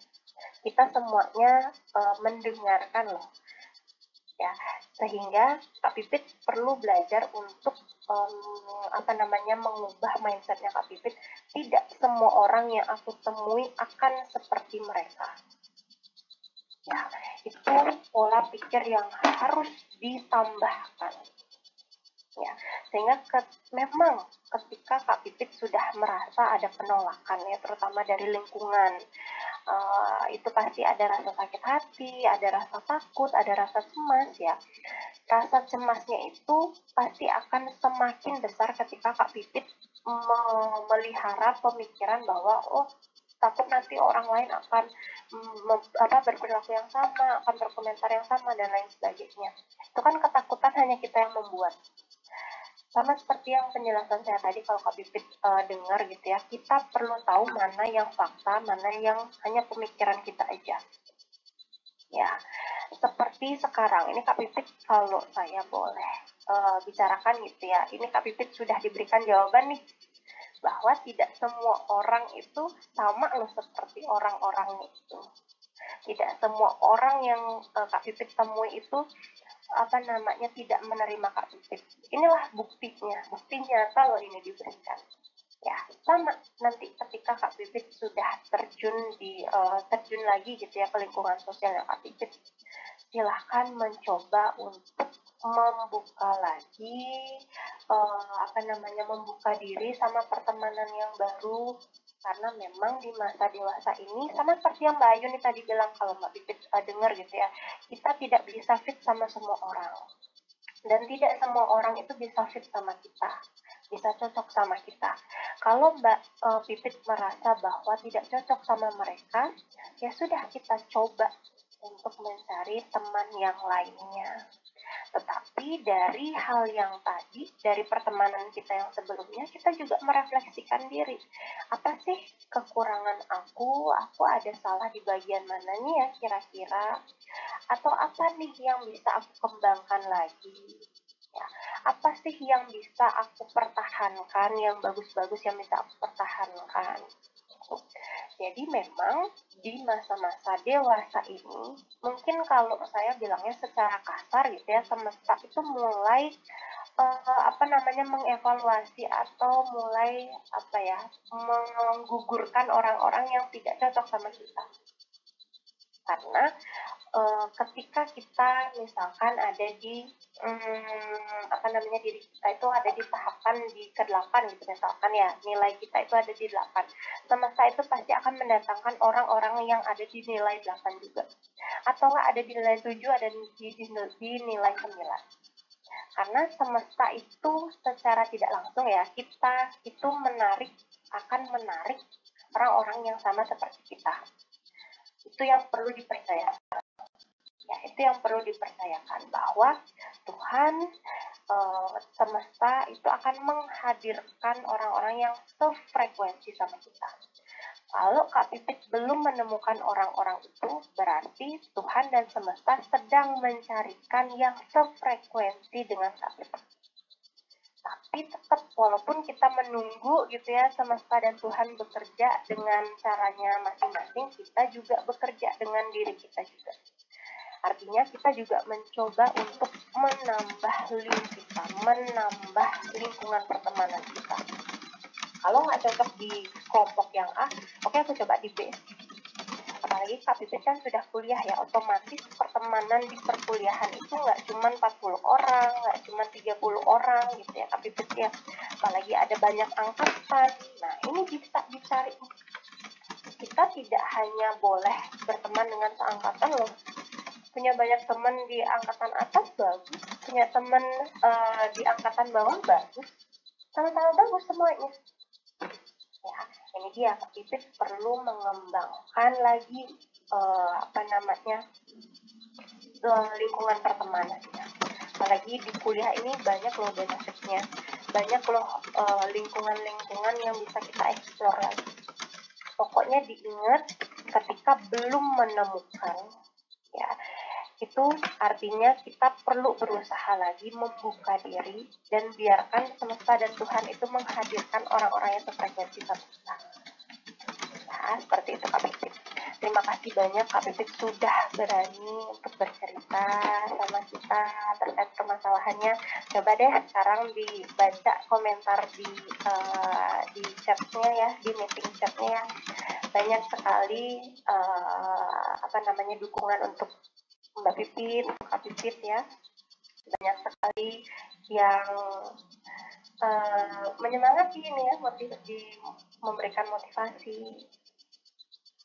Kita semuanya mendengarkan loh. Ya, sehingga Kak Pipit perlu belajar untuk mengubah mindsetnya Kak Pipit. Tidak semua orang yang aku temui akan seperti mereka. Ya, itu pola pikir yang harus ditambahkan. Ya, sehingga memang ketika Kak Pipit sudah merasa ada penolakan ya, terutama dari lingkungan, itu pasti ada rasa sakit hati, ada rasa takut, ada rasa cemas ya. Rasa cemasnya itu pasti akan semakin besar ketika Kak Pipit memelihara pemikiran bahwa takut nanti orang lain akan berperilaku yang sama, akan berkomentar yang sama, dan lain sebagainya. Itu kan ketakutan hanya kita yang membuat. Sama seperti yang penjelasan saya tadi, kalau Kak Pipit dengar gitu ya, kita perlu tahu mana yang fakta, mana yang hanya pemikiran kita aja. Ya, seperti sekarang, ini Kak Pipit kalau saya boleh bicarakan gitu ya, ini Kak Pipit sudah diberikan jawaban nih, bahwa tidak semua orang itu sama loh seperti orang-orang itu. Tidak semua orang yang Kak Pipit temui itu tidak menerima Kak Pipit. Inilah buktinya, bukti nyata loh ini diberikan. Ya, sama nanti ketika Kak Pipit sudah terjun lagi gitu ya ke lingkungan sosialnya Kak Pipit, silahkan mencoba untuk membuka lagi membuka diri sama pertemanan yang baru, karena memang di masa dewasa ini sama seperti yang Mbak Ayu nih tadi bilang, kalau Mbak Pipit dengar gitu ya, kita tidak bisa fit sama semua orang, dan tidak semua orang itu bisa fit sama kita, bisa cocok sama kita. Kalau Mbak Pipit merasa bahwa tidak cocok sama mereka, ya sudah, kita coba untuk mencari teman yang lainnya. Tetapi dari hal yang tadi, dari pertemanan kita yang sebelumnya, kita juga merefleksikan diri. Apa sih kekurangan aku? Aku ada salah di bagian mananya ya kira-kira? Atau apa nih yang bisa aku kembangkan lagi? Ya, apa sih yang bisa aku pertahankan, yang bagus-bagus yang bisa aku pertahankan? Jadi memang di masa-masa dewasa ini, mungkin kalau saya bilangnya secara kasar gitu ya, semesta itu mulai mengevaluasi atau mulai menggugurkan orang-orang yang tidak cocok sama kita. Karena ketika kita misalkan ada di diri kita itu ada di tahapan di ke-8 gitu misalkan ya, nilai kita itu ada di 8, semesta itu pasti akan mendatangkan orang-orang yang ada di nilai 8 juga, atau ada di nilai 7, ada di nilai 9. Karena semesta itu secara tidak langsung ya, kita itu akan menarik orang-orang yang sama seperti kita. Itu yang perlu dipercaya. Ya, itu yang perlu dipercayakan, bahwa Tuhan semesta itu akan menghadirkan orang-orang yang sefrekuensi sama kita. Kalau Kak Pipit belum menemukan orang-orang itu, berarti Tuhan dan semesta sedang mencarikan yang sefrekuensi dengan Kak Pipit. Tapi tetap walaupun kita menunggu gitu ya, semesta dan Tuhan bekerja dengan caranya masing-masing, kita juga bekerja dengan diri kita juga. Artinya kita juga mencoba untuk menambah link kita, menambah lingkungan pertemanan kita. Kalau nggak cocok di kelompok yang A, oke, aku coba di B. Apalagi Kak Pipit kan sudah kuliah ya, otomatis pertemanan di perkuliahan itu nggak cuma 40 orang, nggak cuma 30 orang gitu ya Kak Pipit ya. Apalagi ada banyak angkatan. Nah, ini bisa dicari. Kita tidak hanya boleh berteman dengan seangkatan loh. punya banyak teman di angkatan atas bagus, punya teman di angkatan bawah bagus, sama-sama bagus semuanya. Ya, ini dia Kak Pipit perlu mengembangkan lagi lingkungan pertemanan. Apalagi di kuliah ini banyak loh benefitnya, banyak loh lingkungan-lingkungan yang bisa kita explore lagi. Pokoknya diingat ketika belum menemukan, ya itu artinya kita perlu berusaha lagi membuka diri dan biarkan semesta dan Tuhan itu menghadirkan orang-orang yang sefrekuensi sama kita. Nah, seperti itu Kak Pipit. Terima kasih banyak Kak Pipit sudah berani untuk bercerita sama kita terkait permasalahannya. Coba deh sekarang dibaca komentar di chatnya ya, di meeting chatnya ya. Banyak sekali dukungan untuk Mbak Pipit, Kak Pipit ya. Banyak sekali yang menyemangati ini ya, memberikan motivasi.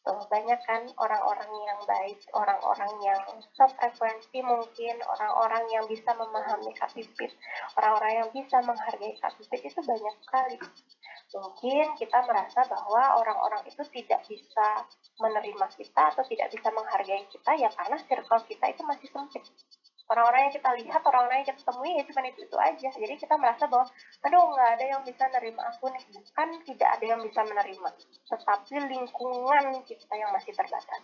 Tuh, banyak kan orang-orang yang baik, orang-orang yang sefrekuensi mungkin, orang-orang yang bisa memahami Kak Pipit, orang-orang yang bisa menghargai Kak Pipit itu banyak sekali. Mungkin kita merasa bahwa orang-orang itu tidak bisa menerima kita atau tidak bisa menghargai kita ya karena circle kita itu masih sempit. Orang-orang yang kita lihat, orang-orang yang kita temui ya cuma itu aja. Jadi kita merasa bahwa, aduh nggak ada yang bisa menerima aku nih. Bukan tidak ada yang bisa menerima, tetapi lingkungan kita yang masih terbatas.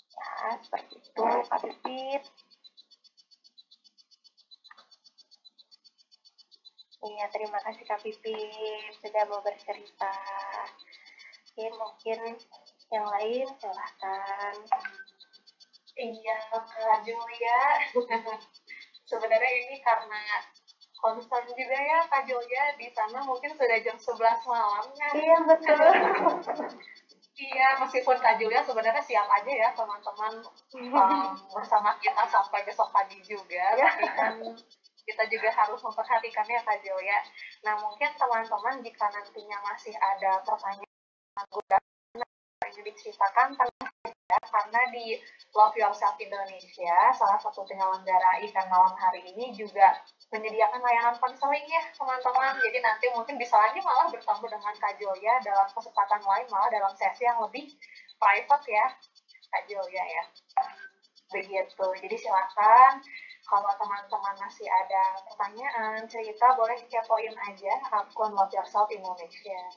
Ya, seperti itu Kak Pipit. Iya, terima kasih Kak Pipit sudah mau bercerita. Mungkin yang lain silahkan. Iya, Kak Julia. Sebenarnya ini karena concern juga ya Kak Julia, di sana mungkin sudah jam 11 malam ya. Iya, betul. Iya, meskipun Kak Julia sebenarnya siap aja ya teman-teman bersama kita sampai besok pagi juga. Tapi kan kita juga harus memperhatikannya Kak Julia. Nah, mungkin teman-teman jika nantinya masih ada pertanyaan yang diceritakan karena di Love Yourself Indonesia, salah satu penyelenggara event malam hari ini juga menyediakan layanan konseling ya teman-teman. Jadi nanti mungkin bisa lagi malah bertemu dengan Kak Julia dalam kesempatan lain, malah dalam sesi yang lebih private ya Kak Julia ya. Begitu, jadi silakan kalau teman-teman masih ada pertanyaan, cerita, boleh kepoin aja akun Love Yourself Indonesia.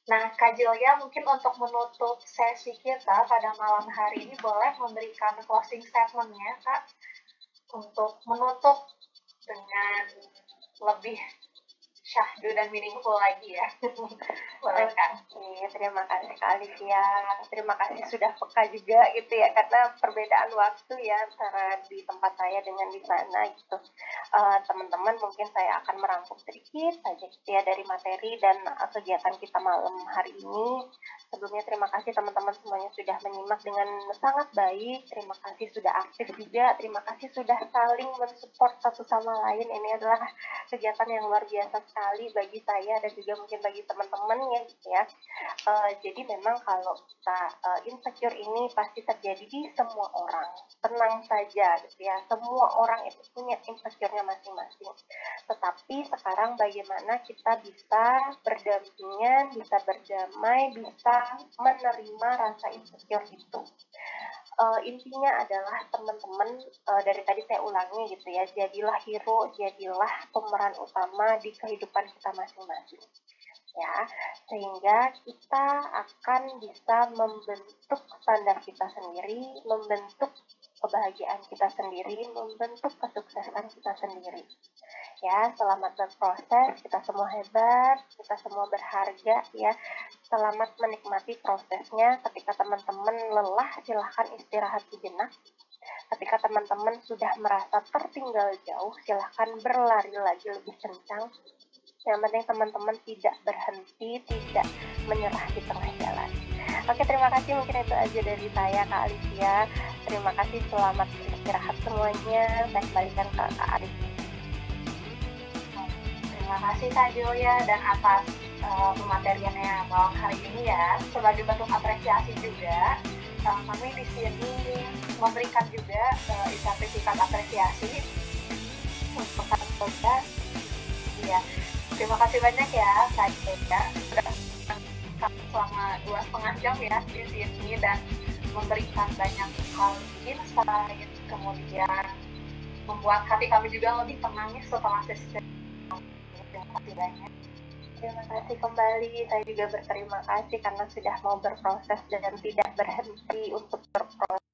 Nah, Kak Julia mungkin untuk menutup sesi kita pada malam hari ini boleh memberikan closing statement-nya, Kak, untuk menutup dengan lebih syahdu dan meaningful lagi ya. Boleh Kak? Terima kasih Kak Alicia. Terima kasih sudah peka juga gitu ya, karena perbedaan waktu ya antara di tempat saya dengan di sana gitu. Teman-teman mungkin saya akan merangkum sedikit saja gitu ya dari materi dan kegiatan kita malam hari ini. Sebelumnya terima kasih teman-teman semuanya sudah menyimak dengan sangat baik. Terima kasih sudah aktif juga. Terima kasih sudah saling mensupport satu sama lain. Ini adalah kegiatan yang luar biasa sekali bagi saya dan juga mungkin bagi teman-teman ya gitu ya. Jadi memang kalau kita insecure ini pasti terjadi di semua orang. Tenang saja gitu ya. Semua orang itu punya insecure-nya masing-masing. Tetapi sekarang bagaimana kita bisa berdampingan, bisa berdamai, bisa menerima rasa insecure itu. Intinya adalah teman-teman, dari tadi saya ulangi gitu ya, jadilah hero, jadilah pemeran utama di kehidupan kita masing-masing. Ya, sehingga kita akan bisa membentuk standar kita sendiri, membentuk kebahagiaan kita sendiri, membentuk kesuksesan kita sendiri. Ya, selamat berproses, kita semua hebat, kita semua berharga ya. Selamat menikmati prosesnya. Ketika teman-teman lelah, silahkan istirahat sejenak. Ketika teman-teman sudah merasa tertinggal jauh, silahkan berlari lagi lebih kencang. Yang penting teman-teman tidak berhenti, tidak menyerah di tengah jalan. Oke, terima kasih. Mungkin itu aja dari saya, Kak Alicia. Terima kasih, selamat istirahat semuanya. Saya kembalikan ke Kak Arif. Terima kasih Kak Julia dan atas pemateriannya malam hari ini ya. Sebagai bentuk apresiasi juga, kami di sini memberikan juga sertifikat apresiasi untuk Kak Soda. Iya, terima kasih banyak ya Kak Soda sudah selama 2,5 jam ya di sini dan memberikan banyak hal insight, kemudian membuat hati kami juga lebih tenang setelah sesi. Terima kasih banyak. Terima kasih kembali. Saya juga berterima kasih karena sudah mau berproses dan tidak berhenti untuk berproses.